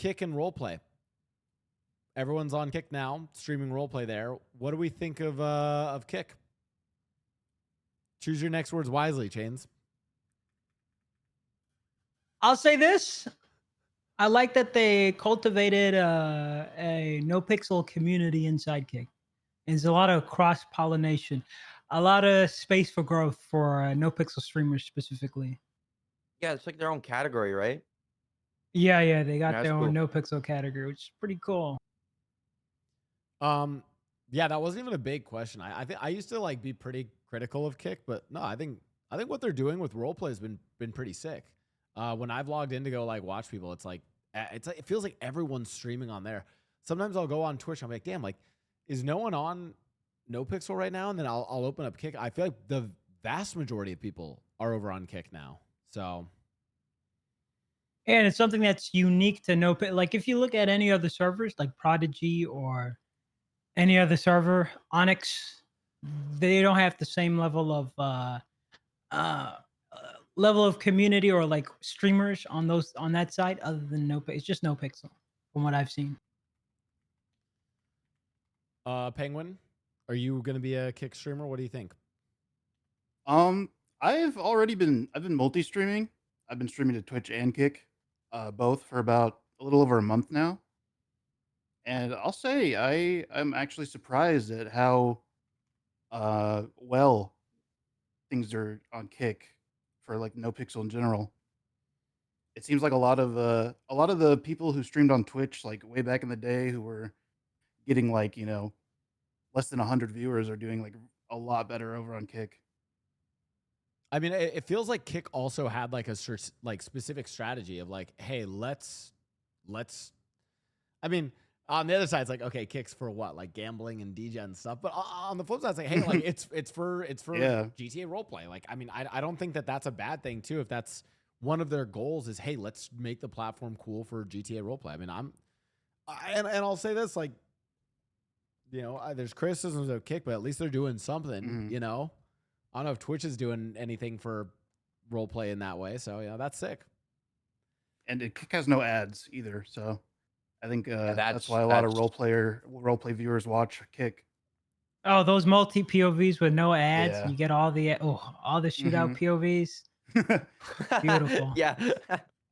Kick and roleplay. Everyone's on Kick now, streaming roleplay there. What do we think of Kick? Choose your next words wisely, Chains. I'll say this. I like that they cultivated a NoPixel community inside Kick. There's a lot of cross pollination, a lot of space for growth for NoPixel streamers specifically. Yeah, it's like their own category, right? Yeah, they got That's their own cool. NoPixel category, which is pretty cool. Yeah, that wasn't even a big question. I think I used to like be pretty critical of Kick, but no, I think what they're doing with roleplay has been pretty sick. When I've logged in to go like watch people, it's like it feels like everyone's streaming on there. Sometimes I'll go on Twitch, I'm like, damn, like is no one on NoPixel right now? And then I'll open up Kick. I feel like the vast majority of people are over on Kick now. So And it's something that's unique to NoPixel. Like if you look at any other servers, like Prodigy or any other server, Onyx, they don't have the same level of community or like streamers on that side other than NoPixel. It's just NoPixel from what I've seen. Penguin, are you gonna be a Kick streamer? What do you think? I've been multi-streaming. I've been streaming to Twitch and Kick, both for about a little over a month now. And I'll say I'm actually surprised at how well things are on Kick for like NoPixel in general. It seems like a lot of the people who streamed on Twitch like way back in the day who were getting like, less than 100 viewers are doing like a lot better over on Kick. I mean, it feels like Kick also had like a like specific strategy of like, hey, let's. I mean, on the other side, it's like, okay, Kick's for what, like gambling and DJ and stuff. But on the flip side, it's like, hey, like it's for Yeah. GTA roleplay. Like, I mean, I don't think that's a bad thing too. If that's one of their goals is, hey, let's make the platform cool for GTA roleplay. I mean, and I'll say this, like, there's criticisms of Kick, but at least they're doing something. Mhm. I don't know if Twitch is doing anything for roleplay in that way. So, that's sick. And Kick has no ads either, so I think that's that's- why a lot of that's- roleplay viewers watch Kick. Oh, those multi POVs with no ads. Yeah. You get all the shootout POVs. Beautiful. Yeah.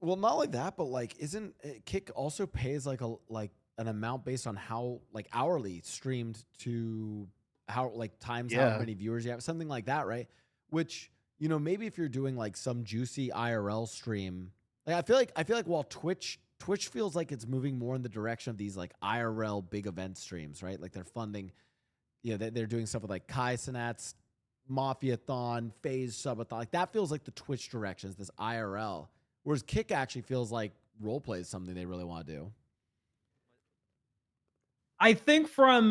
Well, not like that, but like, isn't Kick also pays like an amount based on how like hourly streamed to how like times how Yeah. many viewers you have, something like that, right? Which maybe if you're doing like some juicy IRL stream, like I feel like while Twitch feels like it's moving more in the direction of these like IRL big event streams, right? Like they're funding, they're doing stuff with like Kai Cenat's Mafia-thon, FaZe Subathon. Like that feels like the Twitch directions, this IRL. Whereas Kick actually feels like roleplay is something they really want to do. I think from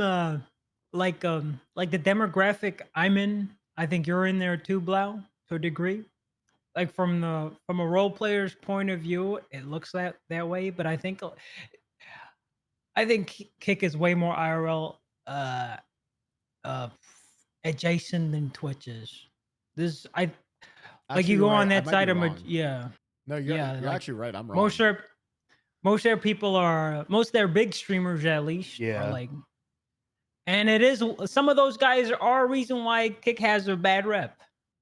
like the demographic I'm in, I think you're in there too, Blau, to a degree. Like from a role player's point of view, it looks that way. But I think Kick is way more IRL adjacent than Twitch is. Like Actually, you go you're right. on I that might side be of wrong. yeah. No, you're like, actually right. I'm wrong. Most of their people are most of their big streamers at least Yeah. are like, and it is some of those guys are a reason why Kick has a bad rep.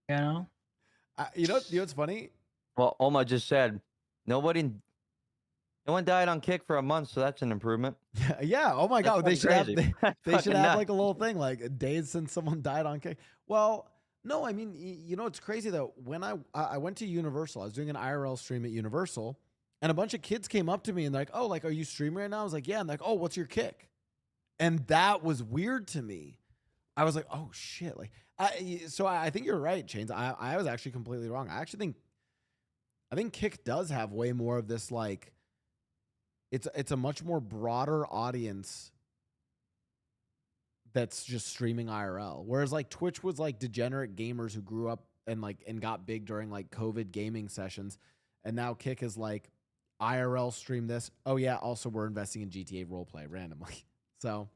You know what's funny? Well, Oma just said no one died on Kick for a month, so that's an improvement. Yeah. Oh my God. They fucking should have. crazy. They should Fucking have nuts. like a little thing, like days since someone died on Kick. Well, no, I mean, it's crazy though. When I went to Universal, I was doing an IRL stream at Universal, and a bunch of kids came up to me and they're like, "Oh, like, are you streaming right now?" I was like, "Yeah." And they're like, "Oh, what's your Kick?" And that was weird to me. I was like, "Oh shit!" Like, I think you're right, Chains. I was actually completely wrong. I think Kick does have way more of this like. It's a much more broader audience that's just streaming IRL. Whereas like Twitch was like degenerate gamers who grew up and got big during like COVID gaming sessions. And now Kick is like IRL stream this. Oh yeah, also we're investing in GTA roleplay randomly. So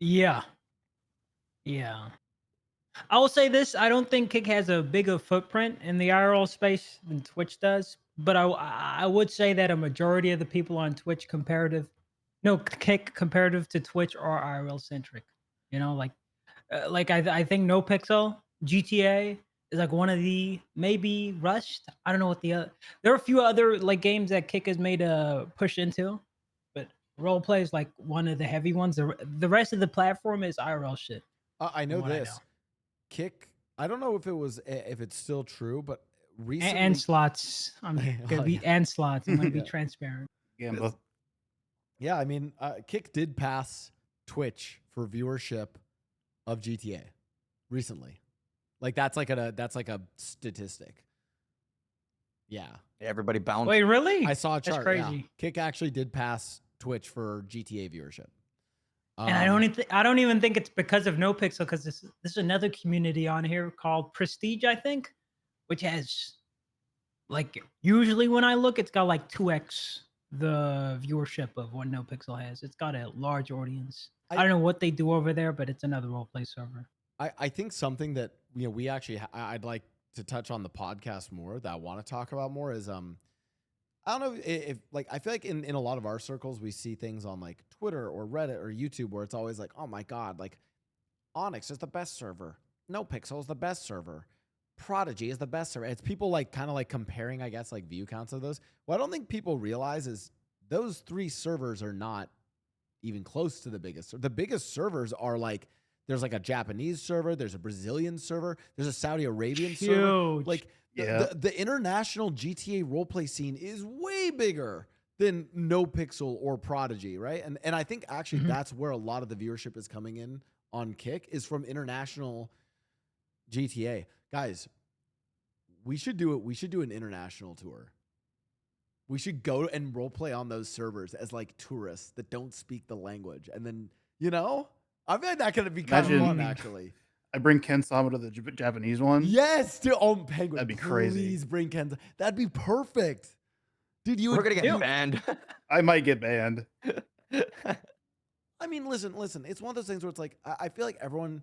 Yeah. I will say this: I don't think Kick has a bigger footprint in the IRL space than Twitch does, but I would say that a majority of the people on Twitch Kick comparative to Twitch are IRL centric. You know, like I think NoPixel GTA is like one of the maybe Rust. I don't know what the other. There are a few other like games that Kick has made a push into, but roleplay is like one of the heavy ones. The rest of the platform is IRL shit. I know from what I this. know. Kick. I don't know if it's still true, but recently And slots. I'm gonna Oh, be yeah. and slots. I'm gonna be Yeah. transparent. Gamba. Yeah, I mean, Kick did pass Twitch for viewership of GTA recently. Like that's like a statistic. Yeah, Everybody bounced. Wait, really? I saw a That's chart. crazy. Yeah. Kick actually did pass Twitch for GTA viewership. And I don't even think it's because of NoPixel, because this is another community on here called Prestige, I think, which has like usually when I look, it's got like 2x the viewership of what NoPixel has. It's got a large audience. I don't know what they do over there, but it's another roleplay server. I think something that we actually I'd like to touch on the podcast more that I want to talk about more is I don't know if like I feel like in a lot of our circles we see things on like Twitter or Reddit or YouTube where it's always like, oh my god, like Onyx is the best server, NoPixel is the best server, Prodigy is the best server. It's people like kind of like comparing, I guess, like view counts of those. What I don't think people realize is those 3 servers are not even close to the biggest. The biggest servers are like there's like a Japanese server, there's a Brazilian server, there's a Saudi Arabian server. Huge. Like Yeah. the international GTA roleplay scene is way bigger than NoPixel or Prodigy, right? And I think actually that's where a lot of the viewership is coming in on Kick is from international GTA. Guys, we should do it. We should do an international tour. We should go and roleplay on those servers as like tourists that don't speak the language. And then, I feel like that could be kind of Imagine- fun, actually. I bring Ken Sama to the Japanese one. Yes, dude. Oh, Penguin. That'd be crazy. Please bring Ken. That'd be perfect. Dude, We're gonna get banned. I might get banned. I mean, listen. It's one of those things where it's like, I feel like everyone,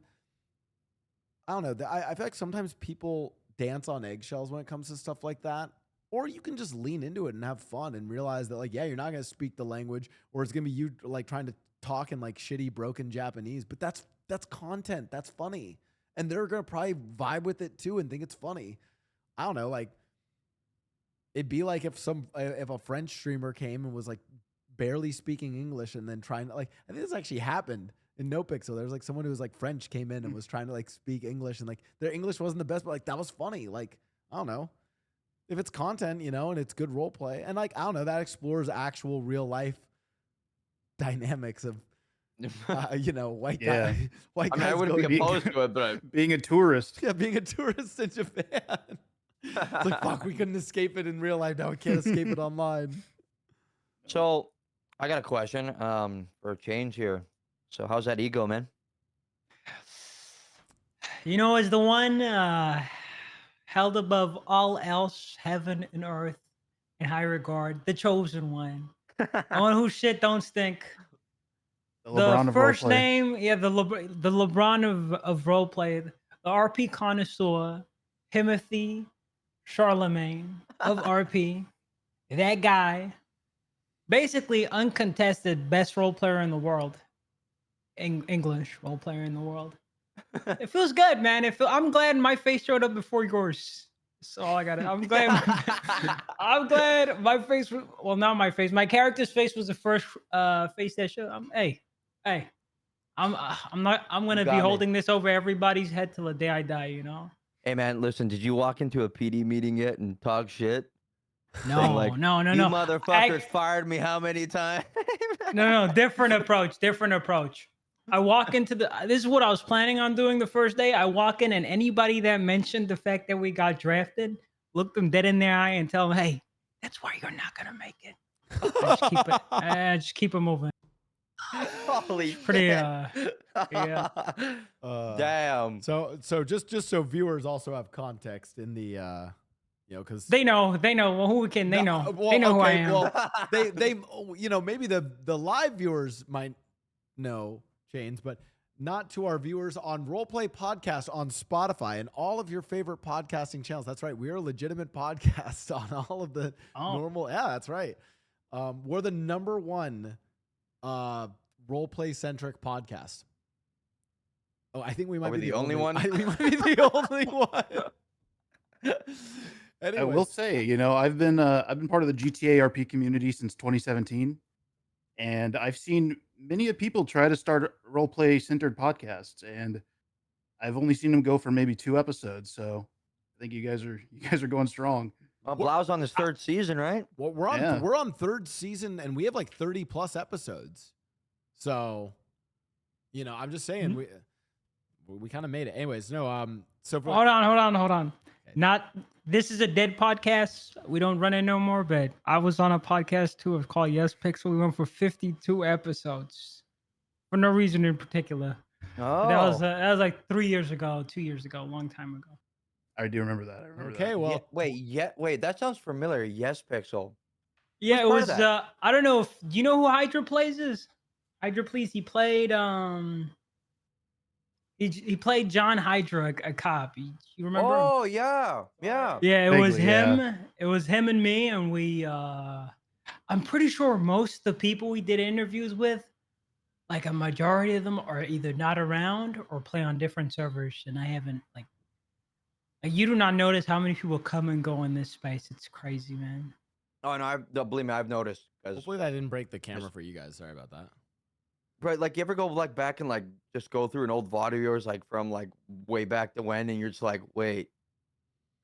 I don't know. I feel like sometimes people dance on eggshells when it comes to stuff like that. Or you can just lean into it and have fun and realize that, like, yeah, you're not going to speak the language, or it's going to be you, like, trying to talk in, like, shitty, broken Japanese. But that's content. That's funny. And they're going to probably vibe with it, too, and think it's funny. I don't know. Like, it'd be like if a French streamer came and was, like, barely speaking English and then trying to, like, I think this actually happened in NoPixel. There was, like, someone who was, like, French came in and was trying to, like, speak English. And, like, their English wasn't the best, but, like, that was funny. Like, I don't know. If it's content, and it's good role play, and like I don't know, that explores actual real life dynamics of, white Yeah. guy, white I mean, I guys wouldn't going- be opposed to it, but Being a tourist. yeah, being a tourist in Japan. It's like fuck, we couldn't escape it in real life. Now we can't escape it online. so I got a question for a change here. So how's that ego, man? Is the one held above all else, heaven and earth, in high regard, the chosen one, the one whose shit don't stink. The The LeBron of first roleplay. name, the LeBron of roleplay, the RP connoisseur, Timothy Charlemagne of RP, that guy, basically uncontested best role player in the world, English role player in the world. It feels good, man. I'm glad my face showed up before yours. That's all I got. I'm glad. I'm glad my face. Well, not my face. My character's face was the first face that showed. Hey. I'm gonna got be me. holding this over everybody's head till the day I die. Hey man, listen, did you walk into a PD meeting yet and talk shit? No, like, no. You motherfuckers fired me how many times? No. Different approach. I walk into this is what I was planning on doing the first day. I walk in and anybody that mentioned the fact that we got drafted, look them dead in their eye and tell them, hey, that's why you're not going to make it. Just keep it moving. Holy Pretty, shit. yeah. Damn. So just so viewers also have context in the because They know. Well, who can? They know. Well, They know who I okay, am. Well, they maybe the live viewers might know Chains, but not to our viewers on Roleplay Podcast on Spotify and all of your favorite podcasting channels. That's right. We are a legitimate podcast on all of the normal. Yeah, that's right. We're the #1 roleplay centric podcast. Oh, I think we might be the only one. We might be the only one. I will say, I've been part of the GTA RP community since 2017, and I've seen many of people try to start roleplay centered podcasts, and I've only seen them go for maybe 2 episodes. So I think you guys are going strong. Well, Blau's on his 3rd season, right? Well, we're on 3rd season, and we have like 30 plus episodes. So, I'm just saying we kind of made it. Anyways, no. So hold on. Okay. This is a dead podcast. We don't run it no more. But I was on a podcast too. It's called Yes Pixel. We went for 52 episodes for no reason in particular. Oh, That was like 3 years ago, 2 years ago, a long time ago. I do remember that. Okay, well, wait. That sounds familiar. Yes, Pixel. Yeah, Who's it part of was. that? I don't know if you know who Hydra Plays is. Hydra Plays. He played. He played John Hydra, a cop. You remember? Oh yeah. Yeah, it was Vaguely, him. yeah. It was him and me, and we. I'm pretty sure most of the people we did interviews with, like a majority of them, are either not around or play on different servers, and I haven't like you do not notice how many people come and go in this space. It's crazy, man. Oh no, believe me, I've noticed. Hopefully that didn't break the camera for you guys. Sorry about that. Right, like you ever go like back and like just go through an old VOD of yours like from like way back to when, and you're just like, wait,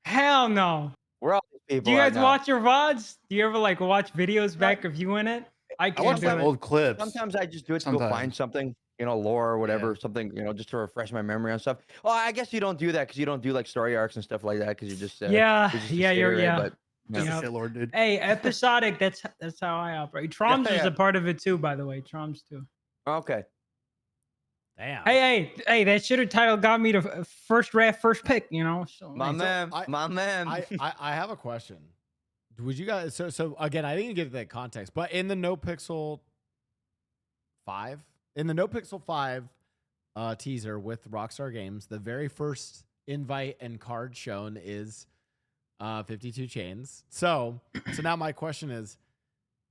Hell no. where are all these people? Do you at guys now? watch your VODs? Do you ever like watch videos back of you in it? I I can't watched do like it. old clips. Sometimes I just do it to go find Sometimes. something, lore or whatever, something, just to refresh my memory on stuff. Well, I guess you don't do that because you don't do like story arcs and stuff like that because you just Yeah, you're just yeah, a you're skater, yeah. right? But Just Yeah. a shitlord, dude. Hey, episodic. That's how I operate. Troms is yeah. a part of it too, by the way. Troms too. okay. Damn. Hey! That shitter title got me to first draft, first pick. So My like, man, I- my man. I have a question. Would you guys so again, I didn't get that context, but in the NoPixel 5, teaser with Rockstar Games, the very first invite and card shown is 52 Chains. So now my question is,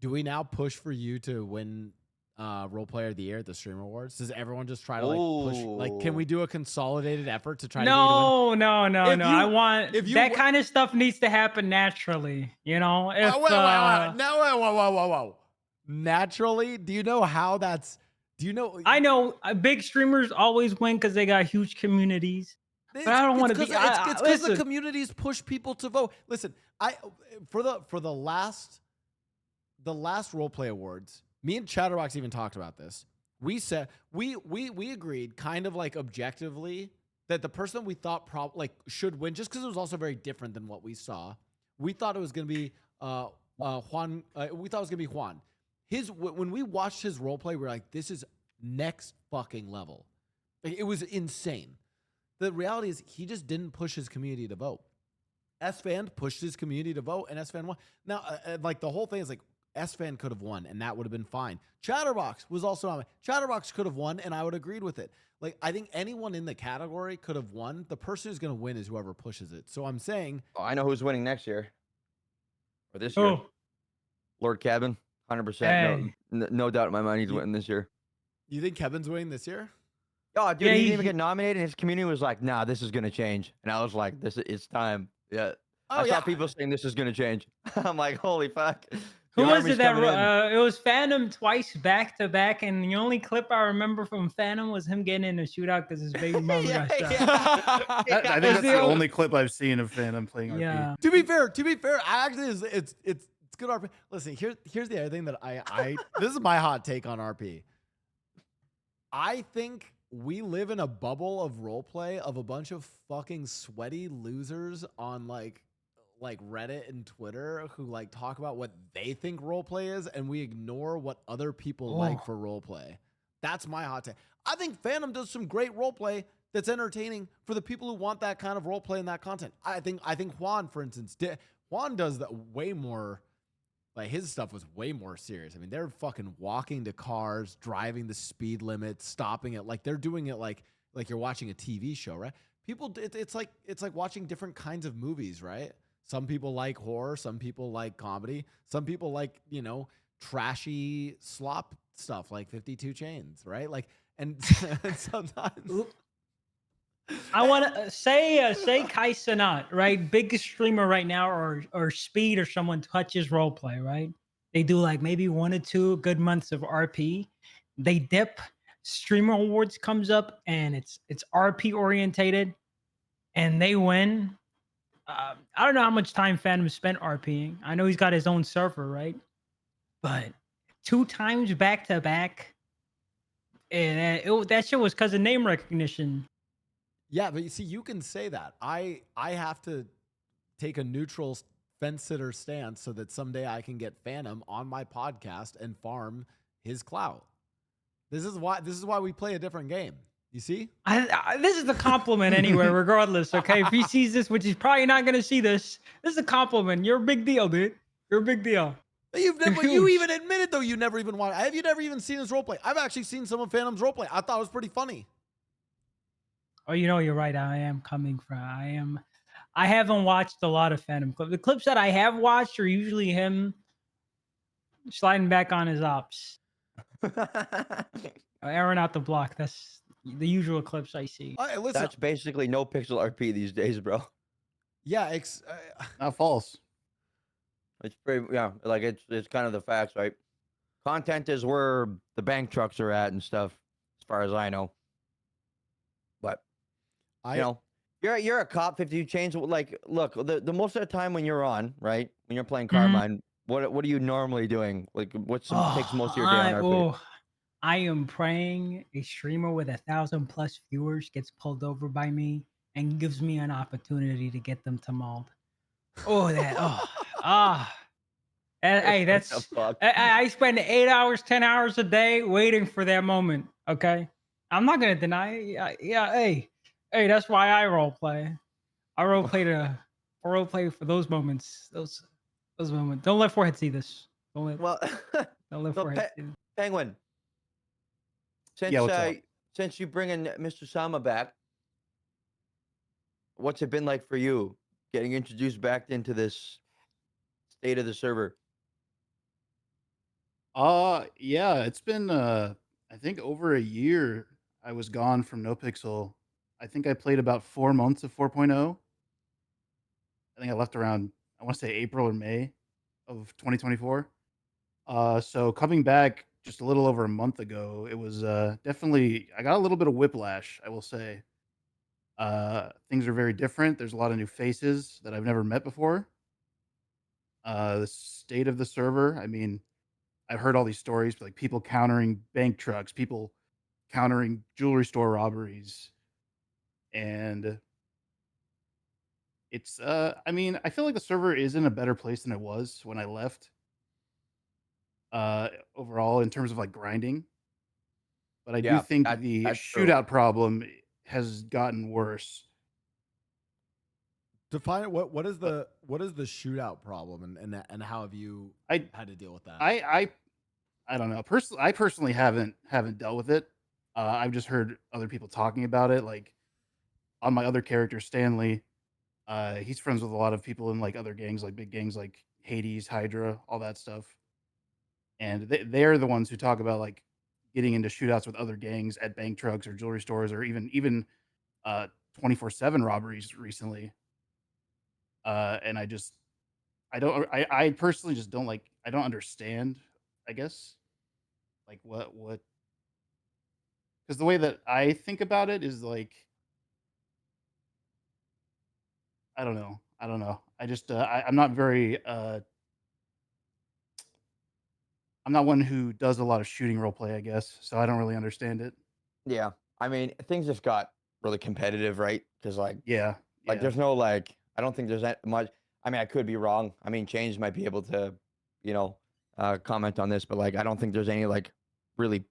do we now push for you to win Role Player of the Year at the Stream Awards? Does everyone just try to push? Like, can we do a consolidated effort to try to get you to win? No. If you- I want if you that w- kind of stuff needs to happen naturally. If Whoa. Naturally, do you know how that's? Do you know? I know big streamers always win because they got huge communities. But I don't want to be. It's because the Listen. communities push people to vote. Listen, for the last Roleplay Awards, me and Chatterbox even talked about this. We said we agreed, kind of like objectively, that the person we thought should win, just because it was also very different than what we saw. We thought it was going to be Juan. We thought it was going to be Juan. When we watched his roleplay, we were like, this is next fucking level. Like, it was insane. The reality is he just didn't push his community to vote. S-Fan pushed his community to vote, and S-Fan won. Now, like, the whole thing is like, S-Fan could have won, and that would have been fine. Chatterbox was also on it. Chatterbox could have won, and I would have agreed with it. Like, I think anyone in the category could have won. The person who's going to win is whoever pushes it. So I'm saying... Oh, I know who's winning next year. Or this year. Oh, Lord Cabin. 100%. Hey. No doubt in my mind he's winning this year. You think Kevin's winning this year? Oh, dude, Yeah, he he- didn't even get nominated, and his community was like, nah, this is going to change. And I was like, it's time. Yeah. I saw people saying this is going to change. I'm like, holy fuck. who The was army's it that? coming in. It was Phantom twice back to back, and the only clip I remember from Phantom was him getting in a shootout because his baby mama got shot. I think That's that's the the only- only clip I've seen of Phantom playing RP. Yeah. To be fair, actually, it's good RP. Listen, here's the other thing that I this is my hot take on RP. I think we live in a bubble of roleplay of a bunch of fucking sweaty losers on like Reddit and Twitter who like talk about what they think roleplay is, and we ignore what other people like for roleplay. That's my hot take. I think Phantom does some great roleplay that's entertaining for the people who want that kind of roleplay and that content. I think Juan, for instance, Juan does that way more Like his stuff was way more serious. I mean, they're fucking walking to cars, driving the speed limit, stopping it. Like they're doing it like you're watching a TV show, right? People, it's like watching different kinds of movies, right? Some people like horror, some people like comedy, some people like, you know, trashy slop stuff like 52 Chains, right? Like, and sometimes I want to say Kai Cenat, right? Biggest streamer right now, or Speed, or someone touches roleplay, right? They do like maybe 1 or 2 good months of RP. They dip. Streamer Awards comes up, and it's RP orientated, and they win. I don't know how much time Phantom spent RPing. I know he's got his own server, right? But 2 times back to back, and that shit was because of name recognition. yeah, but you see, you can say that. I have to take a neutral fence sitter stance so that someday I can get Phantom on my podcast and farm his clout. This is why we play a different game. You see? This is a compliment anyway, regardless. Okay, if he sees this, which he's probably not gonna see this is a compliment. You're a big deal, dude. You're a big deal. You even admitted though you never even watched. Have you never even seen his roleplay? I've actually seen some of Phantom's roleplay. I thought it was pretty funny. Oh, you know, you're right. I haven't watched a lot of Phantom clips. The clips that I have watched are usually him sliding back on his ops, airing out the block. That's the usual clips I see. Listen, That's basically NoPixel RP these days, bro. yeah, Not false. It's pretty, yeah, like it's kind of the facts, right? Content is where the bank trucks are at and stuff, as far as I know. But you know, you're a cop. 52 Chains. Like, look, the most of the time when you're on, right, when you're playing Carmine, what are you normally doing? Like, takes most of your day on RP? I am praying a streamer with 1,000+ viewers gets pulled over by me and gives me an opportunity to get them to mauled. Hey, that's I spend 8 hours, 10 hours a day waiting for that moment. Okay, I'm not gonna deny it. Yeah, hey, that's why I role play. I role play for those moments. Those moments. Don't let Forehead see this. Don't let Forehead see this. Penguin. Since you bring in Mr. Sama back, what's it been like for you getting introduced back into this state of the server? Yeah, it's been I think over a year I was gone from NoPixel. I think I played about 4 months of 4.0. I think I left around, I want to say April or May of 2024. So coming back just a little over a month ago, it was definitely, I got a little bit of whiplash, I will say. Things are very different. There's a lot of new faces that I've never met before. The state of the server, I mean, I've heard all these stories, like people countering bank trucks, people countering jewelry store robberies, and it's I mean, I feel like the server is in a better place than it was when I left. Overall, in terms of like grinding, but I do think the that's shootout problem has gotten worse. define what is the shootout problem and how have you had to deal with that? I don't know. I personally haven't dealt with it. I've just heard other people talking about it. Like on my other character, Stanley, he's friends with a lot of people in like other gangs, like big gangs like Hades, Hydra, all that stuff. And they're the ones who talk about like getting into shootouts with other gangs at bank trucks or jewelry stores or even 24/7 robberies recently. And I personally just don't like, I don't understand, I guess, like what because the way that I think about it is like, I don't know. I just I'm not very I'm not one who does a lot of shooting role play, I guess, so I don't really understand it. Yeah, I mean, things just got really competitive, right? Because Yeah. there's no like, I don't think there's that much. I mean, I could be wrong. I mean, Change might be able to, comment on this, but like, I don't think there's any like really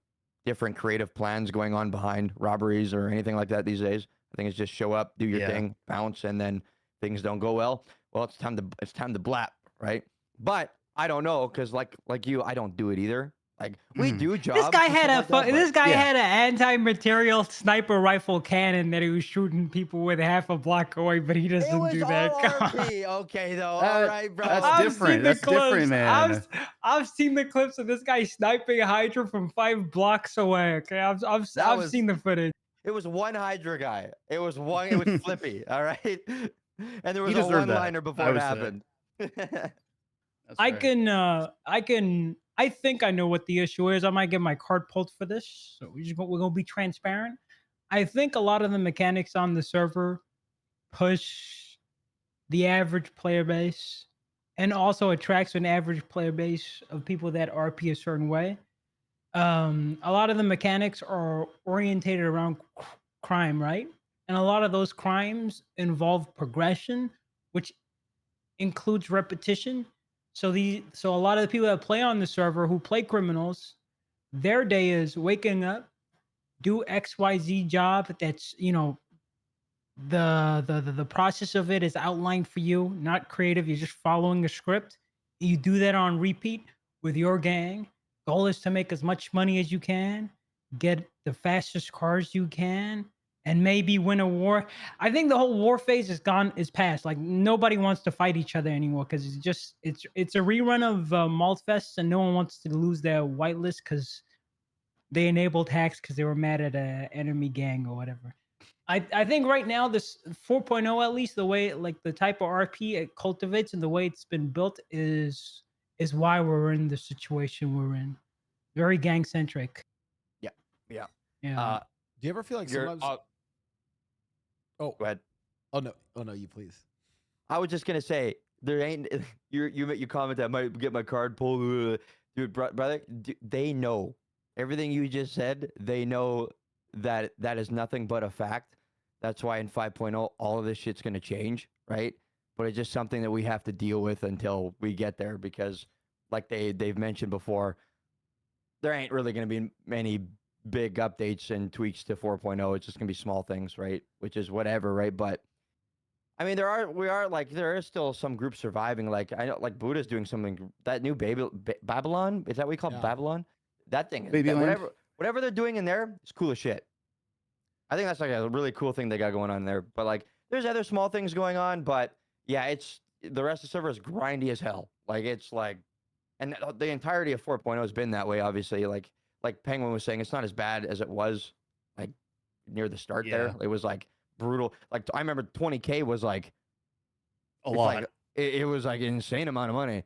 different creative plans going on behind robberies or anything like that these days. I think it's just show up, do your thing, bounce, and then things don't go well. Well, it's time to blap, right? But I don't know, because like you, I don't do it either. Like we Mhm. do This jobs. guy and had stuff like that, this but guy yeah. had an anti-material sniper rifle cannon that he was shooting people with half a block away, but he It doesn't was do all that. Come on. RP. Okay, though. All That- right, bro. that's I've different. seen the That's different, clips. man. I've seen the clips of this guy sniping a Hydra from 5 blocks away. Okay, That I've seen the footage. It was one Hydra guy. It was Flippy. All right, and there was He a deserved that, one-liner I before it would say. happened. That's I fair. can. I think I know what the issue is. I might get my card pulled for this, so we're gonna be transparent. I think a lot of the mechanics on the server push the average player base, and also attracts an average player base of people that RP a certain way. A lot of the mechanics are orientated around crime, right? And a lot of those crimes involve progression, which includes repetition. So a lot of the people that play on the server who play criminals, their day is waking up, do XYZ job that's, the process of it is outlined for you, not creative. You're just following a script. You do that on repeat with your gang. Goal is to make as much money as you can, get the fastest cars you can, and maybe win a war. I think the whole war phase is past. Like nobody wants to fight each other anymore because it's a rerun of Maltfest, and no one wants to lose their whitelist because they enabled hacks because they were mad at an enemy gang or whatever. I think right now this 4.0, at least the way like the type of RP it cultivates and the way it's been built is why we're in the situation we're in. Very gang centric. Yeah. Yeah. Do you ever feel like You're, sometimes? Oh, go ahead. oh no, you please. I was just gonna say there ain't you comment that I might get my card pulled, dude, brother. They know everything you just said. They know that is nothing but a fact. That's why in 5.0 all of this shit's gonna change, right? But it's just something that we have to deal with until we get there because, like they've mentioned before, there ain't really gonna be many big updates and tweaks to 4.0. It's just gonna be small things, right? Which is whatever, right? But I mean, there is still some groups surviving. Like I know, like Buddha's doing something. That new Babylon, is that what we call Yeah. Babylon? That thing, Babyland? whatever they're doing in there is cool as shit. I think that's like a really cool thing they got going on there. But like, there's other small things going on. But yeah, it's the rest of the server is grindy as hell. Like it's like, and the entirety of 4.0 has been that way. Obviously, like Penguin was saying, it's not as bad as it was like near the start. Yeah. There, it was like brutal. Like I remember 20K was like A it's lot. like it was like an insane amount of money.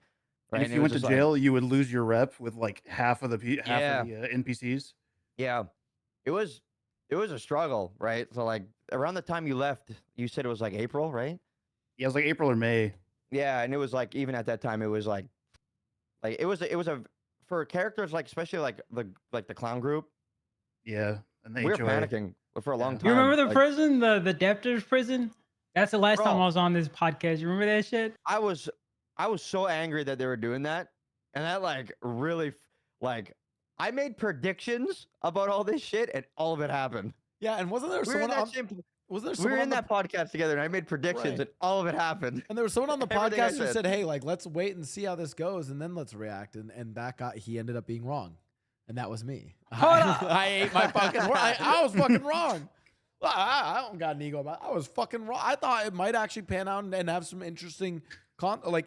Right? And if you went to jail, you would lose your rep with like half of the NPCs. Yeah, it was a struggle, right? So like around the time you left, you said it was like April, right? Yeah, it was like April or May. Yeah, and it was like even at that time, it was like it was a for characters like especially like the clown group. Yeah, and the We were HOA. panicking for a long time. You remember the like, prison, the debtors prison? That's the last Bro. time I was on this podcast. You remember that shit? I was so angry that they were doing that, and that like really like I made predictions about all this shit, and all of it happened. Yeah, and wasn't there We were in someone that same, wasn't there we someone were on in the, that podcast together, and I made predictions, Right. and all of it happened. and there was someone on the Everything I podcast who said. said, "Hey, like let's wait and see how this goes, and then let's react." And he ended up being wrong, and that was me. Hold on. I ate my fucking word. I was fucking wrong. Well, I don't got an ego about it. I was fucking wrong. I thought it might actually pan out and have some interesting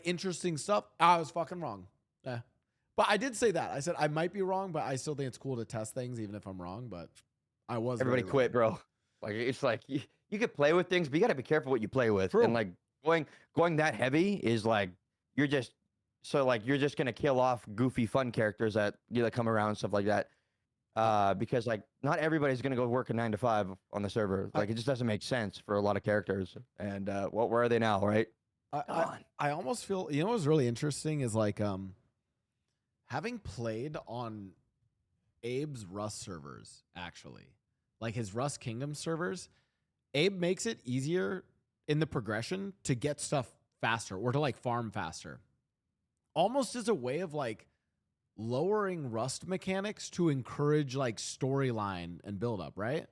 interesting stuff. I was fucking wrong. Yeah. But I did say that. I said I might be wrong, but I still think it's cool to test things even if I'm wrong. But I was Everybody very quit, wrong. bro. Like it's like you could play with things, but you got to be careful what you play with. True. And like going that heavy is like you're just gonna kill off goofy fun characters that come around and stuff like that. Because like not everybody's gonna go work a 9 to 5 on the server. Like it just doesn't make sense for a lot of characters. And where are they now, right? I almost feel what's really interesting is like having played on Abe's Rust servers, actually, like his Rust Kingdom servers, Abe makes it easier in the progression to get stuff faster or to like farm faster, almost as a way of like lowering Rust mechanics to encourage like storyline and build up, right?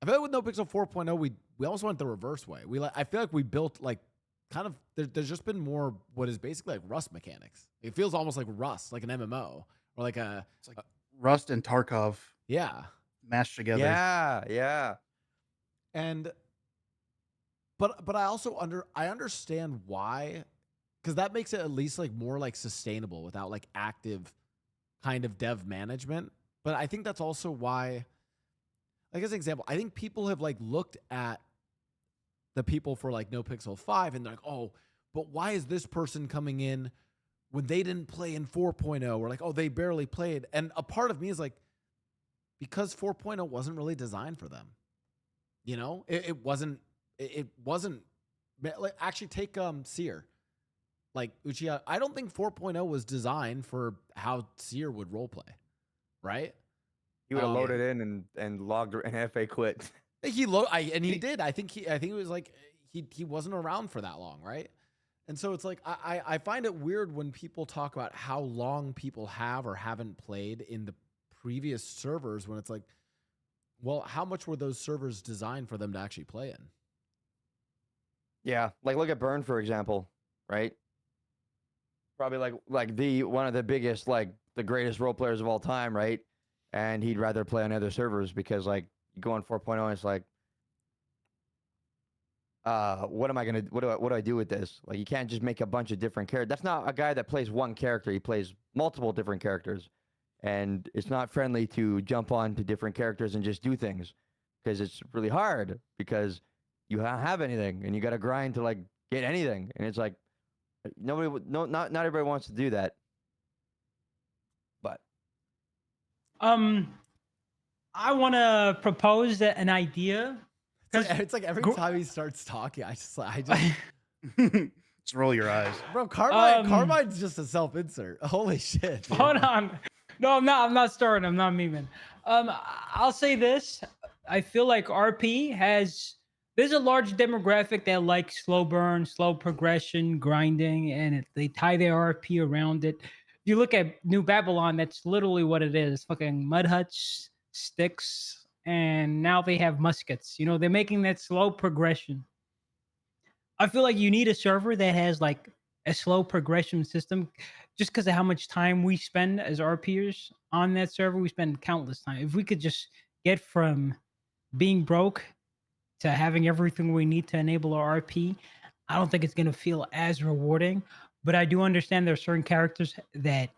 I feel like with NoPixel 4.0, we almost went the reverse way. I feel like we built like kind of there's just been more what is basically like Rust mechanics. It feels almost like Rust, like an MMO or like It's like Rust and Tarkov yeah. mashed together. Yeah. And but I understand why, because that makes it at least like more like sustainable without like active kind of dev management. But I think that's also why, like as an example, I think people have like looked at the people for like NoPixel 5 and they're like, oh, but why is this person coming in when they didn't play in 4.0? Or like, oh, they barely played. And a part of me is like, because 4.0 wasn't really designed for them. You know, it wasn't. Like, actually, take Seer, like Uchiha. I don't think 4.0 was designed for how Seer would roleplay, right? He would have loaded in and logged an FA quit. He did. I think it was like he wasn't around for that long, right? And so it's like I find it weird when people talk about how long people have or haven't played in the previous servers when it's like, well, how much were those servers designed for them to actually play in? Yeah, like look at Burn for example, right? Probably like the one of the biggest, like the greatest role players of all time, right? And he'd rather play on other servers because like you go on 4.0 and it's like, what do I do with this? Like you can't just make a bunch of different characters. That's not a guy that plays one character. He plays multiple different characters. And it's not friendly to jump on to different characters and just do things because it's really hard because you don't have anything and you got to grind to like get anything. And it's like, not everybody wants to do that. But I want to propose an idea. It's like every time he starts talking, I just Just roll your eyes, bro. Carmine's just a self-insert. Holy shit! Dude. Hold on. No, I'm not. I'm not starting. I'm not memeing. I'll say this. I feel like RP there's a large demographic that likes slow burn, slow progression, grinding, and they tie their RP around it. If you look at New Babylon, that's literally what it is. Fucking mud huts, sticks, and now they have muskets. You know, they're making that slow progression. I feel like you need a server that has like a slow progression system just because of how much time we spend as RPers on that server. We spend countless time. If we could just get from being broke to having everything we need to enable our RP, I don't think it's going to feel as rewarding. But I do understand there are certain characters that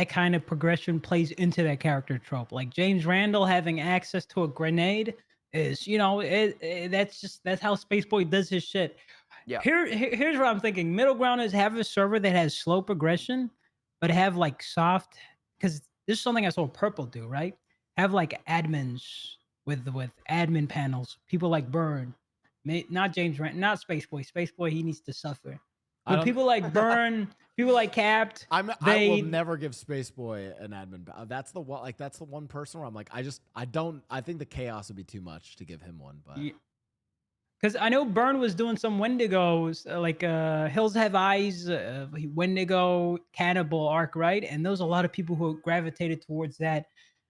kind of progression plays into that character trope. Like James Randall having access to a grenade is, you know, that's how Spaceboy does his shit. yeah, Here's what I'm thinking. Middle ground is have a server that has slow progression, but have like soft, because this is something I saw Purple do, right? Have like admins with admin panels. People like Burn, not James Rand, not Spaceboy. Spaceboy, he needs to suffer. But people like Burn, people like Capped, I will never give Spaceboy an admin. That's the one. Like that's the one person where I'm like, I think the chaos would be too much to give him one. But because I know Burn was doing some Wendigos, like Hills Have Eyes, Wendigo Cannibal arc, right? And there's a lot of people who gravitated towards that.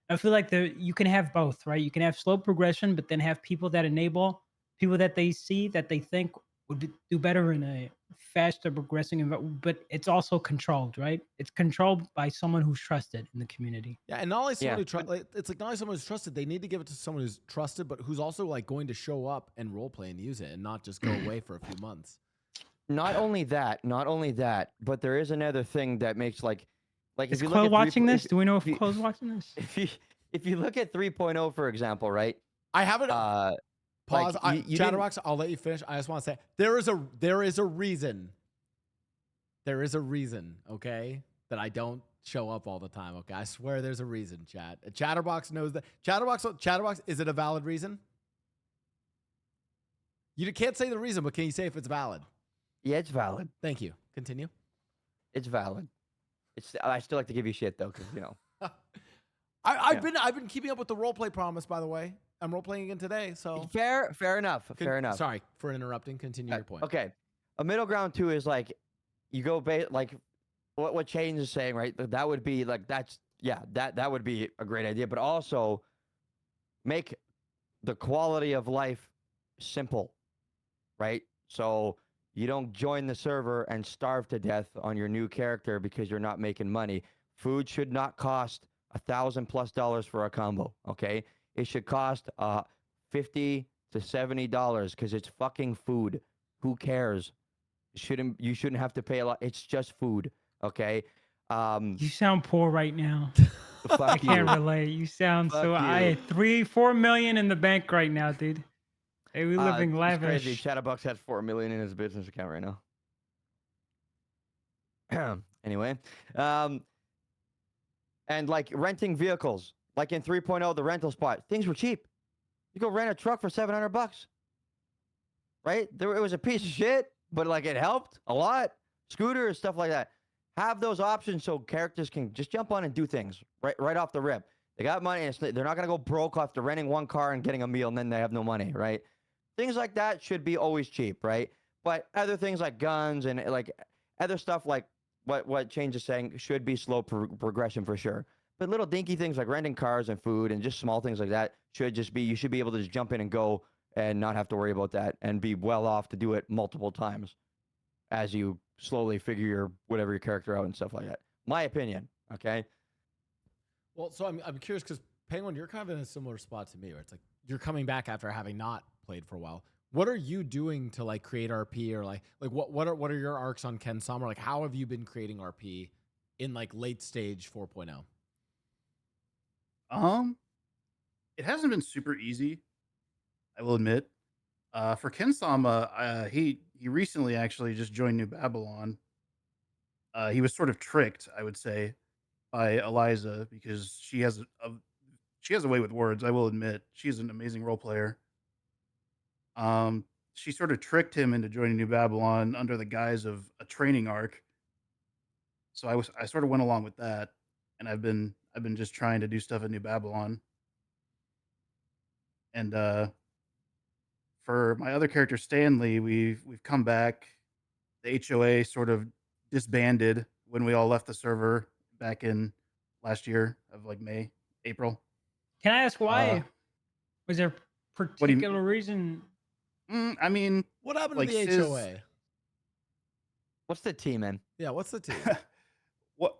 I feel like you can have both, right? You can have slow progression, but then have people that enable people that they see that they think would do better in a faster progressing environment, but it's also controlled, right? It's controlled by someone who's trusted in the community. Yeah, and not only someone it's like not only someone who's trusted, they need to give it to someone who's trusted, but who's also like going to show up and roleplay and use it and not just go away for a few months. not only that, but there is another thing that makes like is Quill watching this? Do we know if Quill's watching this? If you look at 3.0, for example, right? I haven't. Pause. Like, Chatterbox, I'll let you finish. I just want to say there is a reason. There is a reason, okay, that I don't show up all the time. Okay, I swear there's a reason. Chatterbox knows that. Chatterbox, is it a valid reason? You can't say the reason, but can you say if it's valid? Yeah, it's valid. Thank you. Continue. It's valid. I still like to give you shit though, because you know. I've been keeping up with the roleplay promise, by the way. I'm role playing again today, so fair enough. Fair enough. Sorry for interrupting. Continue your point. Okay, a middle ground too is like you go like what Chains is saying, right? That would be like that would be a great idea, but also make the quality of life simple, right? So You don't join the server and starve to death on your new character because you're not making money. Food should not cost $1,000+ for a combo. Okay, it should cost $50 to $70 because it's fucking food. Who cares? You shouldn't have to pay a lot. It's just food. Okay. You sound poor right now. I Fuck can't you. relate. You sound Fuck so. you. I had 3-4 million in the bank right now, dude. Hey, we living It's crazy. lavish. Chatterbox has 4 million in his business account right now. Anyway, and like renting vehicles, like in 3.0, the rental spot, things were cheap. You go rent a truck for $700, right? It was a piece of shit, but like it helped a lot. Scooters, stuff like that. Have those options so characters can just jump on and do things right off the rip. They got money, and they're not gonna go broke after renting one car and getting a meal, and then they have no money, right? Things like that should be always cheap, right? But other things like guns and like other stuff like what Change is saying should be slow progression for sure. But little dinky things like renting cars and food and just small things like that should just be, you should be able to just jump in and go and not have to worry about that and be well off to do it multiple times as you slowly figure your whatever your character out and stuff like that. My opinion, okay? Well, so I'm curious because Penguin, you're kind of in a similar spot to me, where it's like you're coming back after having not played for a while. What are you doing to like create RP, or like what are your arcs on Ken Summer? Like, how have you been creating RP in like late stage 4.0? It hasn't been super easy, I will admit. For Ken Sama, he recently actually just joined New Babylon. He was sort of tricked, I would say, by Eliza because she has a way with words. I will admit, she's an amazing role player. She sort of tricked him into joining New Babylon under the guise of a training arc. So I sort of went along with that, and I've been just trying to do stuff at New Babylon. And for my other character Stanley, we've come back. The HOA sort of disbanded when we all left the server back in last year of like May, April. Can I ask why? Was there a What do you particular reason? I mean, What happened like to the Sis- HOA? What's the team, man? Yeah, what's the team? what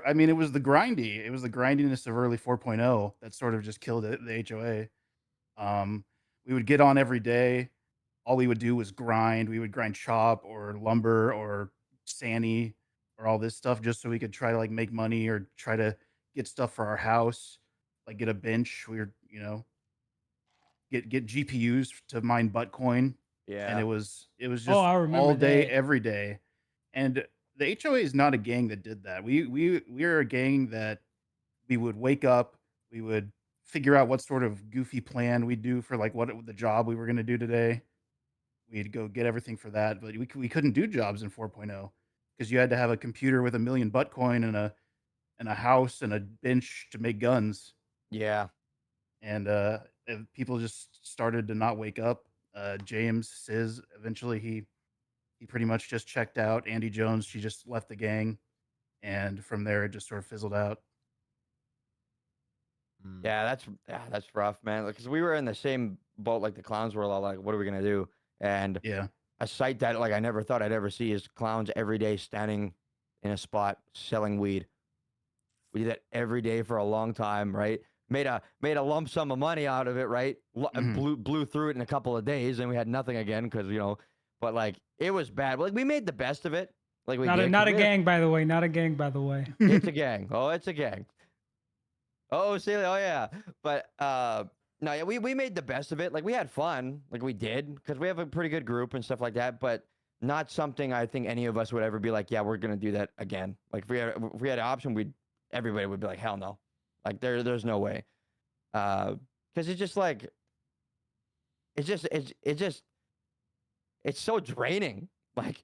I mean, it was the grindiness of early 4.0 that sort of just killed it, the HOA. We would get on every day. All we would do was grind. We would grind chop or lumber or sani or all this stuff just so we could try to like make money or try to get stuff for our house, like get a bench. We were, get GPUs to mine Bitcoin. Yeah. And it was just I remember all day, that. every day. And the HOA is not a gang that did that. We're a gang that we would wake up, we would figure out what sort of goofy plan we'd do for like what the job we were going to do today. We'd go get everything for that, but we couldn't do jobs in 4.0 because you had to have a computer with 1 million Bitcoin and a house and a bench to make guns. Yeah. And people just started to not wake up. James Sis, eventually he pretty much just checked out. Andy Jones, she just left the gang, and from there it just sort of fizzled out. Yeah, that's rough, man. Because we were in the same boat like the clowns were. Like, what are we gonna do? And Yeah, a sight that like I never thought I'd ever see is clowns every day standing in a spot selling weed. We did that every day for a long time, right? Made a lump sum of money out of it, right? Blew through it in a couple of days, and we had nothing again because but like it was bad. Like we made the best of it. Like we did. Not a gang, by the way. Not a gang, by the way. It's a gang. Oh, it's a gang. Oh, Celia. Oh, yeah. But no, yeah, we made the best of it. Like we had fun. Like we did because we have a pretty good group and stuff like that. But not something I think any of us would ever be like, yeah, we're gonna do that again. Like if we had an option, everybody would be like, hell no. Like there's no way. Because it's just like it's so draining. Like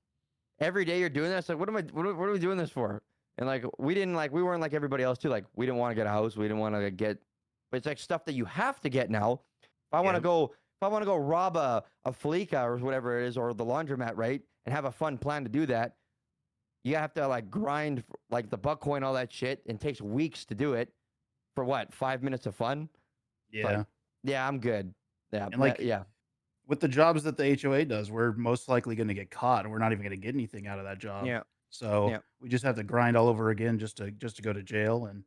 every day you're doing this. Like what are we doing this for? And like we weren't like everybody else too. Like we didn't want to get a house. We didn't want to get, but it's like stuff that you have to get now. If I want to go rob a Fleeka or whatever it is, or the laundromat, right, and have a fun plan to do that, you have to like grind like the Bitcoin, all that shit, and it takes weeks to do it for what, 5 minutes of fun? yeah. Like, yeah, I'm good. Yeah, And like, yeah. with the jobs that the HOA does, we're most likely going to get caught, and we're not even going to get anything out of that job. Yeah. So Yeah. we just have to grind all over again just to go to jail and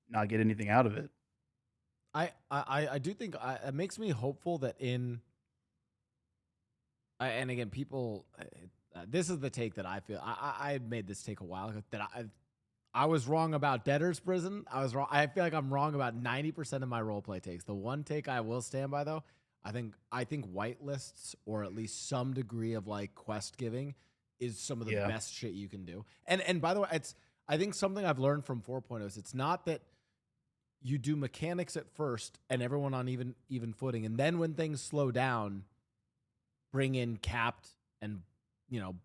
not get anything out of it. I do think it makes me hopeful that and again, people, this is the take that I feel. I made this take a while ago that I was wrong about debtor's prison. I was wrong. I feel like I'm wrong about 90% of my roleplay takes. The one take I will stand by, though, I think whitelists, or at least some degree of like quest giving, is some of the best shit you can do. And by the way, I think something I've learned from 4.0 is it's not that you do mechanics at first and everyone on even footing, and then when things slow down, bring in Capped and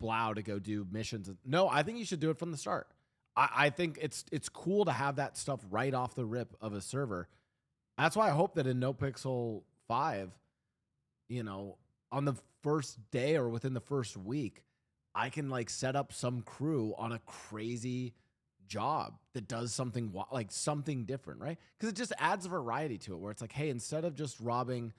Blau to go do missions. No, I think you should do it from the start. I think it's cool to have that stuff right off the rip of a server. That's why I hope that in NoPixel 5, on the first day or within the first week, I can like set up some crew on a crazy job that does something like something different, right? Because it just adds variety to it, where it's like, hey, instead of just robbing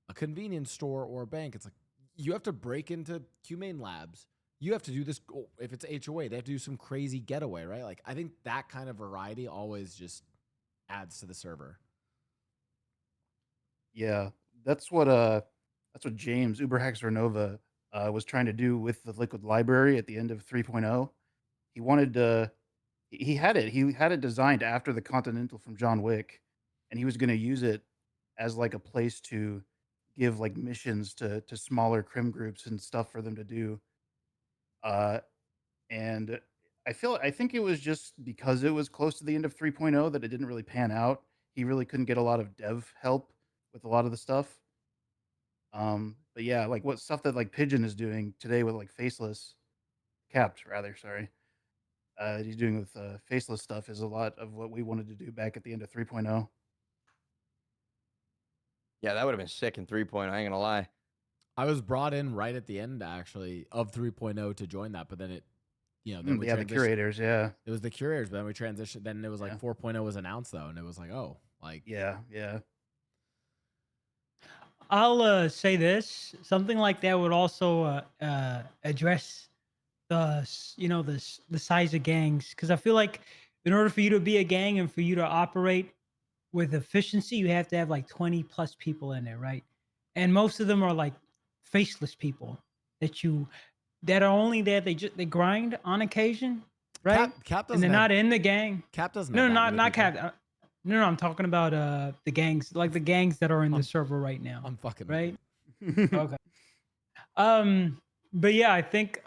a convenience store or a bank, it's like you have to break into Humane Labs. You have to do this. If it's HOA, they have to do some crazy getaway, right? Like, I think that kind of variety always just adds to the server. Yeah, that's what James Uberhaxer Nova was trying to do with the Liquid Library at the end of 3.0. He wanted to. He had it designed after the Continental from John Wick, and he was going to use it as like a place to give like missions to smaller crim groups and stuff for them to do. And I think it was just because it was close to the end of 3.0 that it didn't really pan out. He really couldn't get a lot of dev help with a lot of the stuff. But yeah, like what stuff that like Pigeon is doing today with like faceless Capped rather, sorry. He's doing with faceless stuff is a lot of what we wanted to do back at the end of 3.0. Yeah, that would have been sick in 3.0. I ain't gonna lie. I was brought in right at the end, actually, of 3.0 to join that, but then it, then we the curators, yeah. It was the curators, but then we transitioned. Then it was like 4.0 was announced, though, and it was like, oh, like. Yeah. I'll say this: something like that would also address the size of gangs, because I feel like in order for you to be a gang and for you to operate with efficiency, you have to have like 20 plus people in there, right? And most of them are like faceless people that are only there. They grind on occasion, right? Cap doesn't and they're not in the gang. Cap doesn't. No, have that many not people. Cap. No, I'm talking about the gangs, like the gangs that are in the server right now. I'm fucking right. Okay. But yeah, I think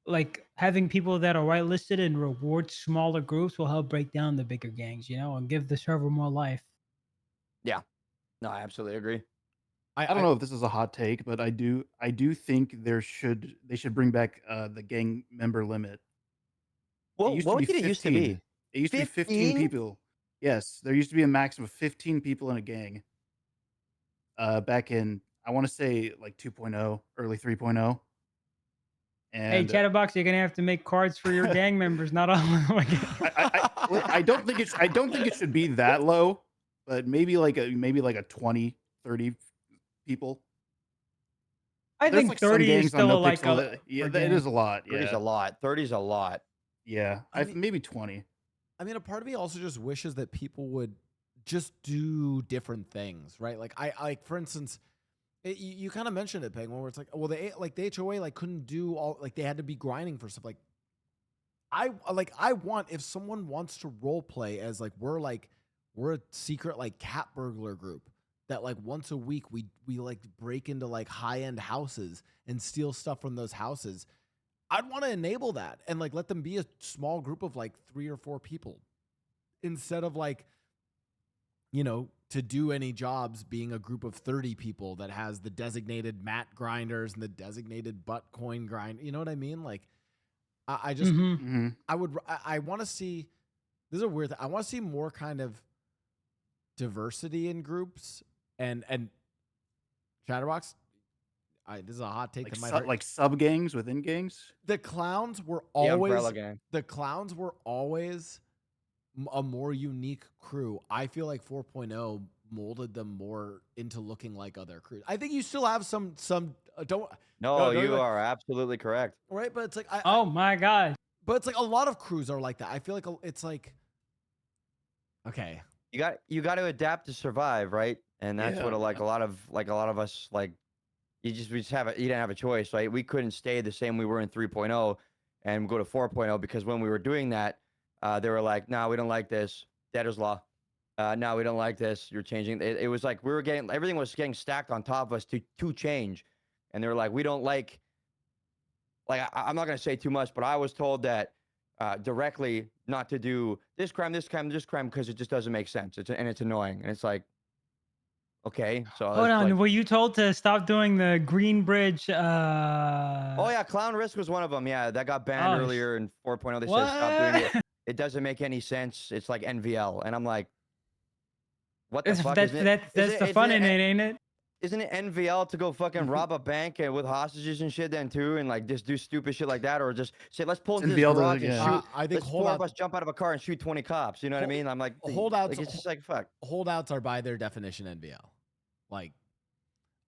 like having people that are whitelisted and reward smaller groups will help break down the bigger gangs, and give the server more life. Yeah. No, I absolutely agree. I don't know if this is a hot take, but I do think they should bring back the gang member limit. Well, what did it used to be? It used to be 15 people. Yes, there used to be a maximum of 15 people in a gang. Back in, I want to say like 2.0, early 3.0. And hey, Chatterbox, you're gonna have to make cards for your gang members, not all. I don't think it should be that low, but maybe like a 20, 30 people. I There's think like 30 is some gangs on still like NoPixel it is a lot. 30's a lot. 30's a lot. Yeah, maybe 20. I mean, a part of me also just wishes that people would just do different things, right? Like I like, for instance, you kind of mentioned it, Pengwin, where it's like, well, the HOA like couldn't do all, like they had to be grinding for stuff. Like I want, if someone wants to role play as like we're a secret like cat burglar group that like once a week we like break into like high end houses and steal stuff from those houses. I'd want to enable that and like let them be a small group of like 3 or 4 people instead of like, to do any jobs being a group of 30 people that has the designated mat grinders and the designated butt coin grind. You know what I mean? Like I just, I want to see, this is a weird thing. I want to see more kind of diversity in groups and Chatterbox. This is a hot take that might hurt. Like sub gangs within gangs. The clowns were always umbrella gang. The clowns were always a more unique crew. I feel like 4.0 molded them more into looking like other crews. I think you still have some don't No, don't you are absolutely correct. right, but it's like Oh my god. but it's like a lot of crews are like that. I feel like it's like okay. You got to adapt to survive, right? And that's what Yeah. like a lot of us like we just you didn't have a choice, right? We couldn't stay the same we were in 3.0 and go to 4.0 because when we were doing that, they were like, "No, we don't like this. Debtor's law. No, we don't like this. You're changing." It was like we were getting everything was getting stacked on top of us to change, and they were like, "We don't like." I'm not gonna say too much, but I was told that directly not to do this crime because it just doesn't make sense. It's annoying, and it's like, okay, so Hold it's on. like, Were you told to stop doing the Green Bridge? oh yeah, clown risk was one of them. Yeah, that got banned Oh, earlier in 4.0. They said stop doing it. what? It doesn't make any sense. It's like NVL, and I'm like, what the That's fuck? that's Isn't it? that's the fun in it, ain't it? Isn't it NVL to go fucking rob a bank and with hostages and shit then too, and like just do stupid shit like that, or just say let's pull into this NVL to- garage and yeah. shoot. I think Let's four of us jump out of a car and shoot 20 cops. You know what I mean? I'm like, Holdouts like it's just like fuck. holdouts are by their definition NVL. Like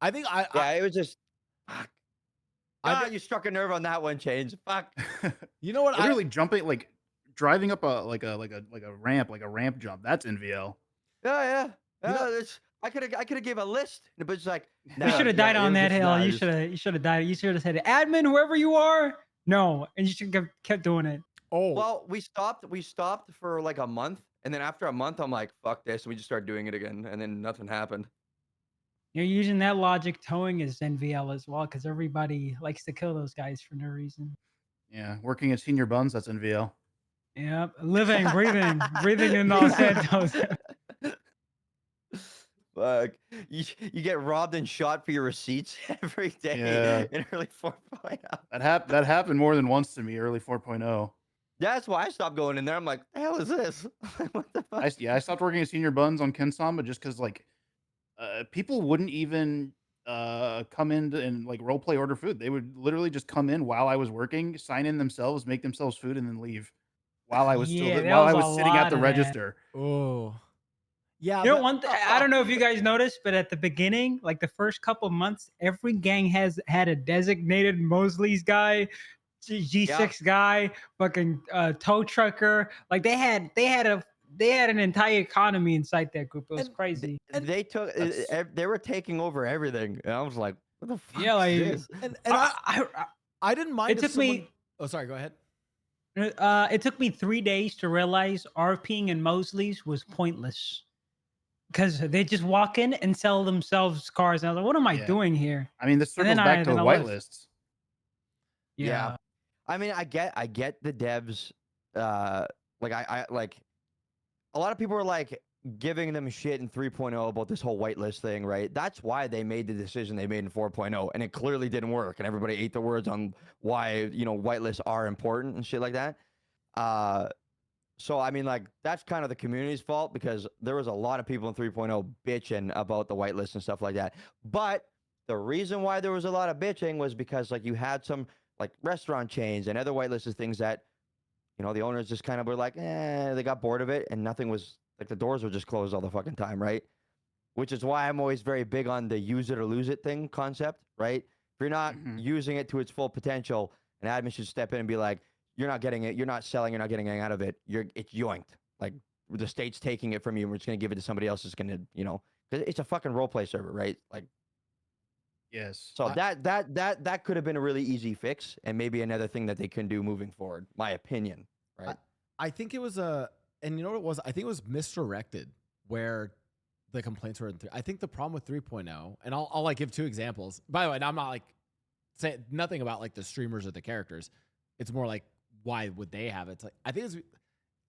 I think Yeah, it was just fuck. I You struck a nerve on that one, Change. Fuck. you know what Literally jumping, like driving up a ramp jump. That's NVL. Yeah. You know- It's, I could have gave a list, but it's like You should have died on that hill. You should have died. You should have said, "Admin, whoever you are, no," and you should have kept doing it. Oh, Well, we stopped for like a month, and then after a month, I'm like, fuck this, and we just started doing it again, and then nothing happened. You're using that logic. Towing is NVL as well because everybody likes to kill those guys for no reason. Yeah, working at Senior Buns. That's NVL. Yep, living, breathing in Los Santos. Fuck. You get robbed and shot for your receipts every day Yeah. in early 4.0. That happened more than once to me early 4.0. That's why I stopped going in there. I'm like, the hell is this? What the fuck? I stopped working at Senior Buns on Kensama just because like people wouldn't even come in and like role play order food. They would literally just come in while I was working, sign in themselves, make themselves food, and then leave while I was Yeah, there while I was a was sitting at lot the of that. register. oh. Yeah, You know, I don't know if you guys noticed, but at the beginning, like the first couple months, every gang has had a designated Mosley's guy, G6 guy, fucking tow trucker. Like they had an entire economy inside that group. It was And- crazy. They were taking over everything, and I was like, what the fuck Yeah, like is this? and I I didn't mind it if took someone, me Oh, sorry, go ahead. it took me 3 days to realize RPing and Mosley's was pointless. Because they just walk in and sell themselves cars. And I was like, what am I Yeah. doing here? I mean, this And circles then back to then I left. whitelists. Yeah. I mean, I get the devs. Like I like a lot of people are like giving them shit in 3.0 about this whole whitelist thing, right? That's why they made the decision they made in 4.0, and it clearly didn't work. And everybody ate the words on why whitelists are important and shit like that. So I mean, like that's kind of the community's fault because there was a lot of people in 3.0 bitching about the whitelist and stuff like that. But the reason why there was a lot of bitching was because like you had some like restaurant chains and other whitelisted things that the owners just kind of were like, they got bored of it and nothing was like the doors were just closed all the fucking time, right? Which is why I'm always very big on the use it or lose it thing concept, right? If you're not using it to its full potential, an admin should step in and be like, you're not getting it, you're not selling, you're not getting anything out of it. It's yoinked. Like the state's taking it from you and we're just gonna give it to somebody else who's gonna, because it's a fucking roleplay server, right? Like Yes. so that could have been a really easy fix and maybe another thing that they can do moving forward, my opinion, right? I think it was and you know what it was? I think it was misdirected where the complaints were in I think the problem with 3.0, and I'll like give two examples. By the way, I'm not like saying nothing about like the streamers or the characters. It's more like why would they have it? It's like I think it's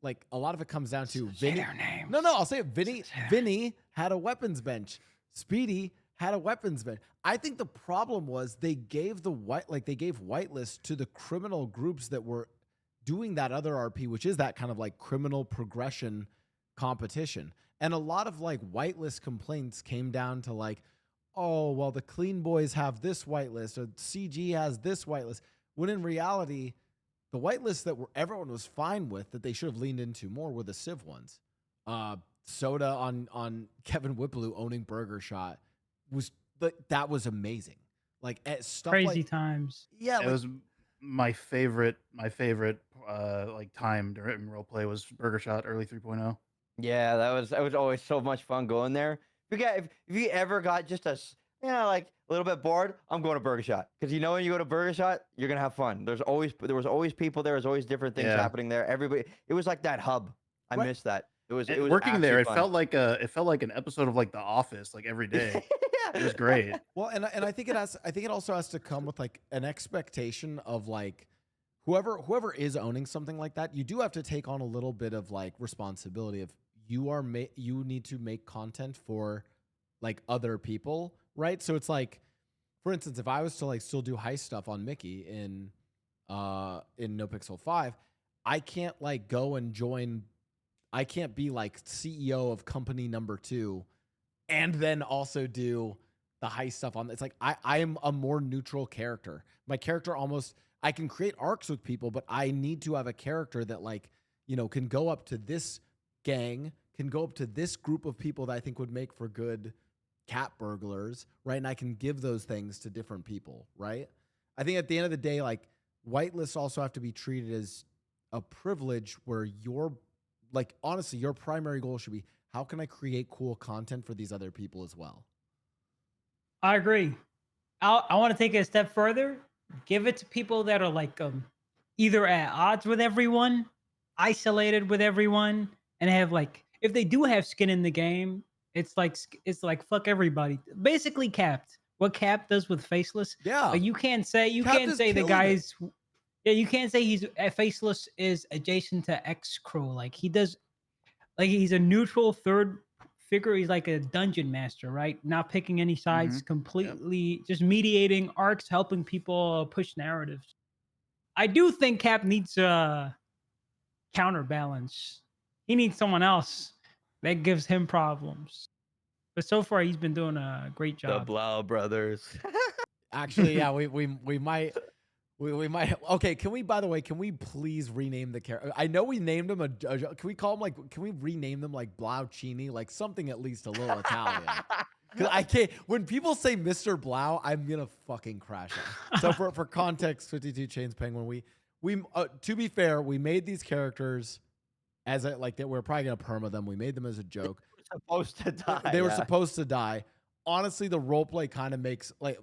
like a lot of it comes down to Vinny. No, I'll say it. Vinny had a weapons bench. Speedy had a weapons bench. I think the problem was they gave whitelist to the criminal groups that were doing that other RP, which is that kind of like criminal progression competition. And a lot of like whitelist complaints came down to like, oh, well, the clean boys have this whitelist or CG has this whitelist. When in reality, the whitelists that everyone was fine with that they should have leaned into more were the Civ ones. Soda on Kevin Whippleu owning Burger Shot that was amazing. Like stuff Crazy like times. yeah, It like, was my favorite like time during roleplay was Burger Shot early 3.0. Yeah, that was always so much fun going there. If you ever got just like a little bit bored, I'm going to Burger Shot because when you go to Burger Shot, you're gonna have fun. There was always people there. There's always different things Yeah. happening there. Everybody, it was like that hub. I Right. miss that. It was And working there, actually it fun. felt like an episode of like The Office, like every day. It was great. well, and I think it also has to come with like an expectation of like whoever is owning something like that, you do have to take on a little bit of like responsibility of you need to make content for like other people, right? So it's like, for instance, if I was to like still do heist stuff on Mickey in NoPixel 5, I can't like go and join. I can't be like CEO of company number 2 and then also do the heist stuff on. It's like I am a more neutral character. My character I can create arcs with people, but I need to have a character that like, can go up to this gang, can go up to this group of people that I think would make for good cat burglars, right? And I can give those things to different people, right? I think at the end of the day, like whitelists also have to be treated as a privilege where like, honestly, your primary goal should be, how can I create cool content for these other people as well? I agree. I want to take it a step further. Give it to people that are like either at odds with everyone, isolated with everyone, and have like if they do have skin in the game, it's like fuck everybody. Basically, Capped. What Cap does with Faceless. Yeah. Like you can't say Capped is the killing guy's. Yeah, you can't say he's Faceless is adjacent to X Crow. Like he does. Like he's a neutral third figure. He's like a dungeon master, right? Not picking any sides, completely just mediating arcs, helping people push narratives. I do think Cap needs a counterbalance. He needs someone else that gives him problems. But so far, he's been doing a great The job. Blau brothers. Actually, yeah, we might. We might. Okay, can we? By the way, can we please rename the character? I know we named him can we call him like? Can we rename them like Blaucini, like something at least a little Italian? Because I can't. When people say Mr. Blau, I'm gonna fucking crash out. So for context, 52 Chains Penguin, we to be fair, we made these characters as a, like that. We're probably gonna perma them. We made them as a joke. Supposed to die. They were supposed to die. Honestly, the roleplay kind of makes like.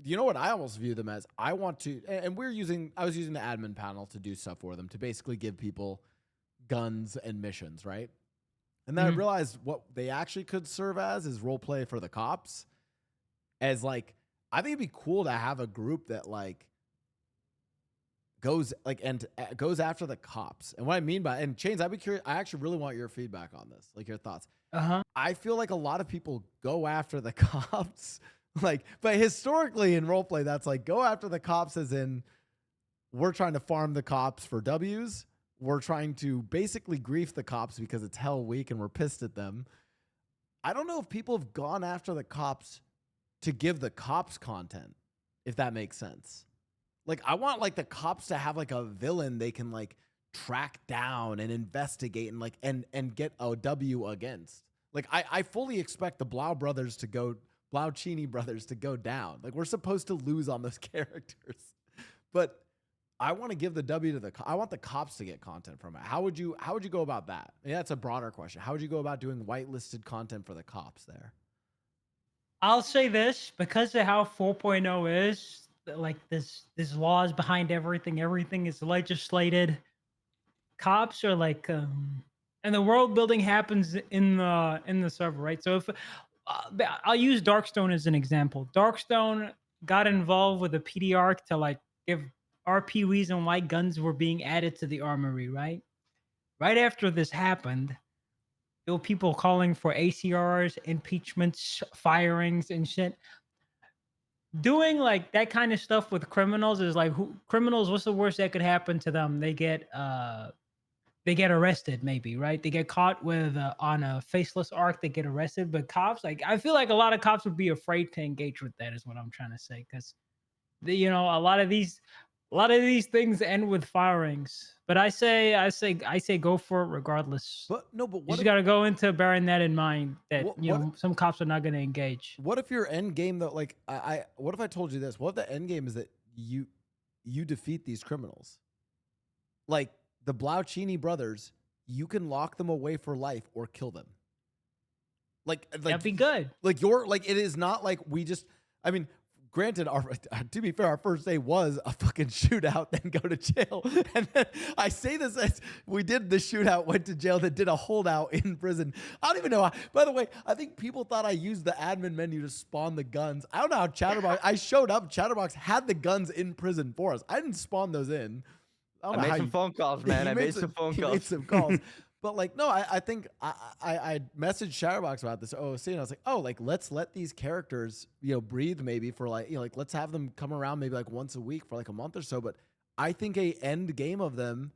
You know what I almost view them as? I want to, and I was using the admin panel to do stuff for them to basically give people guns and missions, right? And then I realized what they actually could serve as is roleplay for the cops. As like, I think it'd be cool to have a group that like goes after the cops. And what I mean by, and Chains, I'd be curious. I actually really want your feedback on this, like your thoughts. I feel like a lot of people go after the cops. Like, but historically in roleplay, that's like go after the cops as in we're trying to farm the cops for W's. We're trying to basically grief the cops because it's Hell Week and we're pissed at them. I don't know if people have gone after the cops to give the cops content, if that makes sense. Like, I want like the cops to have like a villain they can like track down and investigate and like and get a W against. Like, I fully expect the Blaucini brothers to go down. Like, we're supposed to lose on those characters. But I want to give the W to I want the cops to get content from it. How would you go about that? I mean, that's a broader question. How would you go about doing whitelisted content for the cops there? I'll say this because of how 4.0 is, like there's laws behind everything. Everything is legislated. Cops are like and the world building happens in the server, right? So if I'll use Darkstone as an example. Darkstone got involved with a PDR to like give RP reason why guns were being added to the armory, right? Right after this happened, there were people calling for ACRs, impeachments, firings, and shit. Doing like that kind of stuff with criminals is like criminals, what's the worst that could happen to them? They get arrested, maybe, right? They get caught with on a faceless arc, they get arrested. But cops, like I feel like a lot of cops would be afraid to engage with that, is what I'm trying to say. Because a lot of these A lot of these things end with firings, but I say go for it regardless. But no, but You what just if, got to go into bearing that in mind that what some cops are not going to engage. what if your end game though, like what if I told you this? What if the end game is that you defeat these criminals? Like the Blauchini brothers, you can lock them away for life or kill them. Like That'd be good. Like it is not like we just. I mean, granted, to be fair, our first day was a fucking shootout, then go to jail. And then I say this as we did the shootout, went to jail, then did a holdout in prison. I don't even know. By the way, I think people thought I used the admin menu to spawn the guns. I don't know how Chatterbox. I showed up. Chatterbox had the guns in prison for us. I didn't spawn those in. I made some phone calls, man. I made some phone calls. Made some calls. But like, no, I think I messaged Chatterbox about this OOC, and I was like, oh, like let's let these characters, breathe maybe for like, like let's have them come around maybe like once a week for like a month or so. But I think a end game of them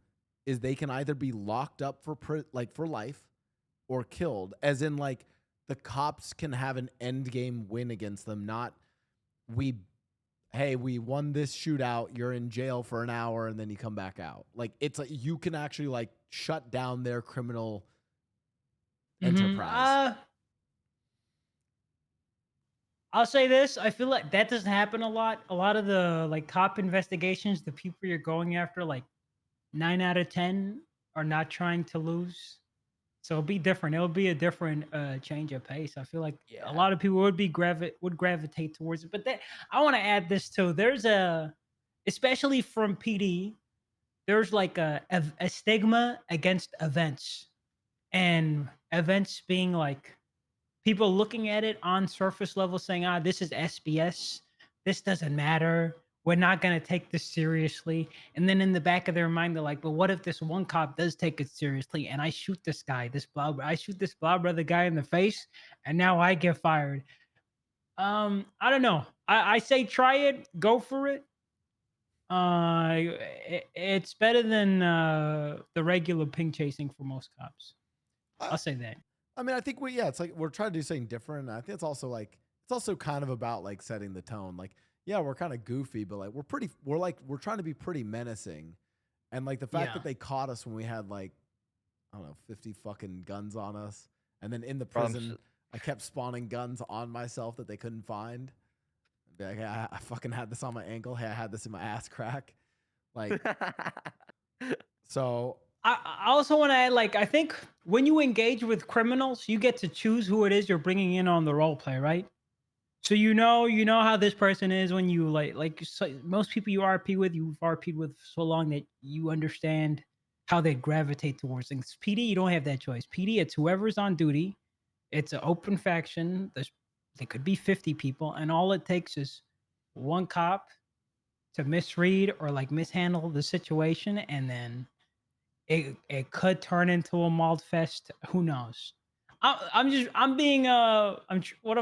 is they can either be locked up for life or killed, as in like the cops can have an end game win against them, not hey, we won this shootout, you're in jail for an hour and then you come back out. Like it's like you can actually like shut down their criminal enterprise. I'll say this, I feel like that doesn't happen a lot. A lot of the like cop investigations, the people you're going after, like 9 out of 10 are not trying to lose. So it'll be different. It'll be a different change of pace. I feel like a lot of people would gravitate towards it. But I want to add this too. There's especially from PD, there's like a stigma against events, and events being like people looking at it on surface level saying, this is SBS. This doesn't matter. We're not going to take this seriously. And then in the back of their mind, they're like, but what if this one cop does take it seriously and I shoot this guy, I shoot this Blau brother guy in the face and now I get fired. I don't know. I say try it, go for it. It's better than the regular ping chasing for most cops. I'll say that. I mean, I think it's like we're trying to do something different. I think it's also kind of about like setting the tone. Like, yeah, we're kind of goofy, but like we're trying to be pretty menacing. And like the fact that they caught us when we had like, I don't know, 50 fucking guns on us. And then in the prison, I kept spawning guns on myself that they couldn't find. Be like, hey, I fucking had this on my ankle. Hey, I had this in my ass crack. Like, so. I also want to add, like, I think when you engage with criminals, you get to choose who it is you're bringing in on the role play, right? So you know how this person is when you so most people you RP with, you've RP'd with so long that you understand how they gravitate towards things. PD, you don't have that choice. PD, it's whoever's on duty. It's an open faction. There could be 50 people, and all it takes is one cop to misread or like mishandle the situation, and then it could turn into a malt fest. Who knows? What I'm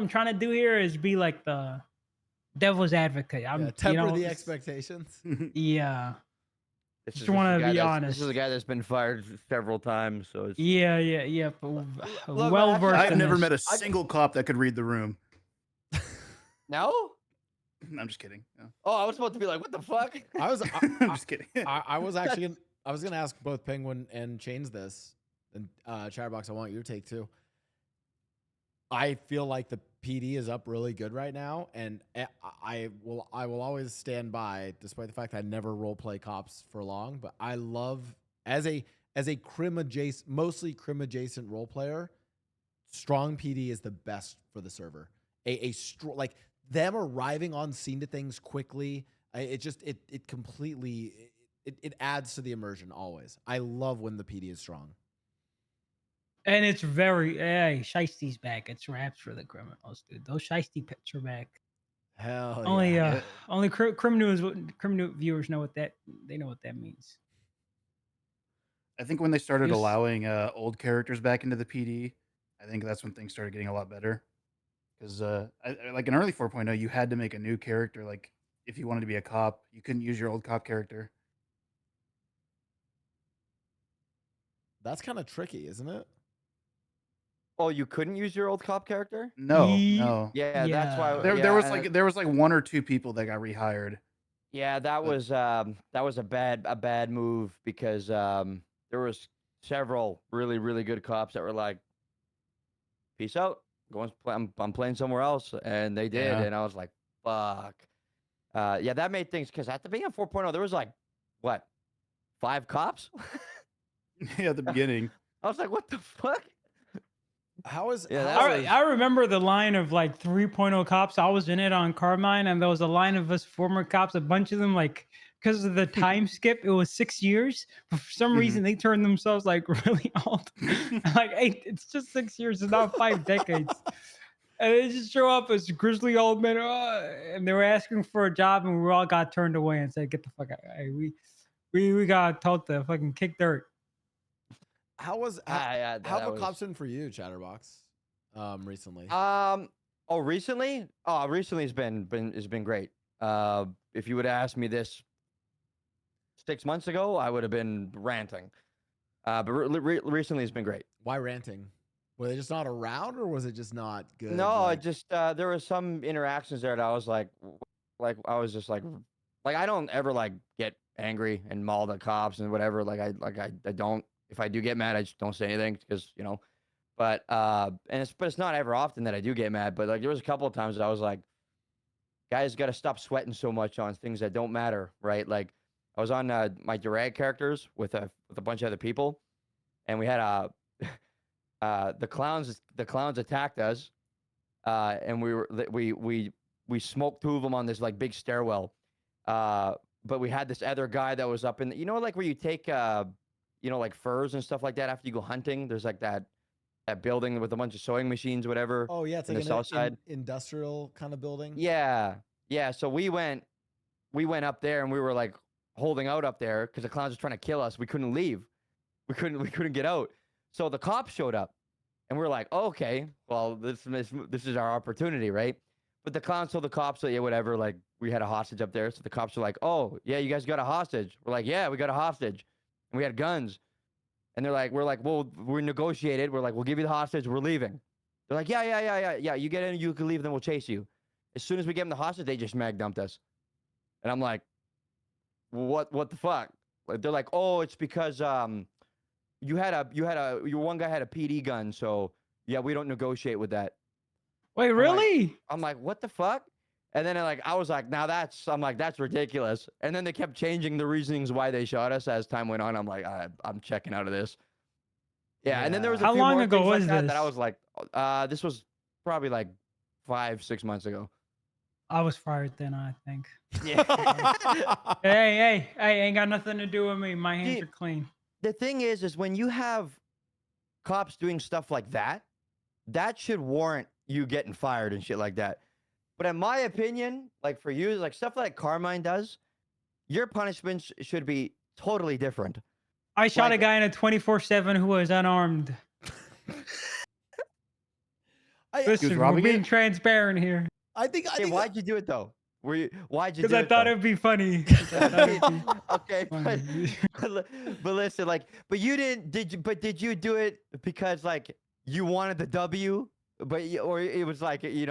trying to do here is be like the devil's advocate. Temper the expectations. Yeah. Just want to be honest. This is a guy that's been fired several times, so it's... Yeah. Look, well versed. I've never met a single cop that could read the room. No? I'm just kidding. No. Oh, I was about to be like, what the fuck? I'm just kidding. I was actually I was gonna ask both Penguin and Chains this, and Chatterbox, I want your take too. I feel like the PD is up really good right now, and I will always stand by, despite the fact that I never role play cops for long. But I love as a mostly crim adjacent role player, strong PD is the best for the server. Like them arriving on scene to things quickly. It completely adds to the immersion always. I love when the PD is strong. And it's very, hey, Shiesty's back. It's raps for the criminals, dude. Those Shiesty pits are back. Hell yeah. Only crim news viewers know what that means. I think when they started allowing old characters back into the PD, I think that's when things started getting a lot better. Because like in early 4.0, you had to make a new character. Like if you wanted to be a cop, you couldn't use your old cop character. That's kind of tricky, isn't it? Oh, you couldn't use your old cop character? No. Yeah, that's why. There was like one or two people that got rehired. Yeah, that But- was a bad move because there was several really good cops that were like, peace out, I'm playing somewhere else, and they did, Yeah. and I was like, fuck. Yeah, that made things because at the beginning of 4.0 there was like what 5 cops. Yeah, at the beginning. I was like, what the fuck? How is Yeah, how that is- was- I remember the line of like 3.0 cops. I was in it on Carmine, and there was a line of us former cops, a bunch of them, like, because of the time skip, it was 6 years. But for some reason, they turned themselves like really old. Like, hey, it's just 6 years, it's not 5 decades. And they just show up as grizzly old men, and they were asking for a job, and we all got turned away and said, "Get the fuck out!" Hey, we got told to fucking kick dirt. how was how, yeah, how that have was- cops been for you, Chatterbox? Recently. Oh, recently? Oh, recently has been great. If you would have asked me this 6 months ago, I would have been ranting. But recently has been great. Why ranting? Were they just not around, or was it just not good? No, I like- just there was some interactions there that I was like I was just like I don't ever like get angry and maul the cops and whatever. I don't. If I do get mad, I just don't say anything because But it's not ever often that I do get mad. But like there was a couple of times that I was like, guys got to stop sweating so much on things that don't matter, right? Like I was on my drag characters with a bunch of other people, and we had the clowns attacked us, and we smoked 2 of them on this like big stairwell, but we had this other guy that was up in like where you take like furs and stuff like that after you go hunting. There's like that building with a bunch of sewing machines, whatever. Oh yeah, it's in like the south side. industrial kind of building. Yeah. So we went up there and we were like holding out up there because the clowns were trying to kill us. We couldn't leave. We couldn't get out. So the cops showed up, and we are like, oh, okay, well this is our opportunity, right? But the clowns told the cops that yeah, whatever. Like we had a hostage up there, so the cops were like, oh yeah, you guys got a hostage. We're like, yeah, we got a hostage, and we had guns. And we're like, well, we negotiated. We're like, we'll give you the hostage. We're leaving. They're like, yeah. You get in, you can leave, then we'll chase you. As soon as we gave them the hostage, they just mag dumped us. And I'm like, what the fuck? Like, they're like, oh, it's because your one guy had a PD gun, so yeah, we don't negotiate with that. Wait, really? I'm like, what the fuck? And then I was like, now that's ridiculous. And then they kept changing the reasonings why they shot us as time went on. I'm like, I'm checking out of this. Yeah. And then there was a How few long more ago things like was that this? I was like, this was probably like 5-6 months ago. I was fired then, I think. Yeah. Hey, ain't got nothing to do with me. My hands Dude. are clean. The thing is when you have cops doing stuff like that, that should warrant you getting fired and shit like that. But in my opinion, like for you, like stuff like Carmine does, your punishments should be totally different. I shot Like- a guy in a 24/7 who was unarmed. Listen, we're robbing being it? transparent here I think Hey, why'd you do it though? Why'd you do because I it? thought though? it'd be funny. I thought it'd be Okay, funny. but listen, but you didn't. Did you do it because like you wanted the W? Or it was like you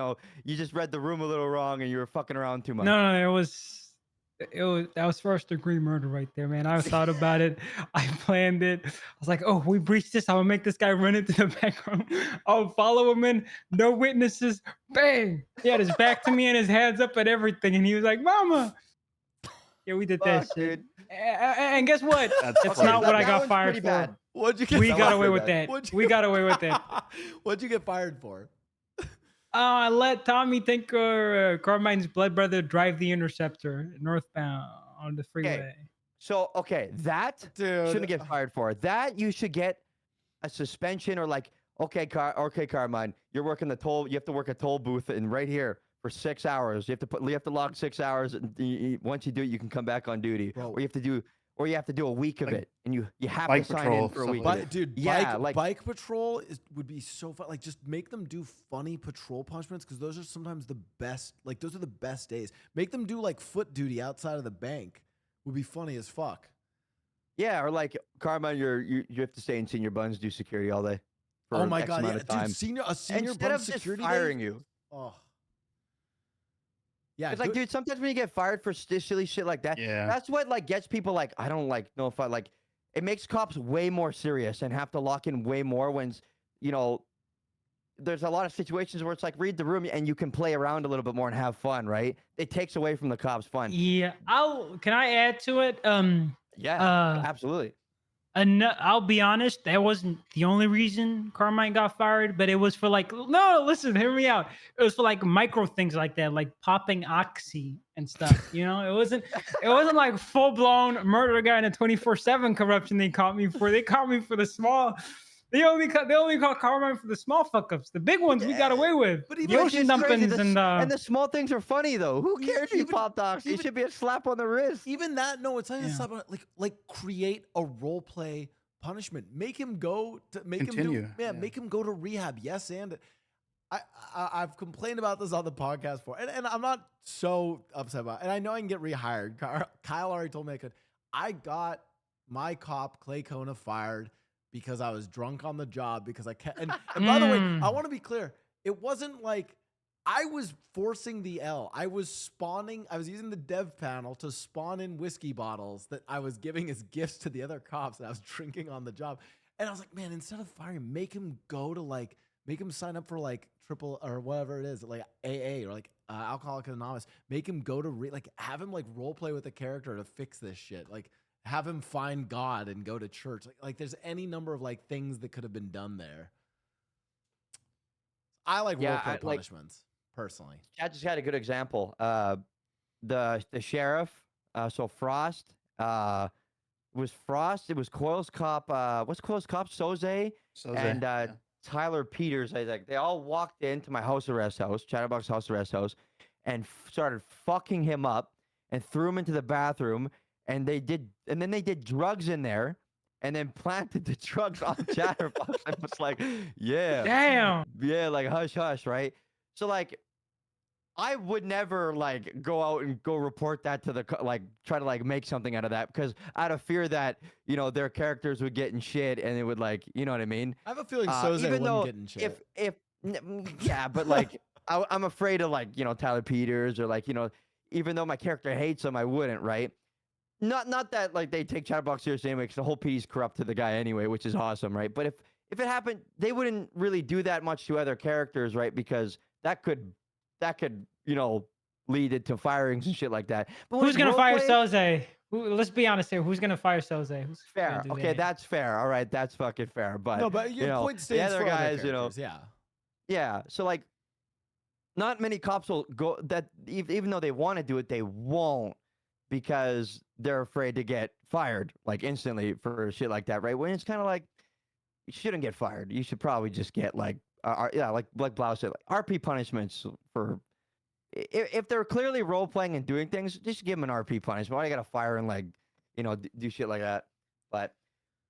just read the room a little wrong and you were fucking around too much. No, that was first degree murder right there, man. I thought about it. I planned it. I was like, oh, we breached this. I'm gonna make this guy run into the back room. I'll follow him in. No witnesses. Bang! He had his back to me and his hands up and everything. And he was like, Mama. Yeah, we did that Fuck, shit. dude. And guess what? That's That's funny. not what I that got one's fired pretty for. bad. What'd you get? We That got was away pretty with bad. that. What'd you- We got away with that. What'd you get fired for? I let Tommy Tinker, Carmine's blood brother, drive the Interceptor northbound on the freeway. So that Dude. shouldn't get fired for. That you should get a suspension or like, okay, Carmine, you're working the toll. You have to work a toll booth and right here for 6 hours. You have to log 6 hours. And once you do it, you can come back on duty. Bro. Or you have to do a week of Like it, and you have to bike sign patrol, in for a stuff week. like of But it. dude, Yeah, bike patrol would be so fun. Like, just make them do funny patrol punishments because those are sometimes the best. Like, those are the best days. Make them do like foot duty outside of the bank. Would be funny as fuck. Yeah, or like Carmine, you have to stay in senior buns, do security all day. For Oh my X god, amount yeah, of time. dude, a senior Instead bun of just security firing day? you. Oh. Yeah, It's like, dude, sometimes when you get fired for silly shit like that, Yeah. that's what like gets people like, I don't like know if I like. It makes cops way more serious and have to lock in way more when, you know, there's a lot of situations where it's like read the room and you can play around a little bit more and have fun, right? It takes away from the cops' fun. Yeah, can I add to it? Yeah, absolutely. I'll be honest, that wasn't the only reason Carmine got fired, but it was for like, no, listen, hear me out. It was for like micro things like that, like popping oxy and stuff. You know, it wasn't like full blown murder a guy in a 24/7 corruption. They caught me for. They caught me for the small. They only caught Carmine for the small fuck ups. The big ones we got away with. But The even- ocean It's crazy. dumpings And the small things are funny though. Who cares if you even- popped ox? It even- should be a slap on the wrist. Even that, no, it's not even Yeah. slap on, like create a role play punishment. Make him go to Continue, yeah. make him go to rehab. Yes, and I've complained about this on the podcast before, and I'm not so upset about it. And I know I can get rehired. Kyle already told me I could. I got my cop Clay Kona fired because I was drunk on the job because I can't. And by the way, I want to be clear. It wasn't like I was forcing the L. I was using the dev panel to spawn in whiskey bottles that I was giving as gifts to the other cops, and I was drinking on the job. And I was like, man, instead of firing, make him sign up for like triple or whatever it is, like AA or like Alcoholics Anonymous. Make him go to have him like role play with the character to fix this shit. Like have him find God and go to church. Like there's any number of like things that could have been done there. I like role play punishments personally. Chad just had a good example. The sheriff, so Frost, was Frost. It was Coyle's cop. What's Coyle's cop? Soze and yeah. Tyler Peters. They all walked into my house arrest house, Chatterbox house arrest house, and started fucking him up and threw him into the bathroom. And then they did drugs in there, and then planted the drugs on Chatterbox. I was like, yeah, Damn. yeah, like hush hush, right? So like, I would never like go out and go report that to try to like make something out of that because out of fear that their characters would get in shit and it would like you know what I mean. I have a feeling Soze wouldn't get in shit. Yeah, but like I'm afraid of like Tyler Peters or like even though my character hates him, I wouldn't, right? Not that like they take Chatterbox seriously anyway because the whole P's corrupt to the guy anyway, which is awesome, right? But if it happened, they wouldn't really do that much to other characters, right? Because that could lead it to firings and shit like that. But Who's gonna fire Soze? Let's be honest here. Who's gonna fire Soze? Who's fair? Okay, that's fair. All right, that's fucking fair. But no, but your point stands the other for guys, other characters, yeah. Yeah. So like, not many cops will go that even though they want to do it, they won't because they're afraid to get fired like instantly for shit like that, right? When it's kind of like you shouldn't get fired. You should probably just get like like Blau said, like RP punishments for if they're clearly role playing and doing things, just give them an RP punishment. Why you gotta fire and like do shit like that? But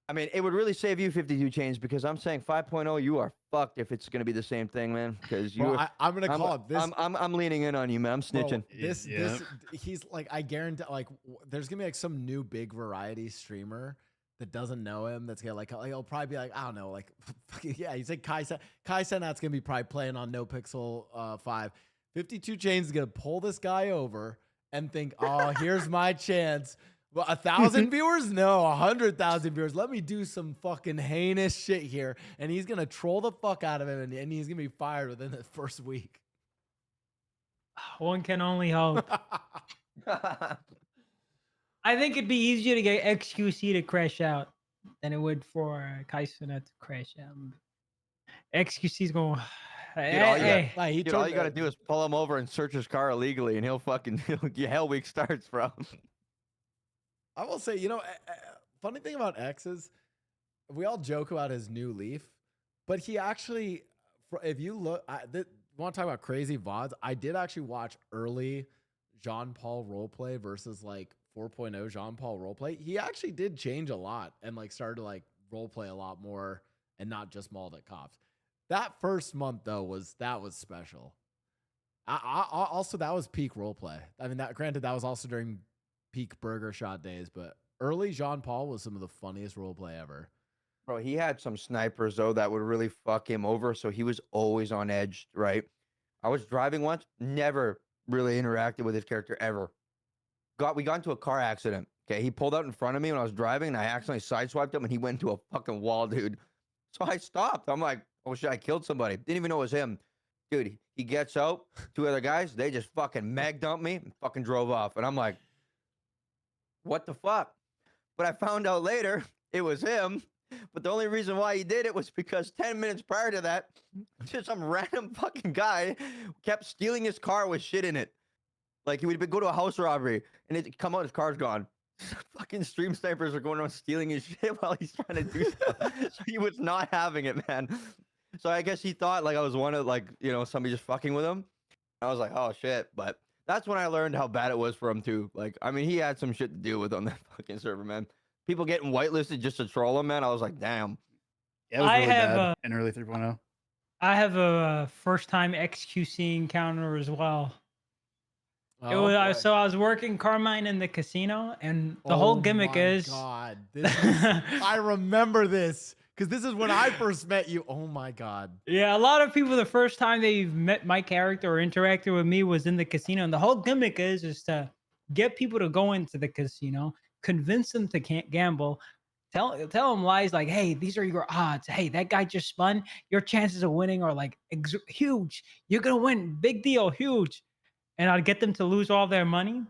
I mean, it would really save you 52 chains because I'm saying 5.0, you are fucked if it's gonna be the same thing, man. Because I'm gonna call it this. I'm leaning in on you, man. I'm snitching. Bro, he's like, I guarantee, like, there's gonna be like some new big variety streamer that doesn't know him. That's gonna like he'll probably be like, I don't know, like, yeah. He's like Kai Senat's gonna be probably playing on NoPixel 5. 52 Chains is gonna pull this guy over and think, oh, here's my chance. Well, 1,000 viewers? No, 100,000 viewers. Let me do some fucking heinous shit here. And he's going to troll the fuck out of him, and he's going to be fired within the first week. One can only hope. I think it'd be easier to get XQC to crash out than it would for Kaisuna to crash out. XQC's going... all you gotta do is pull him over and search his car illegally, and he'll hell week starts, bro. I will say, funny thing about X is we all joke about his new Leaf, but he actually, if you look, want to talk about crazy VODs? I did actually watch early Jean-Paul roleplay versus like 4.0 Jean-Paul roleplay. He actually did change a lot and like started to like roleplay a lot more and not just mauled at cops. That first month though was special. Also, that was peak roleplay. I mean, granted, that was also during peak Burger Shot days, but early Jean-Paul was some of the funniest roleplay ever. Bro, he had some snipers though that would really fuck him over, so he was always on edge, right? I was driving once, never really interacted with his character ever. We got into a car accident. Okay, he pulled out in front of me when I was driving, and I accidentally sideswiped him, and he went into a fucking wall, dude. So I stopped. I'm like, oh shit, I killed somebody. Didn't even know it was him. Dude, he gets out, 2 other guys, they just fucking mag dumped me and fucking drove off. And I'm like, what the fuck? But I found out later it was him. But the only reason why he did it was because 10 minutes prior to that, just some random fucking guy kept stealing his car with shit in it. Like he would go to a house robbery and it'd come out, his car's gone. Fucking stream snipers are going around stealing his shit while he's trying to do stuff. So he was not having it, man. So I guess he thought like I was one of like, you know, somebody just fucking with him. I was like, oh shit. But that's when I learned how bad it was for him too. Like, I mean, he had some shit to deal with on that fucking server, man. People getting whitelisted just to troll him, man. I was like, damn. Yeah, it was I really have bad in early 3.0. I have a first time XQC encounter as well. It Oh, was boy. so I was working Carmine in the casino, and the whole gimmick my is God. I remember this because this is when I first met you. Oh my God. yeah, a lot of people the first time they met my character or interacted with me was in the casino, and the whole gimmick is to get people to go into the casino, convince them to can't gamble. Tell them lies like, hey, these are your odds. Hey, that guy just spun. Your chances of winning are like huge. You're gonna win. Big deal, huge. And I'd get them to lose all their money.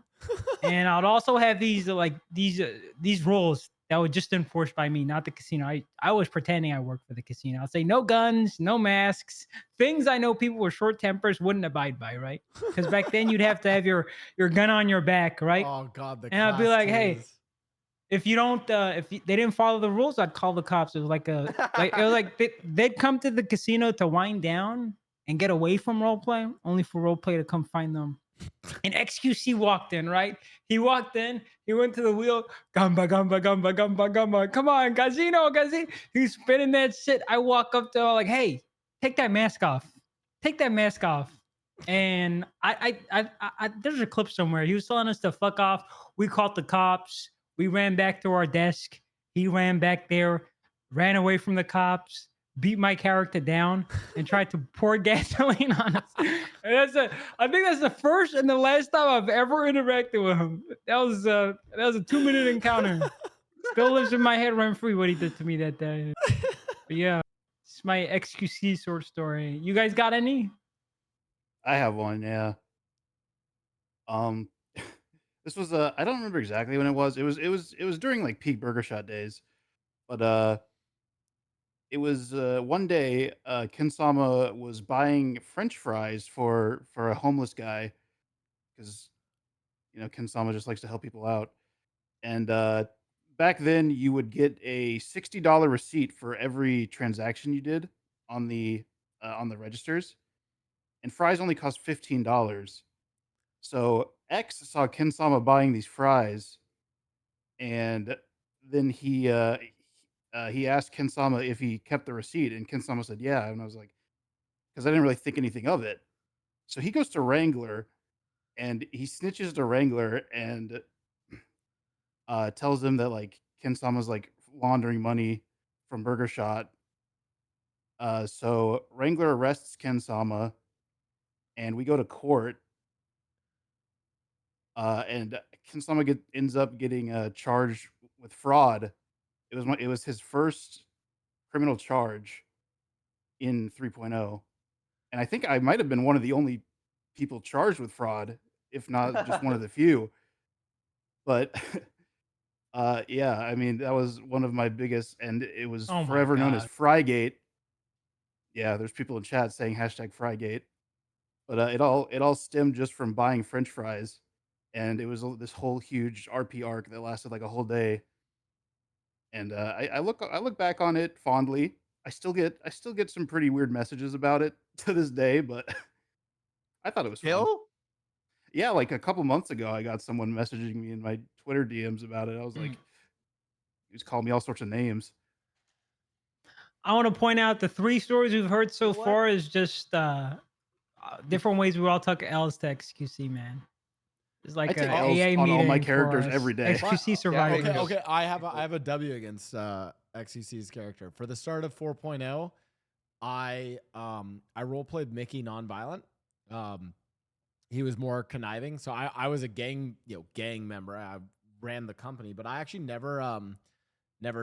And I'd also have these rules that were just enforced by me, not the casino. I was pretending I worked for the casino. I'd say no guns, no masks, things I know people with short tempers wouldn't abide by, right? Because back then you'd have to have your gun on your back, right? Oh God. And I'd be like, hey, twos. if you don't, they didn't follow the rules, I'd call the cops. It was like they'd come to the casino to wind down and get away from roleplay, only for roleplay to come find them. And XQC walked in, right? He walked in, he went to the wheel, gamba, gamba, gamba, gamba, gamba. Come on, casino. He's spinning that shit. I walk up to him like, hey, take that mask off. Take that mask off. And I there's a clip somewhere. He was telling us to fuck off. We called the cops. We ran back to our desk. He ran back there, ran away from the cops, beat my character down, and tried to pour gasoline on us. And I think that's the first and the last time I've ever interacted with him. That was a 2-minute encounter. Still lives in my head rent free what he did to me that day. But yeah, it's my XQC sort of story. You guys got any? I have one, yeah. This was I don't remember exactly when it was. It was during like peak Burger Shot days. But it was one day Ken Sama was buying French fries for a homeless guy because Ken Sama just likes to help people out. And back then you would get a $60 receipt for every transaction you did on the registers, and fries only cost $15. So X saw Ken Sama buying these fries, and then he asked Ken Sama if he kept the receipt, and Ken Sama said yeah, and I was like, because I didn't really think anything of it. So he goes to Wrangler, and he snitches to Wrangler and tells them that like Ken Sama's like laundering money from Burger Shot. So Wrangler arrests Ken Sama, and we go to court. And Ken Sama ends up getting charged with fraud. It was his first criminal charge in 3.0, and I think I might have been one of the only people charged with fraud, if not just one of the few. But yeah, I mean that was one of my biggest, and it was Oh my forever known as God. Frygate. Yeah, there's people in chat saying #Frygate, but it all stemmed just from buying French fries, and it was this whole huge RP arc that lasted like a whole day. And I look back on it fondly. I still get some pretty weird messages about it to this day, but I thought it was fun. Kill? Yeah, like a couple months ago, I got someone messaging me in my Twitter DMs about it. I was like, he was calling me all sorts of names. I want to point out the 3 stories we've heard so What? far is just different ways we all took L's to XQC, man. It's I like take a L's AA on all my meeting for characters us. every day. XQC survivors. Okay. I have a W against XCC's character. For the start of 4.0, I role played Mickey Nonviolent. he was more conniving. So I was a gang member. I ran the company, but I actually never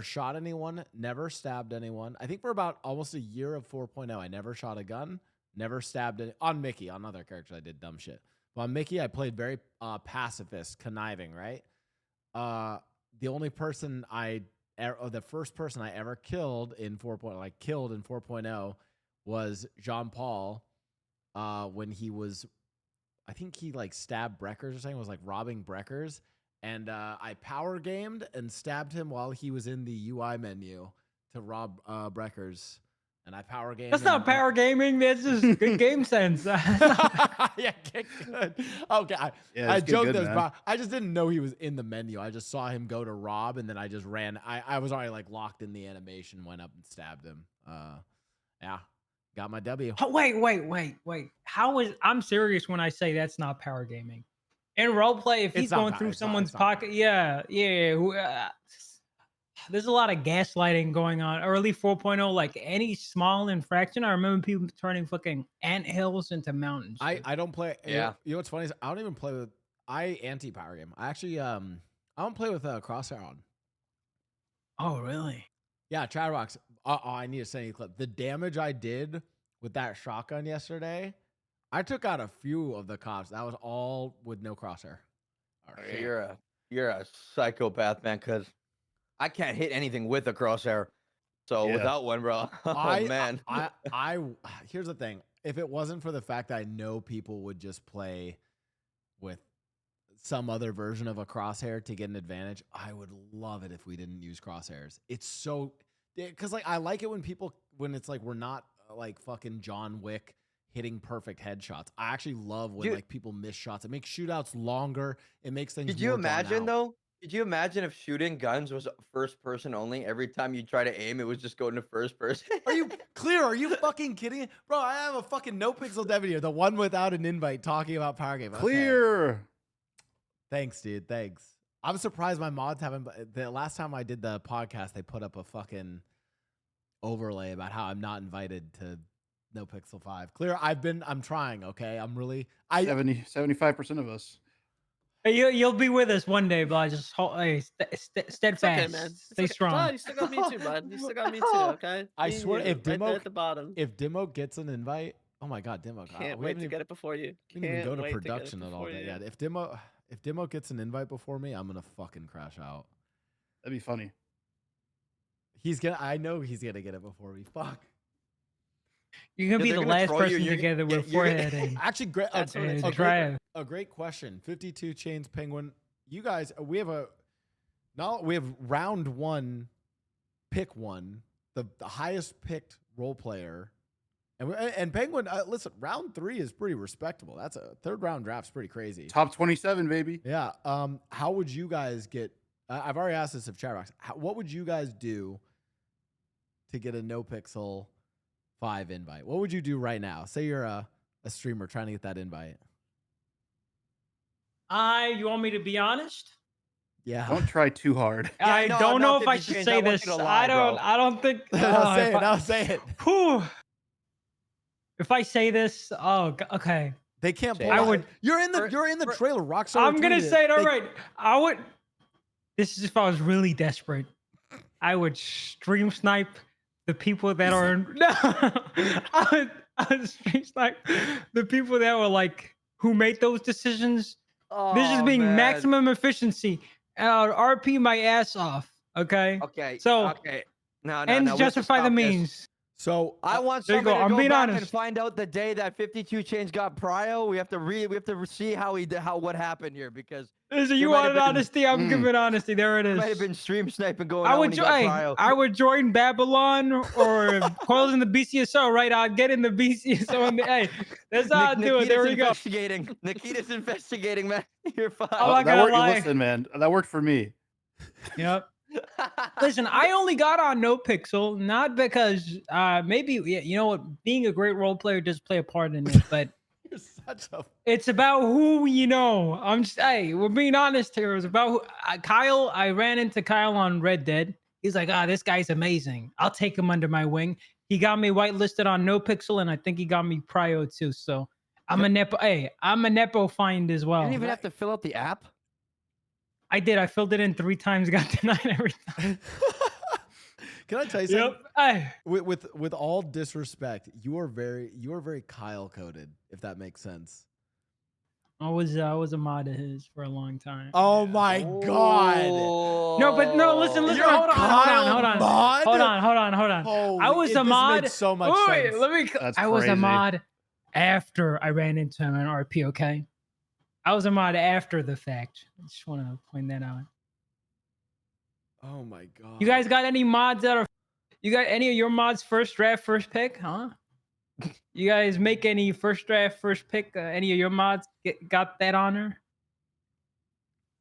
shot anyone, never stabbed anyone. I think for about almost a year of 4.0, I never shot a gun, never stabbed on Mickey. On other characters, I did dumb shit. But on Mickey, I played very pacifist, conniving, right? The only person the first person I ever killed in 4.0 was Jean Paul when he was, I think he like stabbed Breckers or something, was like robbing Breckers. And I power gamed and stabbed him while he was in the UI menu to rob Breckers. And I power gamed. That's not power gaming. That's just good game sense. Yeah, get good. Okay, I joked this, but I just didn't know he was in the menu. I just saw him go to rob, and then I just ran. I was already like locked in the animation, went up and stabbed him. Yeah, got my W. Oh, wait. I'm serious when I say that's not power gaming. In roleplay, if he's going through someone's pocket, yeah. There's a lot of gaslighting going on. Early 4.0, like any small infraction, I remember people turning fucking anthills into mountains. I don't play. Yeah. You know what's funny is I don't even play with. I anti-power game. I actually I don't play with Crosshair on. Oh really? Yeah, Chatterbox. I need to send you a clip. The damage I did with that shotgun yesterday, I took out a few of the cops. That was all with no crosshair. You're a psychopath, man. Because I can't hit anything with a crosshair. So without one, bro. Man. I here's the thing. If it wasn't for the fact that I know people would just play with some other version of a crosshair to get an advantage, I would love it if we didn't use crosshairs. It's so, because like I like it when it's like we're not like fucking John Wick hitting perfect headshots. I actually love when like people miss shots. It makes shootouts longer. It makes things. Could you imagine though? Could you imagine if shooting guns was first person only? Every time you try to aim, it was just going to first person. Are you clear? Are you fucking kidding? Bro, I have a fucking NoPixel Dev here, the one without an invite, talking about power game. Okay. Clear. Thanks, dude. Thanks. I'm surprised my mods haven't. The last time I did the podcast, they put up a fucking overlay about how I'm not invited to NoPixel 5. Clear. I'm trying. Okay. I'm really. 75% of us. You'll be with us one day, but just steadfast. Okay, man. Stay strong. Bud, you still got me too, bud. You still got me too. Okay. I swear, if right Demo there at the bottom, if Demo gets an invite, oh my god, Demo! Can't wait to get it before you. We didn't even go to production at all day. Yeah, if Demo gets an invite before me, I'm gonna fucking crash out. That'd be funny. I know he's gonna get it before me. Fuck. You're gonna be the last person together with forehead and actually a great question. 52 Chains Penguin. You guys, we have round one, pick one, the highest picked role player, and Penguin. Listen, round 3 is pretty respectable. That's a third round draft's pretty crazy. Top 27, baby. Yeah. How would you guys get? I've already asked this of Chatterbox. What would you guys do to get a NoPixel 5 invite? What would you do right now? Say you're a streamer trying to get that invite. You want me to be honest? Yeah. Don't try too hard. I don't know if I should say this. I don't think. Say it. Whew. If I say this, okay. They can't pull. You're in the trailer. Rockstar. I'm gonna say it. All right. I would. This is if I was really desperate. I would stream snipe the people that are I would stream snipe the people that were like who made those decisions. This is being maximum efficiency. RP my ass off. Okay. So ends justify the means. So I want somebody to go back and find out the day that 52 Chains got prio. We have to see what happened here because you wanted honesty. I'm giving honesty. There it is. Might have been stream sniping going on when he got prio. I would join Babylon or Coils in the BCSO. Right, I'd get in the BCSO. Hey, that's how I do it. There we go. Nikita's investigating, man. You're fine. Listen, man, that worked for me. Yep. Listen, I only got on NoPixel not because maybe you know what, being a great role player does play a part in it, but it's about who you know. We're being honest here. It's about Kyle. I ran into Kyle on Red Dead. He's like, this guy's amazing. I'll take him under my wing. He got me whitelisted on NoPixel, and I think he got me prio too. So I'm a nepo. Hey, I'm a nepo find as You well. didn't even have to fill out the app. I did. I filled it in 3 times. Got denied every time. Can I tell you something? Hey. With all disrespect, you are very Kyle coded, if that makes sense. I was a mod of his for a long time. Oh my god! No, but no. Listen. You're Hold a Kyle on. mod? Hold on. I was a mod. Makes so much Wait, sense. That's I was a crazy. mod after I ran into him in RP. Okay, I was a mod after the fact. I just want to point that out. Oh my god! You guys got any mods that are? You got any of your mods first draft, first pick? Huh? You guys make any first draft, first pick? Any of your mods got that honor?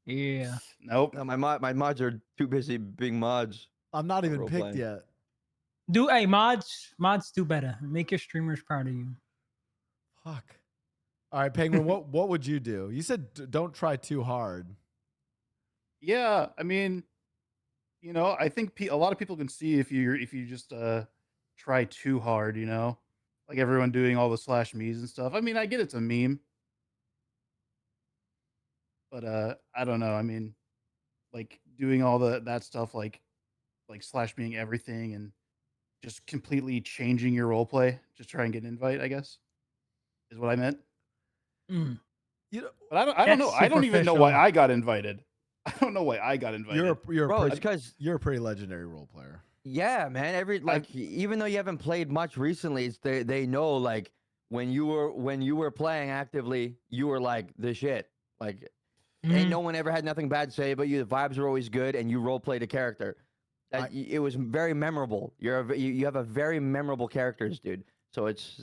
Yeah. Nope. No, my mods are too busy being mods. I'm not even picked Role-playing. yet. Mods do better. Make your streamers proud of you. Fuck. All right, Penguin. what would you do? You said don't try too hard. Yeah, I mean, I think a lot of people can see if you just try too hard, like everyone doing all the slash me's and stuff. I mean, I get it's a meme, but I don't know. I mean, like doing all that stuff, like slash being everything and just completely changing your role play, just try and get an invite, I guess, is what I meant. Mm. You know, But I don't know. That's I don't even know why superficial. I got invited. I don't know why I got invited. you're Bro, a it's pretty, because you're a pretty legendary role player. yeah, man. Even though you haven't played much recently, it's they know like when you were playing actively, you were like the shit. Like ain't no one ever had nothing bad to say about you. The vibes were always good, and you role played a character. It was very memorable. You have a very memorable characters, dude. So it's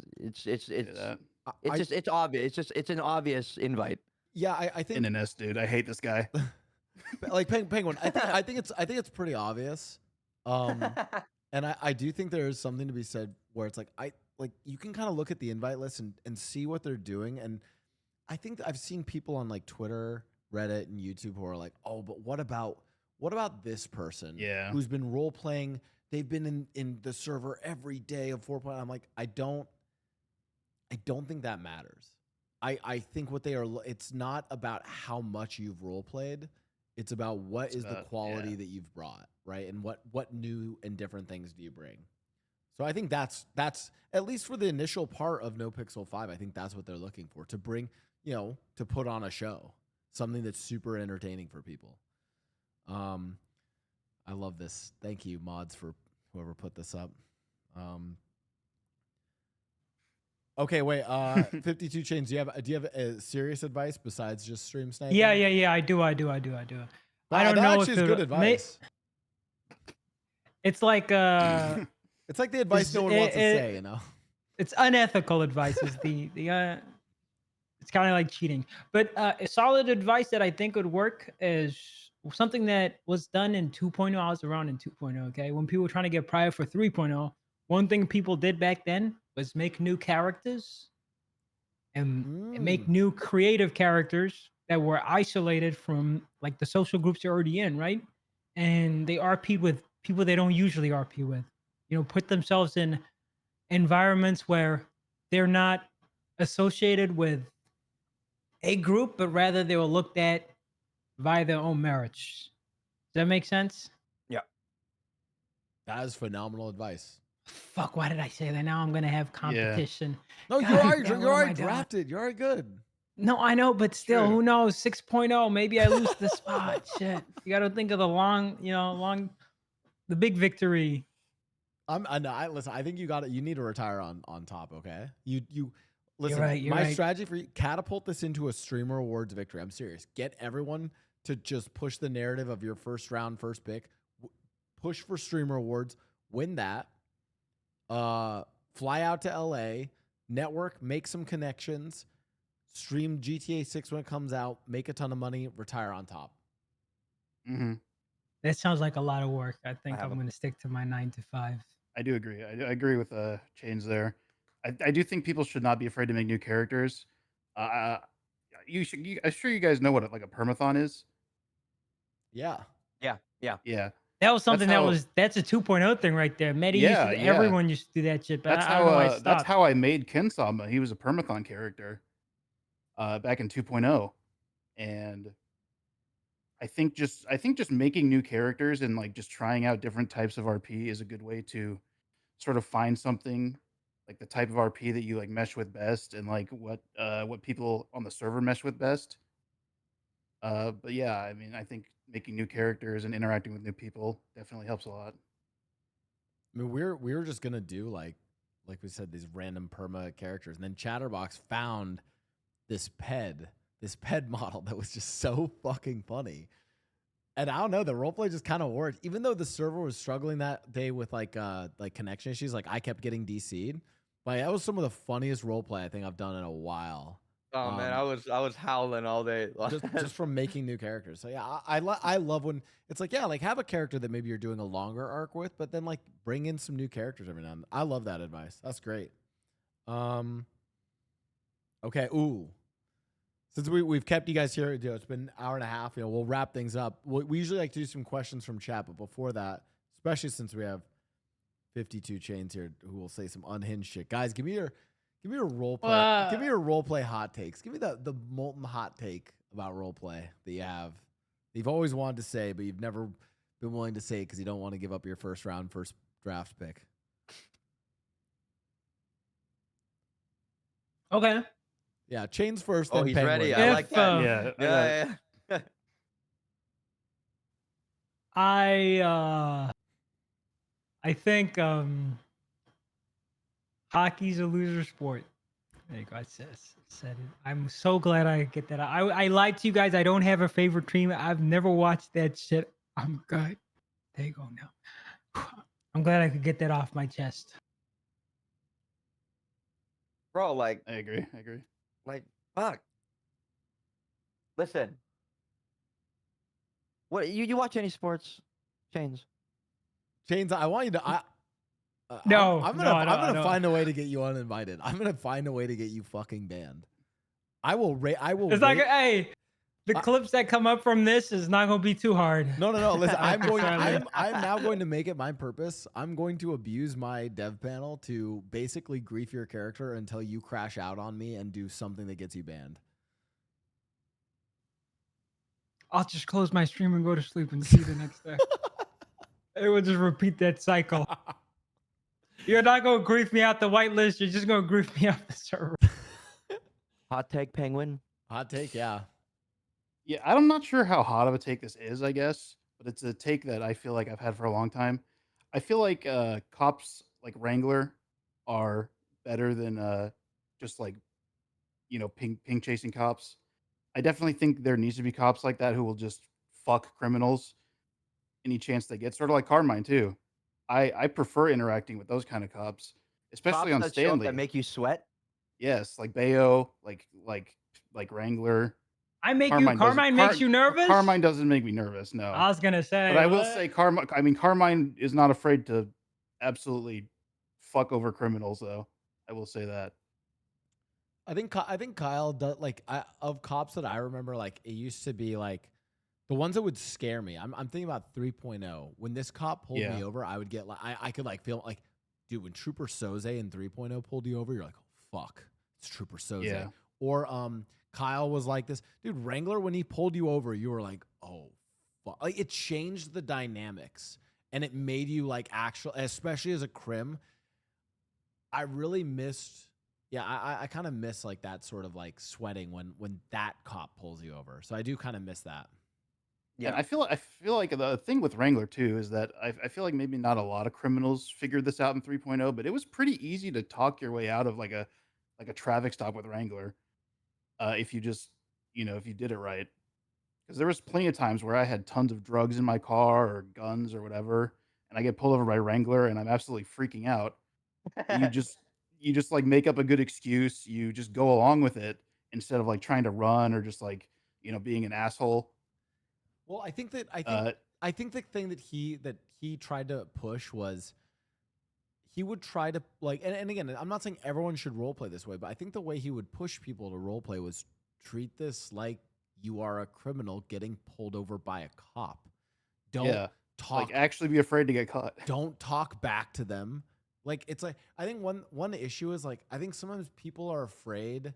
obvious. It's an obvious invite. Yeah, I think NNS, dude. I hate this guy. like Penguin. I think it's pretty obvious. And I do think there is something to be said where it's like you can kind of look at the invite list and see what they're doing. And I think I've seen people on like Twitter, Reddit, and YouTube who are like, oh, but what about this person? Yeah. Who's been role playing? They've been in the server every day of 4.0. I'm like, I don't think that matters. I think what they are, it's not about how much you've role played. It's about what is the quality that you've brought, right? And what new and different things do you bring? So I think that's at least for the initial part of NoPixel 5, I think that's what they're looking for, to bring, to put on a show, something that's super entertaining for people. I love this. Thank you, mods, for whoever put this up. Okay, wait. 52 Chains. Do you have a serious advice besides just stream sniping? Yeah. I do. I don't know that if actually is good advice. It's like it's like the advice no one wants to say. It's unethical advice. Is the it's kind of like cheating. But a solid advice that I think would work is something that was done in 2.0. I was around in 2.0. Okay, when people were trying to get prior for 3.0, one thing people did back then was make new characters and make new creative characters that were isolated from like the social groups you're already in, right? And they RP'd with people they don't usually RP with. Put themselves in environments where they're not associated with a group, but rather they were looked at via their own merits. Does that make sense? Yeah. That is phenomenal advice. Fuck, why did I say that? Now I'm gonna have competition. No, you're already drafted. You're already good. No, I know, but still, who knows? 6.0, maybe I lose the spot. Shit. You gotta think of the the big victory. Listen, I think you need to retire on top, okay? You listen, You're my right. strategy for you, catapult this into a streamer awards victory. I'm serious. Get everyone to just push the narrative of your first round, first pick, push for streamer awards, win that. Fly out to LA, network, make some connections, stream GTA 6 when it comes out, make a ton of money, retire on top. Mm-hmm. That sounds like a lot of work. I think I'm going to stick to my 9 to 5. I do agree. I agree with Chains there. I do think people should not be afraid to make new characters. I'm sure you guys know what like a permathon is. Yeah. That was something that's a 2.0 thing right there. Everyone used to do that shit, but I don't know why it stopped. That's how I made Ken Sama. He was a permathon character. back in 2.0, and I think just making new characters and like just trying out different types of RP is a good way to sort of find something like the type of RP that you like mesh with best and like what people on the server mesh with best. But yeah, I mean, I think making new characters and interacting with new people definitely helps a lot. I mean, we were just gonna do like we said, these random perma characters, and then Chatterbox found this ped model that was just so fucking funny. And I don't know, the roleplay just kind of worked. Even though the server was struggling that day with like connection issues, like I kept getting DC'd. Like that was some of the funniest roleplay I think I've done in a while. Oh man, I was howling all day. Just from making new characters. So yeah, I love when it's like, yeah, like have a character that maybe you're doing a longer arc with, but then like bring in some new characters every now and then. I love that advice. That's great. Okay. Ooh. Since we've kept you guys here, it's been an hour and a half. We'll wrap things up. We usually like to do some questions from chat, but before that, especially since we have 52 chains here who will say some unhinged shit, guys, give me your role play. Give me your role play hot takes. Give me the molten hot take about role play that you have. That you've always wanted to say, but you've never been willing to say because you don't want to give up your first draft pick. Okay. Yeah, chains first. Oh, then he's Penguin. ready. I like that. Yeah, Yeah. I think hockey's a loser sport. There you go. I said it. I'm so glad I get that. I lied to you guys. I don't have a favorite team. I've never watched that shit. I'm good. There you go now. I'm glad I could get that off my chest. Bro, like, I agree. like, fuck. Listen. What you watch any sports, Chains? Chains, I want you to. No, I'm gonna find a way to get you uninvited. I'm gonna find a way to get you fucking banned. I will. It's like, hey, the clips that come up from this is not gonna be too hard. No. Listen, I'm now going to make it my purpose. I'm going to abuse my dev panel to basically grief your character until you crash out on me and do something that gets you banned. I'll just close my stream and go to sleep and see the next day. It will just repeat that cycle. You're not gonna grief me out the whitelist. You're just gonna grief me out the server. Hot take, Penguin. Hot take, yeah. Yeah, I'm not sure how hot of a take this is, I guess, but it's a take that I feel like I've had for a long time. I feel like cops like Wrangler are better than just like ping chasing cops. I definitely think there needs to be cops like that who will just fuck criminals any chance they get, sort of like Carmine too. I prefer interacting with those kind of cops, especially Cops on that show up Stanley. that make you sweat. Yes, like Bayo, like Wrangler. Carmine makes you nervous? Carmine doesn't make me nervous, no. I was gonna say, but I will say Carmine is not afraid to absolutely fuck over criminals, though. I will say that. I think Kyle does of cops that I remember, like it used to be like the ones that would scare me. I'm thinking about 3.0. When this cop pulled me over, I would get like I could like feel like, dude, when Trooper Soze in 3.0 pulled you over, you're like, oh fuck, it's Trooper Soze. Yeah. Or Kyle was like this, dude. Wrangler, when he pulled you over, you were like, oh fuck. Like it changed the dynamics and it made you like especially as a crim. I really missed. Yeah, I kind of miss like that sort of like sweating when that cop pulls you over. So I do kind of miss that. Yeah, and I feel like the thing with Wrangler too is that I feel like maybe not a lot of criminals figured this out in 3.0, but it was pretty easy to talk your way out of like a traffic stop with Wrangler, if you just if you did it right. Because there was plenty of times where I had tons of drugs in my car or guns or whatever, and I get pulled over by Wrangler and I'm absolutely freaking out. You just like make up a good excuse. You just go along with it instead of like trying to run or just like being an asshole. Well, I think the thing that he tried to push was he would try to like, and again, I'm not saying everyone should role play this way, but I think the way he would push people to role play was treat this like you are a criminal getting pulled over by a cop. Don't talk. Like actually be afraid to get caught. Don't talk back to them. Like it's like I think one issue is like I think sometimes people are afraid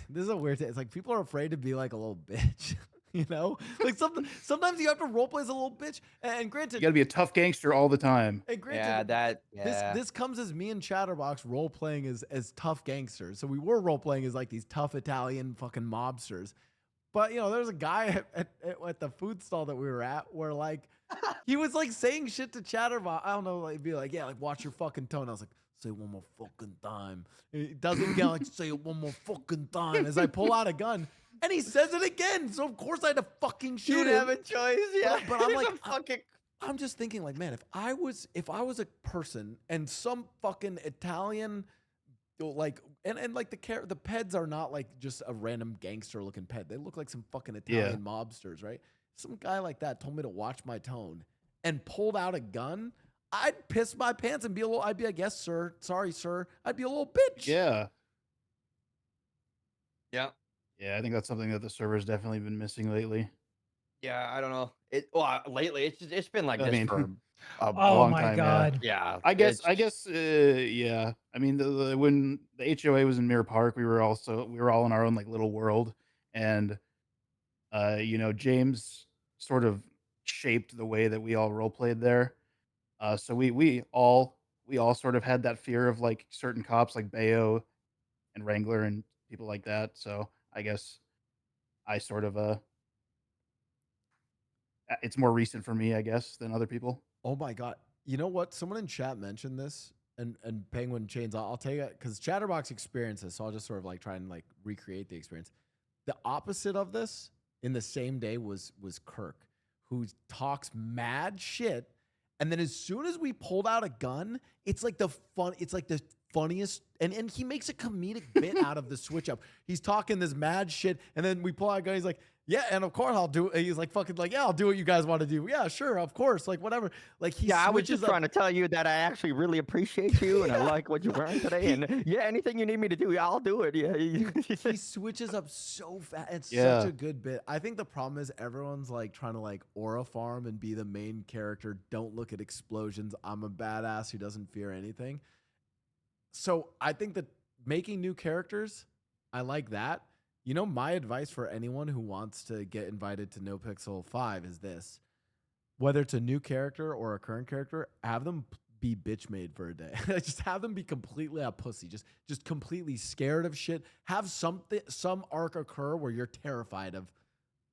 this is a weird thing. It's like people are afraid to be like a little bitch. You know, like sometimes you have to roleplay as a little bitch. And You granted, got to be a tough gangster all the time. and granted, Yeah. this comes as me and Chatterbox role playing as tough gangsters. So we were role playing as like these tough Italian fucking mobsters. But there's a guy at the food stall that we were at where like he was like saying shit to Chatterbox. I don't know, like be like, yeah, like watch your fucking tone. I was like, say it one more fucking time. He does it again, like say it one more fucking time. As I pull out a gun. And he says it again, so of course I had to fucking shoot You him. have a choice, yeah. But I'm like, fucking. I'm just thinking, like, man, if I was a person and some fucking Italian, like, and like the peds are not like just a random gangster looking ped. They look like some fucking Italian mobsters, right? Some guy like that told me to watch my tone and pulled out a gun. I'd piss my pants and I'd be like, yes, sir. Sorry, sir. I'd be a little bitch. Yeah. Yeah. Yeah, I think that's something that the server's definitely been missing lately. Yeah, I don't know. Lately it's been like I this mean, for a Oh long my time, god. yeah. I guess, yeah. I mean, when the HOA was in Mirror Park, we were all in our own like little world, and James sort of shaped the way that we all role played there. So we all sort of had that fear of like certain cops like Bayo and Wrangler and people like that. So I guess I sort of it's more recent for me, I guess, than other people. Oh my god! You know what? Someone in chat mentioned this, and Penguin Chains. I'll tell you because Chatterbox experienced this, so I'll just sort of like try and like recreate the experience. The opposite of this in the same day was Kirk, who talks mad shit, and then as soon as we pulled out a gun, it's like the funniest, and he makes a comedic bit out of the switch up. He's talking this mad shit, and then we pull out a gun. He's like, yeah, and of course I'll do it. He's like, fucking like, yeah, I'll do what you guys want to do. Yeah, sure, of course, like whatever. Like I was just trying to tell you that I actually really appreciate you and I like what you're wearing today. And yeah, anything you need me to do, I'll do it. Yeah. He switches up so fast. It's such a good bit. I think the problem is everyone's like trying to like aura farm and be the main character. Don't look at explosions. I'm a badass who doesn't fear anything. So I think that making new characters, I like that. My advice for anyone who wants to get invited to NoPixel 5 is this. Whether it's a new character or a current character, have them be bitch made for a day. Just have them be completely a pussy. Just completely scared of shit. Have some arc occur where you're terrified of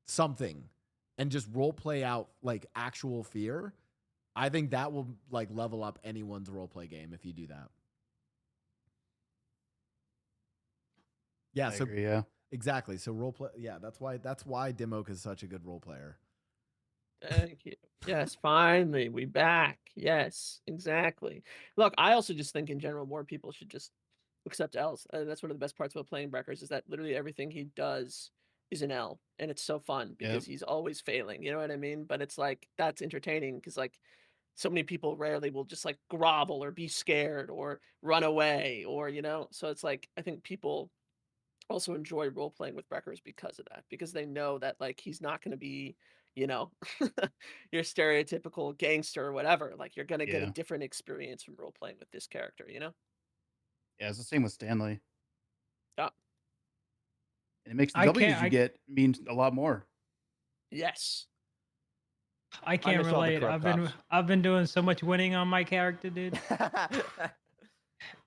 something and just role play out like actual fear. I think that will like level up anyone's role play game if you do that. Yeah, I agree, yeah. Exactly. So role play. Yeah, that's why Dimok is such a good role player. Thank you. Yes, finally, we back. Yes, exactly. Look, I also just think in general, more people should just accept L's. And that's one of the best parts about playing Breckers is that literally everything he does is an L. And it's so fun because he's always failing. You know what I mean? But it's like, that's entertaining because like so many people rarely will just like grovel or be scared or run away or, so it's like, I think people also enjoy role playing with Breckers because of that, because they know that like he's not going to be, your stereotypical gangster or whatever. Like you're going to get a different experience from role playing with this character, Yeah, it's the same with Stanley. Yeah. And it makes the W's you get mean a lot more. Yes. I can't relate. I've been doing so much winning on my character, dude.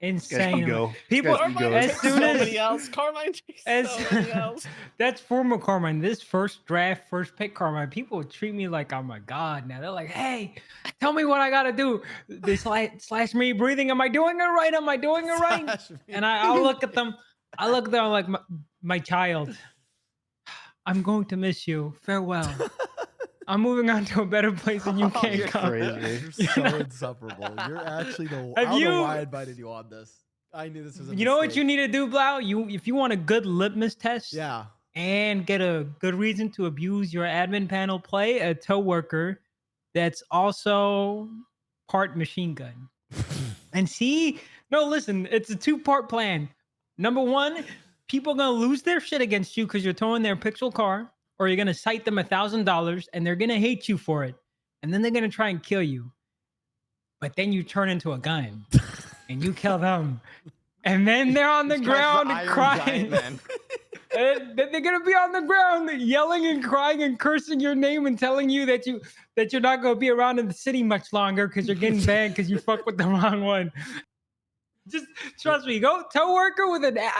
Insane. People as soon as Carmine takes so many else. That's former Carmine. This first draft, first pick Carmine. People treat me like I'm a god now. They're like, hey, tell me what I gotta do. They slash me breathing. Am I doing it right? Am I doing it right? And I'll look at them. I look at them like my child. I'm going to miss you. Farewell. I'm moving on to a better place and you can't come. You're so insufferable. You're actually I don't know why I invited you on this. I knew this was a You know what you need to do, Blau? If you want a good litmus test and get a good reason to abuse your admin panel, play a tow worker that's also part machine gun. And listen, it's a 2-part plan. Number 1, people are going to lose their shit against you because you're towing their pixel car. Or you're going to cite them $1,000 and they're going to hate you for it. And then they're going to try and kill you. But then you turn into a gun and you kill them. And then they're on the ground crying. And then they're gonna be on the ground yelling and crying and cursing your name and telling you that you're not gonna be around in the city much longer because you're getting banned because you fuck with the wrong one. Just trust me. Go toe worker with a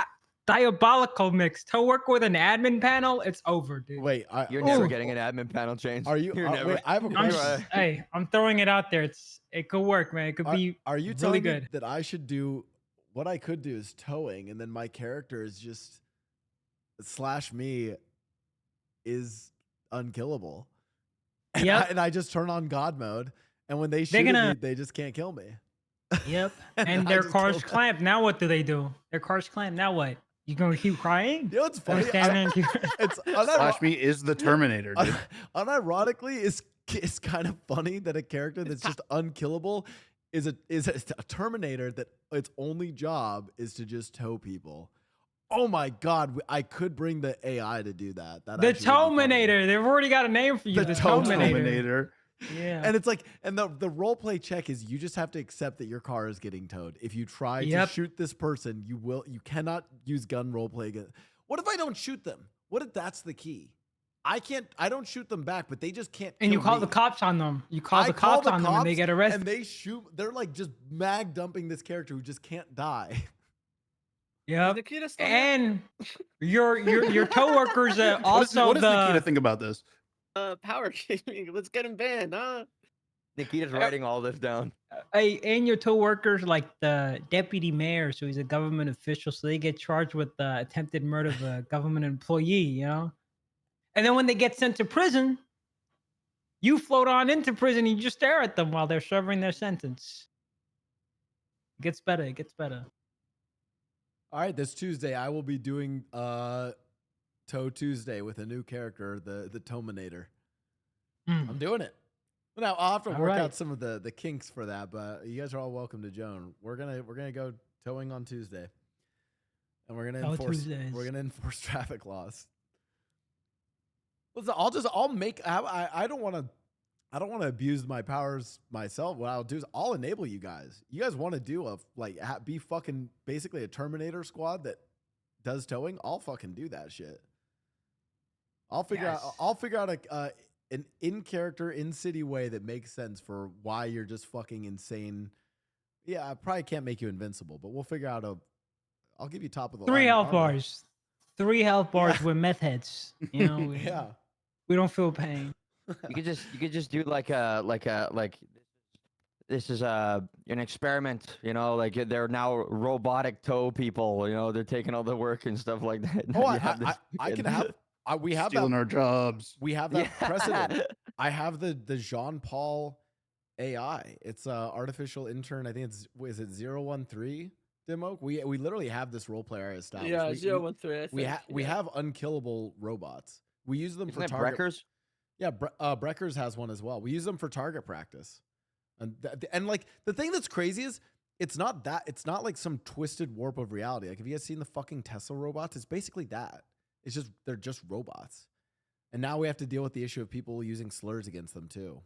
diabolical mix. Toe worker with an admin panel. It's over, dude. Wait, You're never getting an admin panel change. Are you? You're never. Wait, I have a question. Hey, I'm throwing it out there. It could work, man. It could be Are you really telling me good. that I should do what I could do is towing, and then my character is just slash me is unkillable. And, Yep. and I just turn on God mode, and when they shoot me, they just can't kill me. Yep. And And I their just car's killed them. clamped. Now what do they do? Their car's clamped. Now what? You gonna keep crying? You know what's Gonna funny? stand there and keep- It's Slash me is the Terminator, dude. unironically, it's kind of funny that a character that's just unkillable is a Terminator that its only job is to just tow people. Oh my God, I could bring the AI to do that. The actually would be funny. Tominator. They've already got a name for you. The The Tominator. Terminator. Yeah. And it's like, and the role play check is you just have to accept that your car is getting towed. If you try to Yep. shoot this person, you cannot use gun role play again. What if I don't shoot them? What if that's the key? I don't shoot them back, but they just can't. And you kill call me. the cops on them. You call I the call cops on them and they cops, get arrested. And they shoot. They're like just mag dumping this character who just can't die. Yep. Nikita still here? And your toe workers also what does Nikita think about this? Power gaming. Let's get him banned, huh? Nikita's writing all this down. and your toe workers like the deputy mayor, so he's a government official, so they get charged with attempted murder of a government employee, you know. And then when they get sent to prison, you float on into prison and you just stare at them while they're serving their sentence. It gets better. It gets better. All right, this Tuesday I will be doing Toe Tuesday with a new character, the Tominator. I'm doing it. Now I'll have to All work right. out some of the kinks for that, but you guys are all welcome to join. We're gonna go towing on Tuesday, and we're gonna enforce traffic laws. Listen, I'll make. I don't want to abuse my powers myself. What I'll do is I'll enable you guys. You guys want to do be fucking basically a Terminator squad that does towing? I'll fucking do that shit. I'll figure out an in-character, in-city way that makes sense for why you're just fucking insane. Yeah, I probably can't make you invincible, but we'll figure out I'll give you top of the 3 line health armor. bars. 3 health bars with meth heads. You know, Yeah. we don't feel pain. You could just do like this is an experiment, you know, like they're now robotic toe people, you know, they're taking all the work and stuff like that. Oh, You have this I can fucking- have. We have Stealing that. our jobs. We have that Yeah. precedent. I have the Jean Paul AI. It's artificial intern. I think is it 013 demo. We literally have this role player established. Yeah, we, 013. we have unkillable robots. We use them Isn't for that target. Breckers? Yeah, Breckers has one as well. We use them for target practice, and like the thing that's crazy is it's not like some twisted warp of reality. Like, have you guys seen the fucking Tesla robots? It's basically that. It's just they're just robots, and now we have to deal with the issue of people using slurs against them too.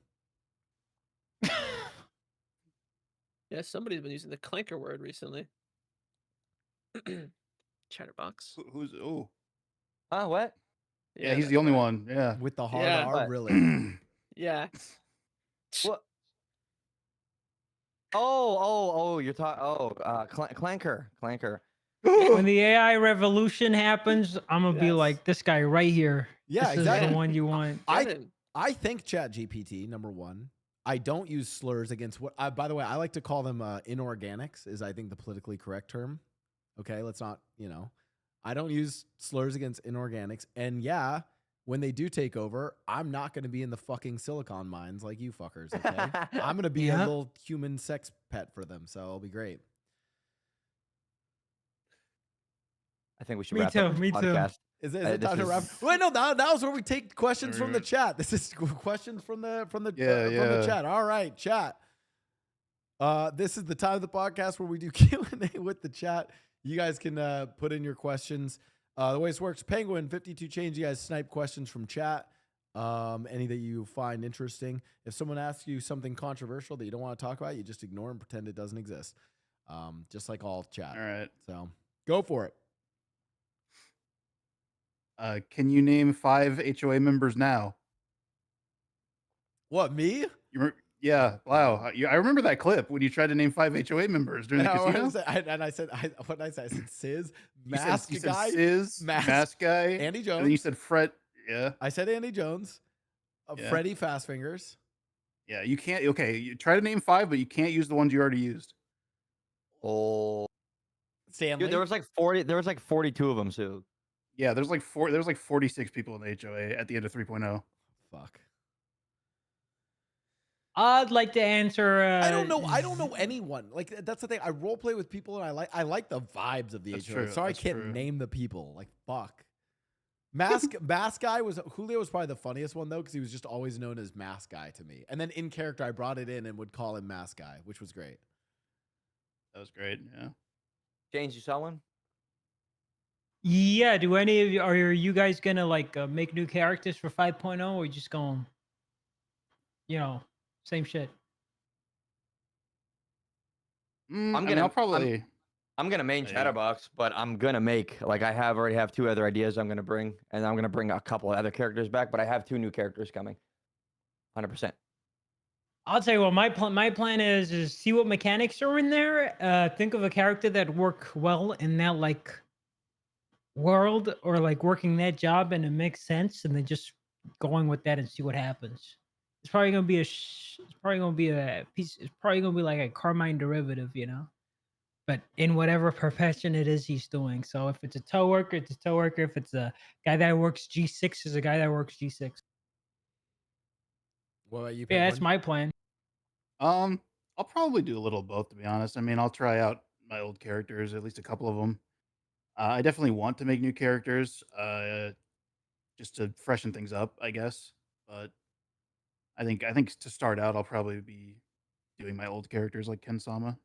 Yeah, somebody's been using the clanker word recently. Chatterbox. Who's oh What? yeah, he's the only one. Yeah. With the hard Yeah. R, What? really. Yeah. What? Oh, you're talking. Clanker. When the AI revolution happens, I'm gonna be Yes. like this guy right here. Yeah, This exactly. is the one you want. I think ChatGPT, number one. I don't use slurs against what. By the way, I like to call them inorganics. Is I think the politically correct term. Okay, let's not. I don't use slurs against inorganics. And yeah, when they do take over, I'm not going to be in the fucking silicon mines like you fuckers. Okay, I'm going to be a Yep. little human sex pet for them. So it'll be great. I think we should Me wrap too, up this me too. podcast. Is it This time to is- wrap? Wait, no. Now's where we take questions from the chat. This is questions from the from the chat. All right, chat. This is the time of the podcast where we do Q&A with the chat. You guys can put in your questions. The way this works, Penguin 52 change. You guys snipe questions from chat. Any that you find interesting. If someone asks you something controversial that you don't want to talk about, you just ignore and pretend it doesn't exist. Just like all chat. All right. So go for it. Can you name 5 HOA members now? What, me? Yeah, Blau. I remember that clip when you tried to name 5 HOA members during the casino. I said, what did I say? I said Sizz, You Mask said Guy, Sizz, Mask Guy, Andy and then you Jones. said Fred. Yeah, I said Andy Jones, Yeah. Freddie Fastfingers. yeah. You can't. Okay, you try to name 5, but you can't use the ones you already used. Oh, Stanley. dude, there was like 40. There was like 42 of them too. Yeah, there's like 46 people in the HOA at the end of 3.0. Fuck. I'd like to answer. I don't know anyone. Like that's the thing. I role play with people, and I like the vibes of the That's HOA. true, Sorry, that's I can't true. name the people. Like fuck. Mask Guy was Julio was probably the funniest one though, because he was just always known as Mask Guy to me. And then in character, I brought it in and would call him Mask Guy, which was great. That was great. Yeah. James, you saw one? Yeah. Do any of you are you guys gonna like make new characters for 5.0, or just going, same shit? I'll probably. I'm gonna main Yeah. Chatterbox, but I'm gonna make like I already have 2 other ideas I'm gonna bring, and I'm gonna bring a couple of other characters back. But I have 2 new characters coming. 100%. I'll tell you what my plan is see what mechanics are in there. Think of a character that work well in that like world, or like working that job, and it makes sense, and then just going with that and see what happens. It's probably gonna be it's probably gonna be a piece. It's probably gonna be like a Carmine derivative, but in whatever profession it is he's doing. So if it's a tow worker, it's a tow worker. If it's a guy that works G6, is a guy that works G6. What about you? Yeah, that's Penguin? my plan. I'll probably do a little of both, to be honest. I mean, I'll try out my old characters, at least a couple of them. I definitely want to make new characters, just to freshen things up, I guess. But I think to start out, I'll probably be doing my old characters like Ken Sama.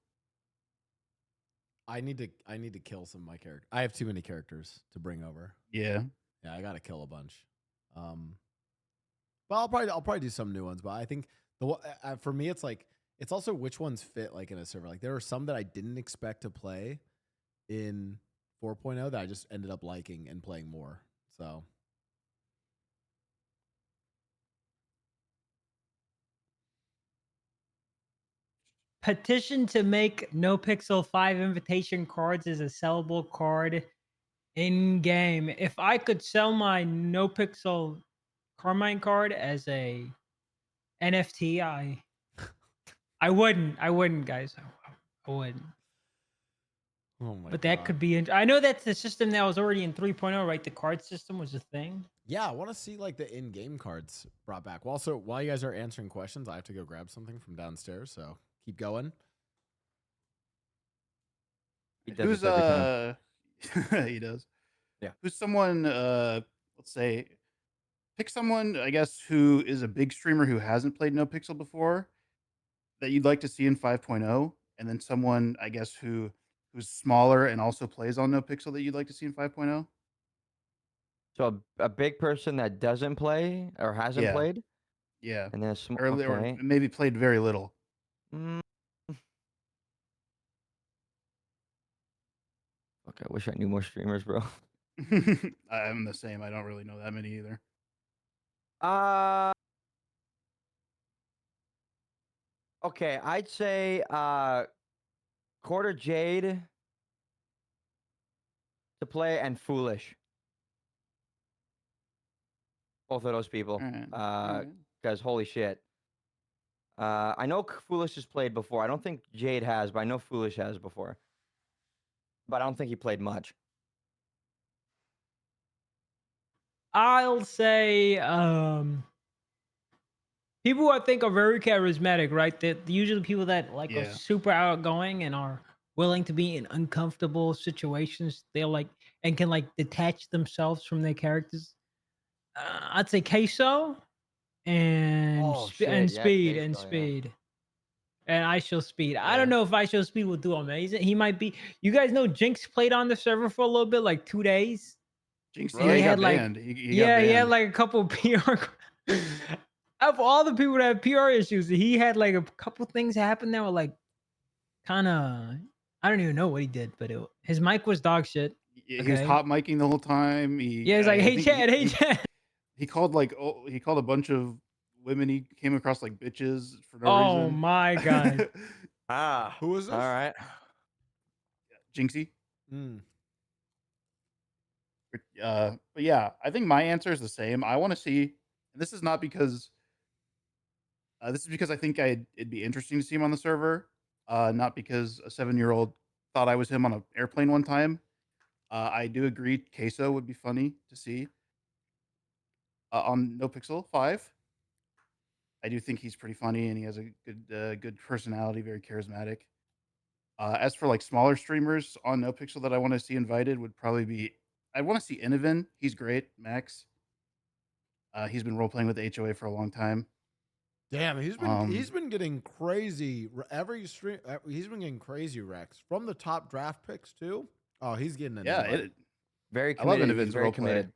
I need to kill some of my characters. I have too many characters to bring over. Yeah. Yeah, I gotta kill a bunch. But I'll probably do some new ones. But I think for me, it's like it's also which ones fit like in a server. Like there are some that I didn't expect to play in 4.0 that I just ended up liking and playing more. So Petition to make NoPixel 5 invitation cards as a sellable card in game. If I could sell my NoPixel Carmine card as a NFT, I wouldn't, guys. I wouldn't. oh my But that God. could be. I know that's the system that was already in 3.0, right? The card system was a thing. Yeah, I want to see like the in-game cards brought back. Well, also while you guys are answering questions, I have to go grab something from downstairs. So keep going. He does Who's this every time. he does. Yeah. Who's someone? Let's say, pick someone. I guess who is a big streamer who hasn't played NoPixel before, that you'd like to see in 5.0, and then someone I guess who's smaller and also plays on NoPixel that you'd like to see in 5.0. So a big person that doesn't play or hasn't Yeah. played, Yeah. and then a small. Or Okay. maybe played very little. Mm. Okay, I wish I knew more streamers, bro. I'm the same. I don't really know that many either. Okay, I'd say Quarter Jade to play and Foolish. Both of those people. Alright. Because holy shit. I know Foolish has played before. I don't think Jade has, but I know Foolish has before. But I don't think he played much. I'll say people who I think are very charismatic, right? That usually people that like are Yeah. super outgoing and are willing to be in uncomfortable situations. They're like and can like detach themselves from their characters. I'd say Queso and Oh, shit, yeah, Speed Queso, and yeah. Speed. And I Show Speed. I Yeah. don't know if I Show Speed will do amazing. He might be. You guys know Jinx played on the server for a little bit, like 2 days. Jinx, Bro, yeah, he he got had, like- banned. He got Yeah, he had banned. like a couple PR. Of all the people that have PR issues, he had like a couple things happen that were like kind of. I don't even know what he did, but his mic was dog shit. He was Okay. hot micing the whole time. Yeah, he's like, I hey think Chad, hey Chad. he called he called a bunch of women he came across like bitches for no Oh reason. my god. Ah, Who is this? all right. Jinxie. Mm. But yeah, I think my answer is the same. I want to see, and this is not because this is because I think it'd be interesting to see him on the server, not because a 7-year-old thought I was him on an airplane one time. I do agree, Queso would be funny to see on NoPixel 5. I do think he's pretty funny, and he has a good personality, very charismatic. As for like smaller streamers on NoPixel that I want to see invited, would probably be I want to see Innovan. He's great, Max. He's been role playing with the HOA for a long time. Damn, he's been getting crazy every stream. He's been getting crazy Rex from the top draft picks too. Oh, he's getting an Yeah, invite. Very I love committed. Innovan's He's very roleplay. committed.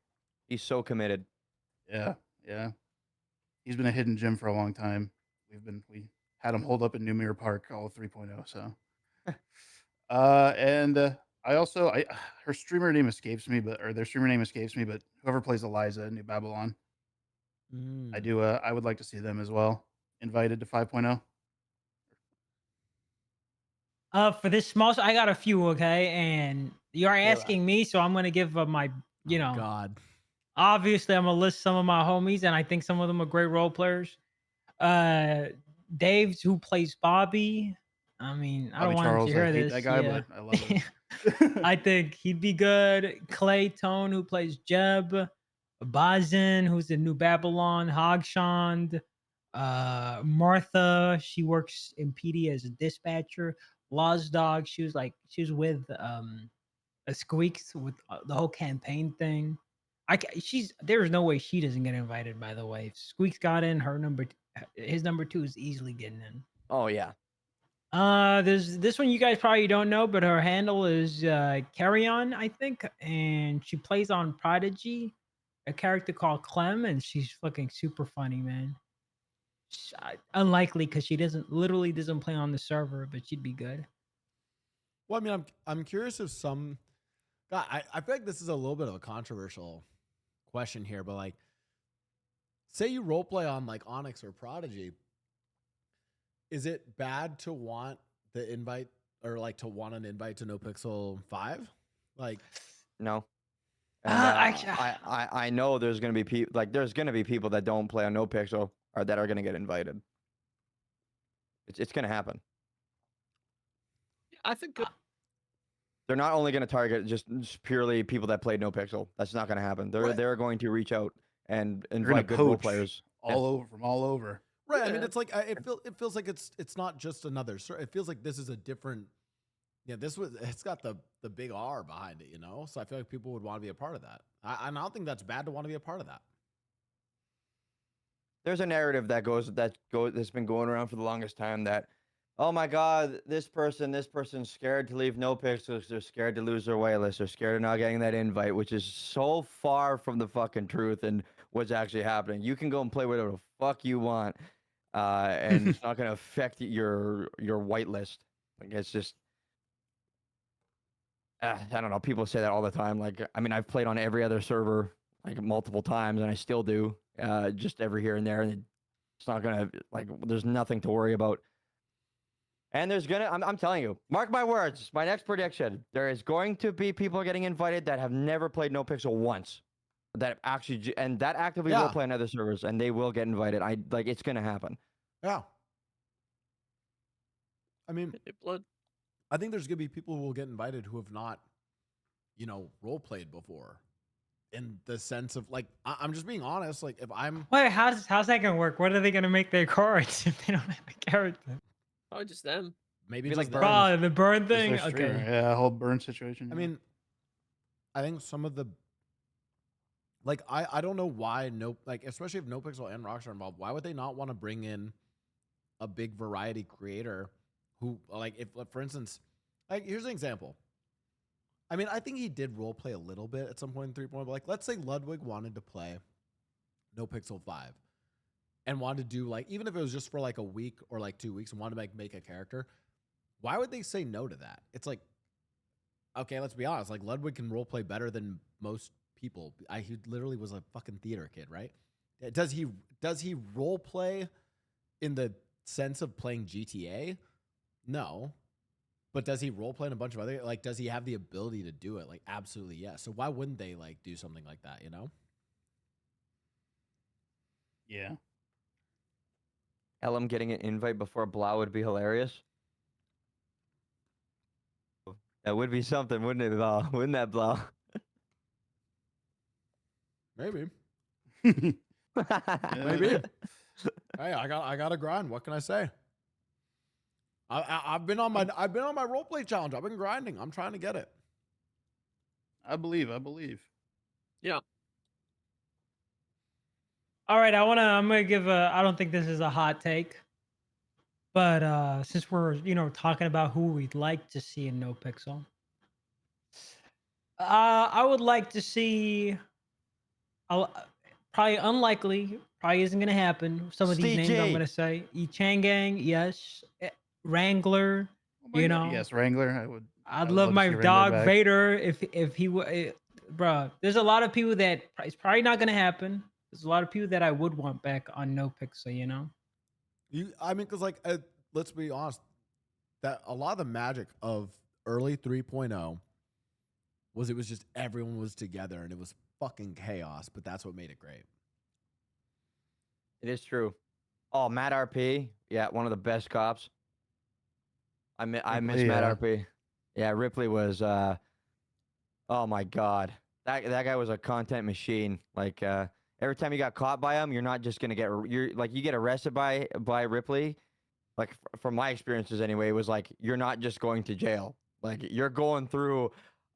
He's so committed. Yeah. He's been a hidden gem for a long time. We had him hold up in New Mirror Park all 3.0. So, and I also her streamer name escapes me, but their streamer name escapes me, but whoever plays Eliza in New Babylon, I do. I would like to see them as well invited to 5.0. For this small, I got a few, okay, and you're Yeah. asking me, so I'm gonna give my, God. obviously I'm gonna list some of my homies, and I think some of them are great role players. Dave's who plays Bobby. I mean, I don't Bobby want him Charles, to hear I hate this. that guy, Yeah. but I love him. I think he'd be good. Clay Tone, who plays Jeb. Bazin, who's in New Babylon. Hogshond. Martha, she works in PD as a dispatcher. Loz Dog, she was with a Squeaks with the whole campaign thing. There's no way she doesn't get invited. By the way, if Squeaks got in, his number 2 is easily getting in. Oh yeah. There's this one you guys probably don't know, but her handle is Carry On, I think, and she plays on Prodigy, a character called Clem, and she's fucking super funny, man. Unlikely because she literally doesn't play on the server, but she'd be good. Well, I mean, I'm curious if some. God, I feel like this is a little bit of a controversial question here, but like, say you role play on like Onyx or Prodigy. Is it bad to want the invite or like to want an invite to NoPixel 5? Like, No. And, Actually, I know there's gonna be people that don't play on NoPixel or that are gonna get invited. It's gonna happen. I think They're not only gonna target just purely people that played NoPixel. That's not gonna happen. Right. They're going to reach out and They're gonna invite good role poach players. from all over. right? I mean, Yeah. it's like it feels like it's not just another. It feels like this is a different. Yeah, it's got the big R behind it, you know. So I feel like people would want to be a part of that. I don't think that's bad to want to be a part of that. There's a narrative that's been going around for the longest time that, oh my God, this person's scared to leave NoPixel. They're scared to lose their waitlist. They're scared of not getting that invite, which is so far from the fucking truth and what's actually happening. You can go and play whatever the fuck you want, and it's not going to affect your whitelist. Like it's just, I don't know. People say that all the time. Like, I mean, I've played on every other server like multiple times, and I still do. Just every here and there, and it's not gonna there's nothing to worry about. And I'm telling you, mark my words, my next prediction, there is going to be people getting invited that have never played NoPixel once, that actively Yeah. will play on other servers, and they will get invited. It's gonna happen. Yeah. I mean, blood. I think there's gonna be people who will get invited who have not, role played before. In the sense of like, I'm just being honest. Like, if I'm wait, how's that gonna work? What are they gonna make their cards if they don't have a character? Probably just them. maybe Be just like them. Oh, the burn Just thing. their streamer. Okay. Yeah, whole burn situation. I mean, I think some of the I don't know why especially if NoPixel and Rockstar are involved, why would they not want to bring in a big variety creator who if for instance, here's an example. I mean, I think he did role play a little bit at some point in 3.0, but let's say Ludwig wanted to play NoPixel 5 and wanted to do even if it was just for a week or 2 weeks and wanted to make a character, why would they say no to that? It's like, okay, let's be honest. Like Ludwig can role play better than most people. He literally was a fucking theater kid, right? Does he role play in the sense of playing GTA? No. But does he role play in a bunch of other, like, does he have the ability to do it? Like, absolutely, yes. So why wouldn't they, like, do something like that, you know? Yeah. Ellum getting an invite before Blau would be hilarious. That would be something, wouldn't it, Blau? Wouldn't that, Blau? Maybe. Maybe. Maybe. Hey, I got to grind. What can I say? I've been on my roleplay challenge. I've been grinding. I'm trying to get it. I believe. Yeah. All right, I'm gonna give I don't think this is a hot take, but since we're talking about who we'd like to see in NoPixel, I would like to see. Probably unlikely. Probably isn't gonna happen. Some of these names I'm CG. gonna say. Changang, yes. Wrangler. Oh my God, yes, Wrangler. I'd would love to my see Wrangler dog back. Vader if he would. Bruh, there's a lot of people that it's probably not gonna happen. There's a lot of people that I would want back on NoPixel. I mean, because like, let's be honest, that a lot of the magic of early 3.0 was it was just everyone was together and it was fucking chaos, but that's what made it great. It is true. Oh, Matt RP. Yeah, one of the best cops. I miss Ripley, Matt yeah. RP. Yeah, Ripley was oh my God. That guy was a content machine. Like every time you got caught by him, you're not just gonna you get arrested by Ripley. Like from my experiences anyway, it was like you're not just going to jail. Like you're going through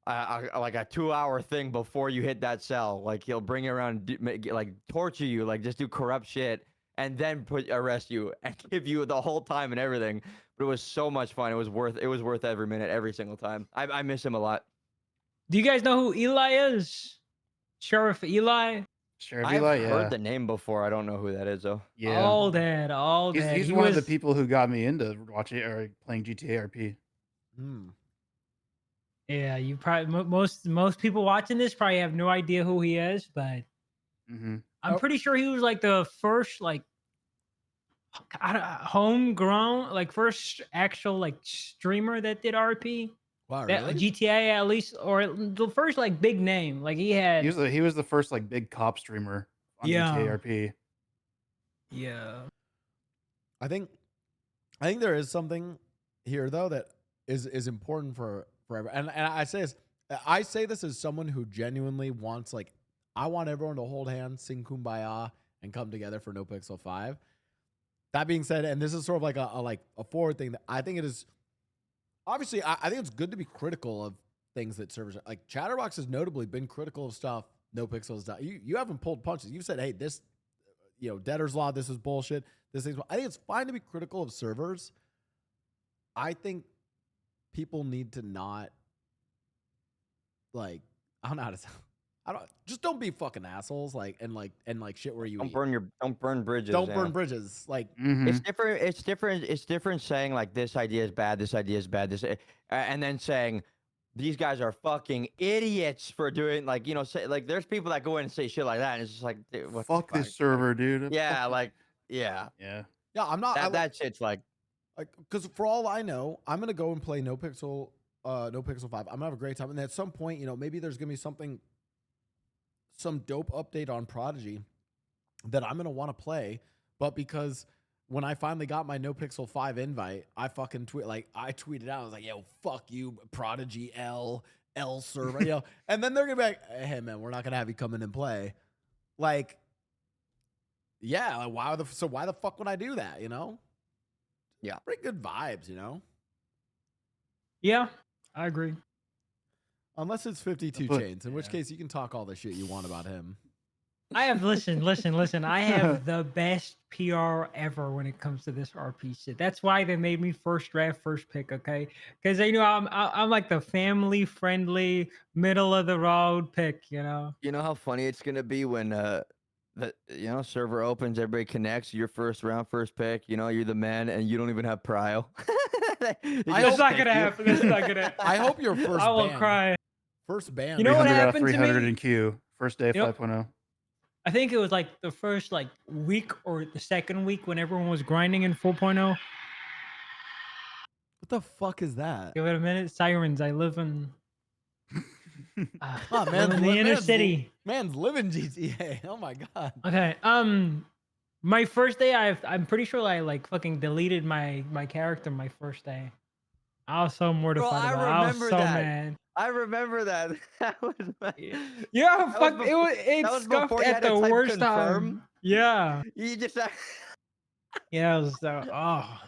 like a 2-hour thing before you hit that cell. Like he'll bring you around, like torture you, like just do corrupt shit, and then arrest you and give you the whole time and everything. But it was so much fun. It was worth every minute, every single time. I miss him a lot. Do you guys know who Eli is? Sheriff Eli? Sheriff I've Eli, heard yeah. the name before. I don't know who that is though. Yeah. All that. He's He one of the was- people who got me into watching or playing GTA RP. Yeah, you probably most people watching this probably have no idea who he is, but I'm pretty sure he was like the first homegrown, like first actual like streamer that did RP. Wow, That really? GTA at least, or the first like big name. Like he had. He was the first like big cop streamer on GTA RP. Yeah. I think there is something here though that is important for everyone. And I say this as someone who genuinely wants, like, I want everyone to hold hands, sing Kumbaya, and come together for NoPixel 5. That being said, and this is sort of like a forward thing that I think it is. Obviously, I think it's good to be critical of things that servers like Chatterbox has notably been critical of stuff NoPixel has done. You haven't pulled punches. You've said, hey, this, Debtor's Law, this is bullshit. This thing's. I think it's fine to be critical of servers. I think people need to not, like, I don't know how to say. Don't be fucking assholes, and shit where you Don't eat. burn bridges. Don't burn bridges. Like, it's different. It's different saying like this idea is bad, this idea is bad, and then saying these guys are fucking idiots for doing, like, say, like, there's people that go in and say shit like that, and it's just like, dude, what Fuck the this server, dude. Yeah, like, yeah. Yeah. Yeah, I'm not. That shit's like, because for all I know, I'm gonna go and play NoPixel 5. I'm gonna have a great time, and at some point, maybe there's gonna be some dope update on Prodigy that I'm gonna want to play. But because when I finally got my NoPixel 5 invite, I fucking I tweeted out, I was like, yo, fuck you, Prodigy L server, and then they're gonna be like, hey man, we're not gonna have you come in and play. Like, yeah, like, why the fuck would I do that? Yeah. Pretty good vibes, Yeah, I agree. Unless it's 52 But- Chains, in which case you can talk all the shit you want about him. I have listen. I have the best PR ever when it comes to this RP shit. That's why they made me first draft, first pick. Okay, because they know I'm like the family friendly, middle of the road pick. you know how funny it's gonna be when server opens, everybody connects. Your first round, first pick. You're the man, and you don't even have prio. That's not gonna happen. That's not gonna. I hope your first I will ban. cry. First ban. You know what 300 out of happened to 300 me? in queue. First day of You know- 5.0. I think it was like the first week or the second week when everyone was grinding in 4.0. What the fuck is that? Give it a minute. Sirens. I live in. Oh, live in the inner city. Man's living GTA. Oh my god. Okay. My first day, I'm pretty sure I fucking deleted my character my first day. I was so mortified. I about it. I was remember so that. mad. I remember that. That was Yeah, That was fuck. It that was scuffed before you at had to the type worst confirm. time. Yeah. You just Yeah, it was oh.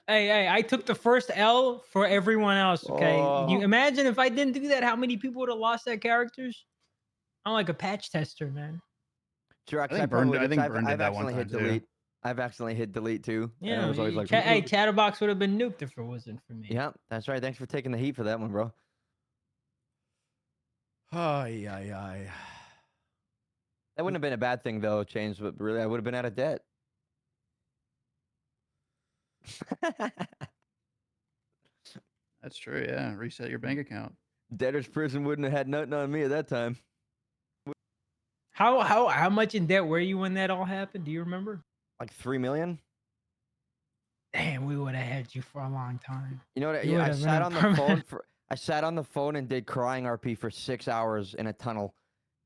Hey, I took the first L for everyone else. Okay, you Oh. imagine if I didn't do that, how many people would have lost their characters? I'm like a patch tester, man. Drax, I think Burn did I've that one accidentally hit time, too. delete. I've accidentally hit delete too. And Yeah, I was always like, hey, Chatterbox would have been nuked if it wasn't for me. yeah, that's right. Thanks for taking the heat for that one, bro. Ay, ay, ay. That wouldn't have been a bad thing though, Chains, but really I would have been out of debt. That's true. Yeah, reset your bank account. Debtor's prison wouldn't have had nothing on me at that time. How much in debt were you when that all happened? Do you remember? Like 3 million. Damn, we would have had you for a long time. You know what? You Yeah, I would've sat been on the permanent. phone for. I sat on the phone and did crying RP for 6 hours in a tunnel.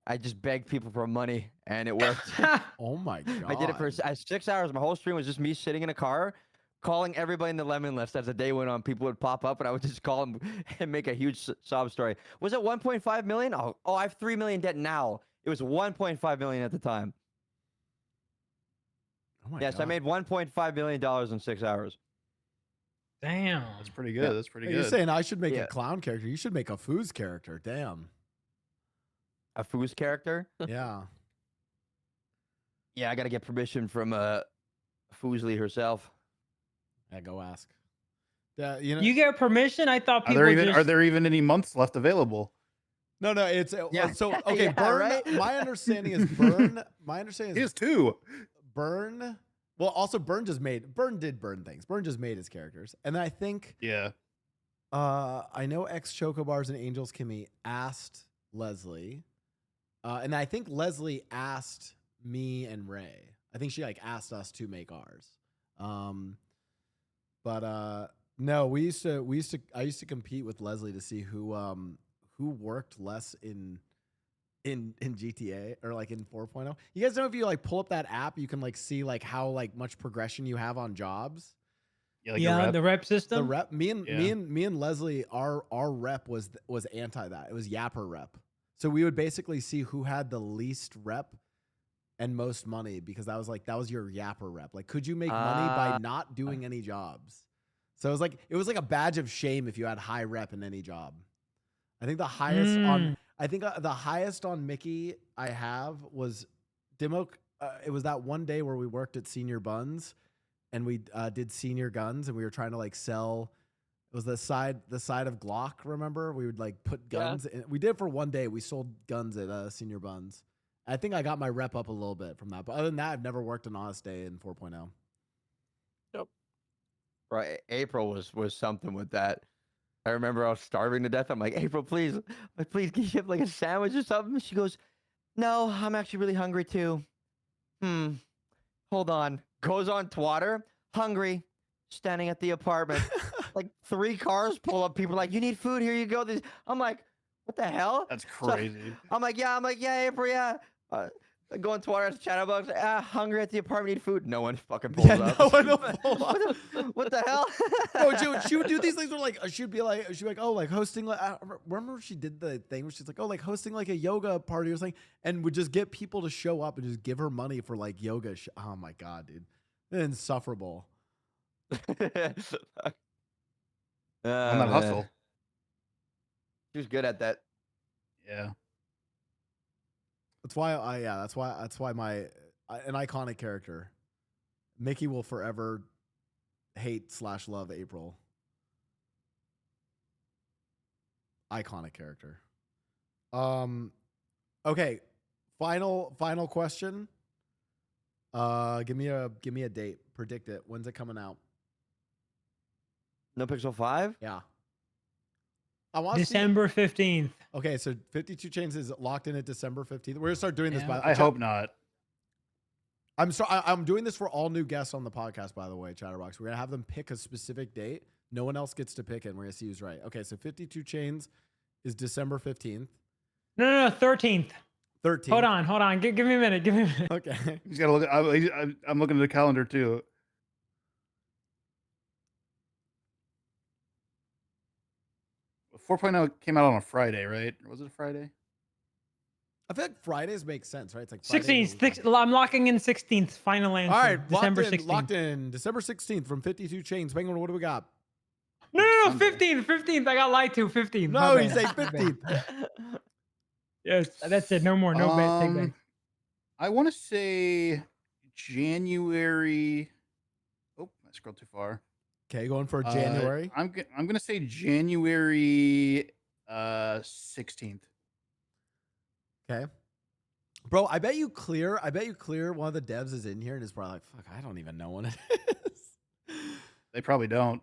I just begged people for money, and it worked. Oh my god. I did it for 6 hours. My whole stream was just me sitting in a car, calling everybody in the lemon list. As the day went on, people would pop up, and I would just call them and make a huge sob story. Was it 1.5 million? Oh, I have 3 million debt now. It was 1.5 million at the time. Oh my Yes, god. I made 1.5 million dollars in 6 hours. Damn. That's pretty good. Yeah. That's pretty You're good. saying I should make Yeah. a clown character. You should make a foos character. Damn. A Foos character? Yeah. Yeah, I got to get permission from Foosly herself. Yeah, go ask. Yeah, you know. You get permission? I thought Are people there even any months left available? No, it's Yeah. so okay. Yeah, Burn. right? My understanding is Burn. My understanding He is has two. Burn. Well, also Burn did Burn things. Burn just made his characters, and I think Yeah. I know ex Chocobars and Angels Kimmy asked Leslie, and I think Leslie asked me and Ray. I think she asked us to make ours. But no, I used to compete with Leslie to see who worked less in GTA or in 4.0. You guys know if you pull up that app, you can see how much progression you have on jobs. Yeah, the rep system. The rep, me and Leslie, our rep was anti that. It was Yapper rep. So we would basically see who had the least rep and most money, because that was your Yapper rep. Could you make money by not doing any jobs? So it was like a badge of shame if you had high rep in any job. I think the highest the highest on Mickey I have was Demo. It was that one day where we worked at Senior Buns, and we did senior guns, and we were trying to sell. It was the side of Glock. Remember, we would put guns. Yeah. We did it for one day. We sold guns at Senior Buns. I think I got my rep up a little bit from that, but other than that, I've never worked an honest day in 4.0. Nope. Right, April was something with that. I remember I was starving to death. I'm like, April, please, can you have a sandwich or something? She goes, no, I'm actually really hungry too. Hold on. Goes on Twitter, hungry, standing at the apartment. 3 cars pull up. People are like, you need food? Here you go. I'm like, what the hell? That's crazy. So, I'm like, yeah, April, yeah. I go on Twitter, Chatterbox, hungry at the apartment, need food. No one fucking pulls up. No one will pull up. What the hell? No, she would do these things where she'd be like, oh, hosting. Remember she did the thing where she's like, oh, hosting a yoga party or something, and would just get people to show up and just give her money for yoga. Oh my god, dude, insufferable. On that hustle. She was good at that. Yeah. That's why my an iconic character, Mickey, will forever hate/love April. Iconic character. Okay, final question. Give me a date. Predict it. When's it coming out? NoPixel 5? Yeah. I want December 15th. Okay, so 52 Chains is locked in at December 15th. We're gonna start doing this. Yeah. By I hope not. I'm doing this for all new guests on the podcast. By the way, Chatterbox. We're gonna have them pick a specific date. No one else gets to pick it. And we're gonna see who's right. Okay, so 52 Chains is December 15th. No, 13th. 13th. Hold on. Give me a minute. Okay. He's got to look. I'm looking at the calendar too. Four 4.0 came out on a Friday, right? Or was it a Friday? I feel like Fridays make sense, right? It's like Friday 16th. I'm locking in 16th. Final answer. All right, December 16th. Locked in. December 16th from 52 Chains. Penguin, what do we got? No, Sunday. 15th. I got lied to. 15th. No, My he bad. said 15th. Yes, that's it. No more. No bet. Take back. I want to say January. Oh, I scrolled too far. Okay, going for January. I'm gonna say January 16th. Okay. Bro, I bet you clear one of the devs is in here and is probably like, fuck, I don't even know when it is. They probably don't.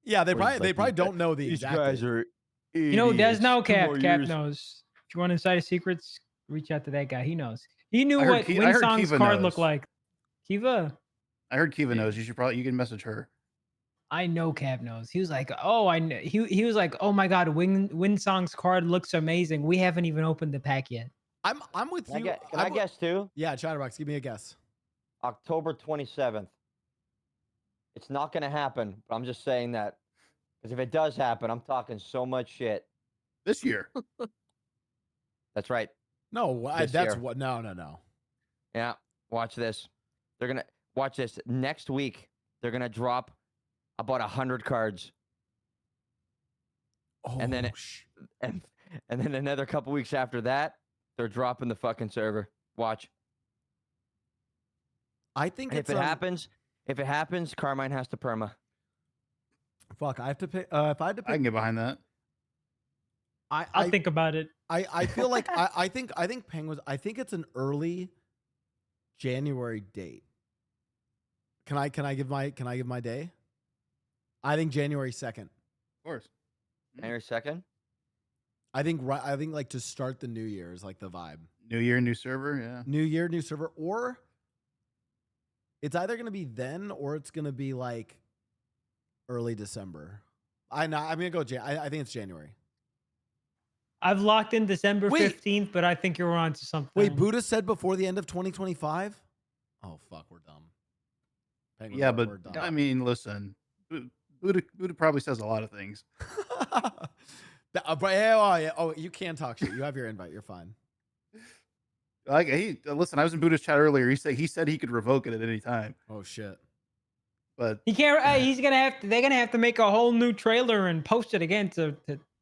Yeah, they Or he's probably like, don't know the These exact guys date. are You know, Des idiots. know 2 Cap. more Cap years. knows. If you want insider secrets, reach out to that guy. He knows. He knew I heard what Ki- I heard Winsong's Kiva card knows. looked like. Kiva? I heard Kiva knows. You can message her. I know Cap knows. He was like, oh, I know. He was like, oh my God, Winsong's card looks amazing. We haven't even opened the pack yet. I'm with you. Can I guess too? Yeah, Chatterbox, give me a guess. October 27th. It's not going to happen, but I'm just saying that. Because if it does happen, I'm talking so much shit. This year. That's right. No, This that's year. what. No. Yeah, watch this. They're going to watch this. Next week, they're going to drop about 100 cards. Oh, And then And then another couple weeks after that, they're dropping the fucking server. Watch. I think And it's if it happens, Carmine has to perma. fuck. I have to pick. If I had to I pick, can get behind that. I'll think about it. I feel like I think Penguins. I think it's an early January date. Can I give my day? I think January 2nd. Of course. January 2nd? I think like to start the new year is like the vibe. New year, new server. Yeah. New year, new server, or it's either gonna be then or it's gonna be like early December. I'm gonna go. I think it's January. I've locked in December Wait. 15th, but I think you're on to something. Wait, Buddha said before the end of 2025. Oh fuck, we're dumb. Penguin, Yeah, we're but dumb. I mean, listen. Buddha probably says a lot of things. Oh, you can talk shit. You have your invite. You're fine. Like listen, I was in Buddha's chat earlier. He said he could revoke it at any time. Oh shit. But He can't. He's gonna have to. They're gonna have to make a whole new trailer and post it again to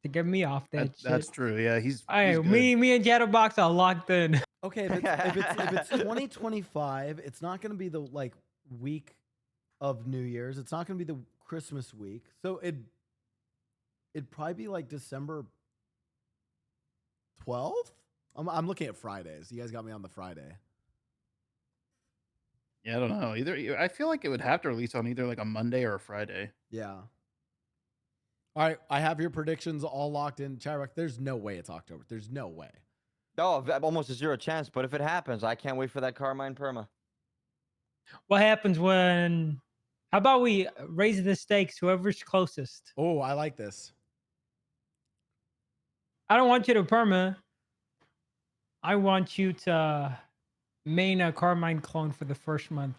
get me off that shit. that's true. Yeah, he's Hey, good. me and Chatterbox are locked in. Okay, if it's 2025, it's not going to be the like week of New Year's. It's not going to be the Christmas week. So it'd probably be like December 12th. I'm looking at Fridays. You guys got me on the Friday. Yeah, I don't know. I feel like it would have to release on either like a Monday or a Friday. Yeah. All right, I have your predictions all locked in. Chatterbox, there's no way it's October. There's no way. No, almost a 0 chance. But if it happens, I can't wait for that Carmine perma. What happens when? How about we raise the stakes? Whoever's closest. Oh, I like this. I don't want you to perma. I want you to main a Carmine clone for the first month.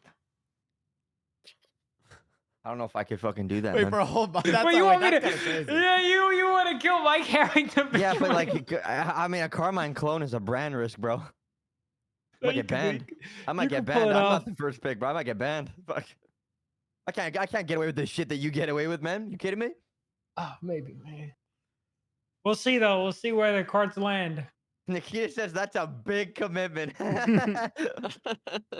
I don't know if I could fucking do that. Wait, man. for a whole month. But you want me to? That's kinda crazy. Yeah, you want to kill my character? Yeah, but like, I mean, a Carmine clone is a brand risk, bro. I might get banned. I might get banned. I'm not the first pick, bro. I might get banned. Fuck. I can't get away with the shit that you get away with, man. You kidding me? Oh, maybe, man. We'll see though. We'll see where the cards land. Nikita says that's a big commitment.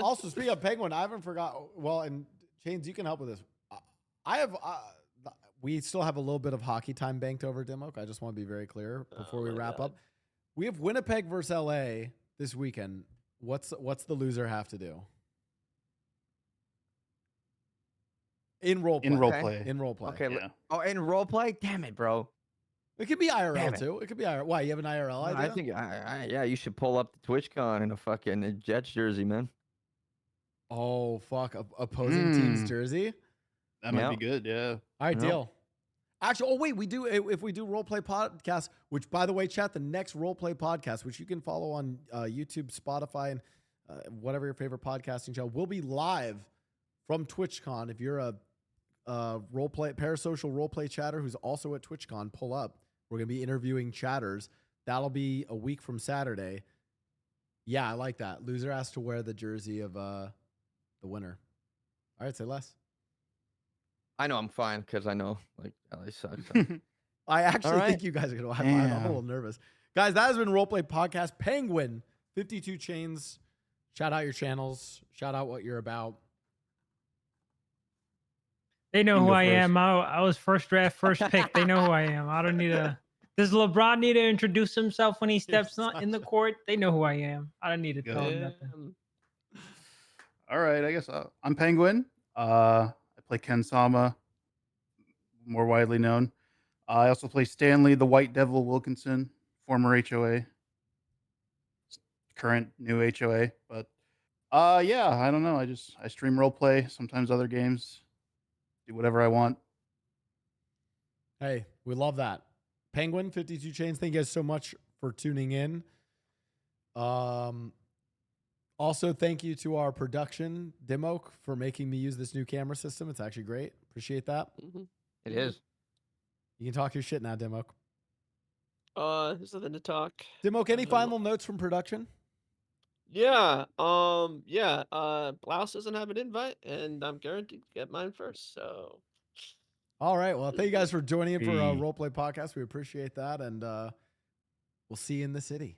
Also, speaking of Penguin, I haven't forgot. Well, and Chains, you can help with this. I have. We still have a little bit of hockey time banked over Dimmock. I just want to be very clear before we wrap up. We have Winnipeg versus LA this weekend. What's the loser have to do? In roleplay. In Okay. roleplay. In roleplay. Okay. Yeah. Oh, in roleplay? Damn it, bro. It could be IRL Damn it. too. It could be IRL. Why? You have an IRL No, idea? I think, yeah, you should pull up the TwitchCon in a fucking Jets jersey, man. Oh fuck! Opposing team's Mm. jersey. That might Yeah. be good. Yeah. All right, Yeah. deal. Actually, oh wait, we do if we do roleplay podcast, which by the way, chat, the next roleplay podcast, which you can follow on YouTube, Spotify, and whatever your favorite podcasting channel, will be live from TwitchCon. If you're a parasocial roleplay chatter who's also at TwitchCon, pull up. We're gonna be interviewing chatters. That'll be a week from Saturday. Yeah, I like that. Loser has to wear the jersey of the winner. All right, say less. I know I'm fine because I know like LA sucks. So. I actually right. think you guys are gonna. I'm a Damn. little nervous, guys. That has been Roleplay Podcast. Pengwin, 52 Chains. Shout out your channels. Shout out what you're about. They know You can who go I first. am. I was first draft, first pick. They know who I am. I don't need to. Does LeBron need to introduce himself when he steps in the court? They know who I am. I don't need to tell them nothing. All right. I guess I'm Penguin. I play Ken Sama, more widely known. I also play Stanley, the White Devil Wilkinson, former HOA, current new HOA. But yeah, I don't know. I stream roleplay, sometimes other games, do whatever I want. Hey, we love that. Penguin, 52 Chains. Thank you guys so much for tuning in. Also, thank you to our production, Dimok, for making me use this new camera system. It's actually great. Appreciate that. It is. You can talk your shit now, Dimok. There's nothing to talk. Dimok, any final notes from production? Yeah. Blouse doesn't have an invite, and I'm guaranteed to get mine first. So. All right. Well, thank you guys for joining in for a Hey. Roleplay Podcast. We appreciate that. And we'll see you in the city.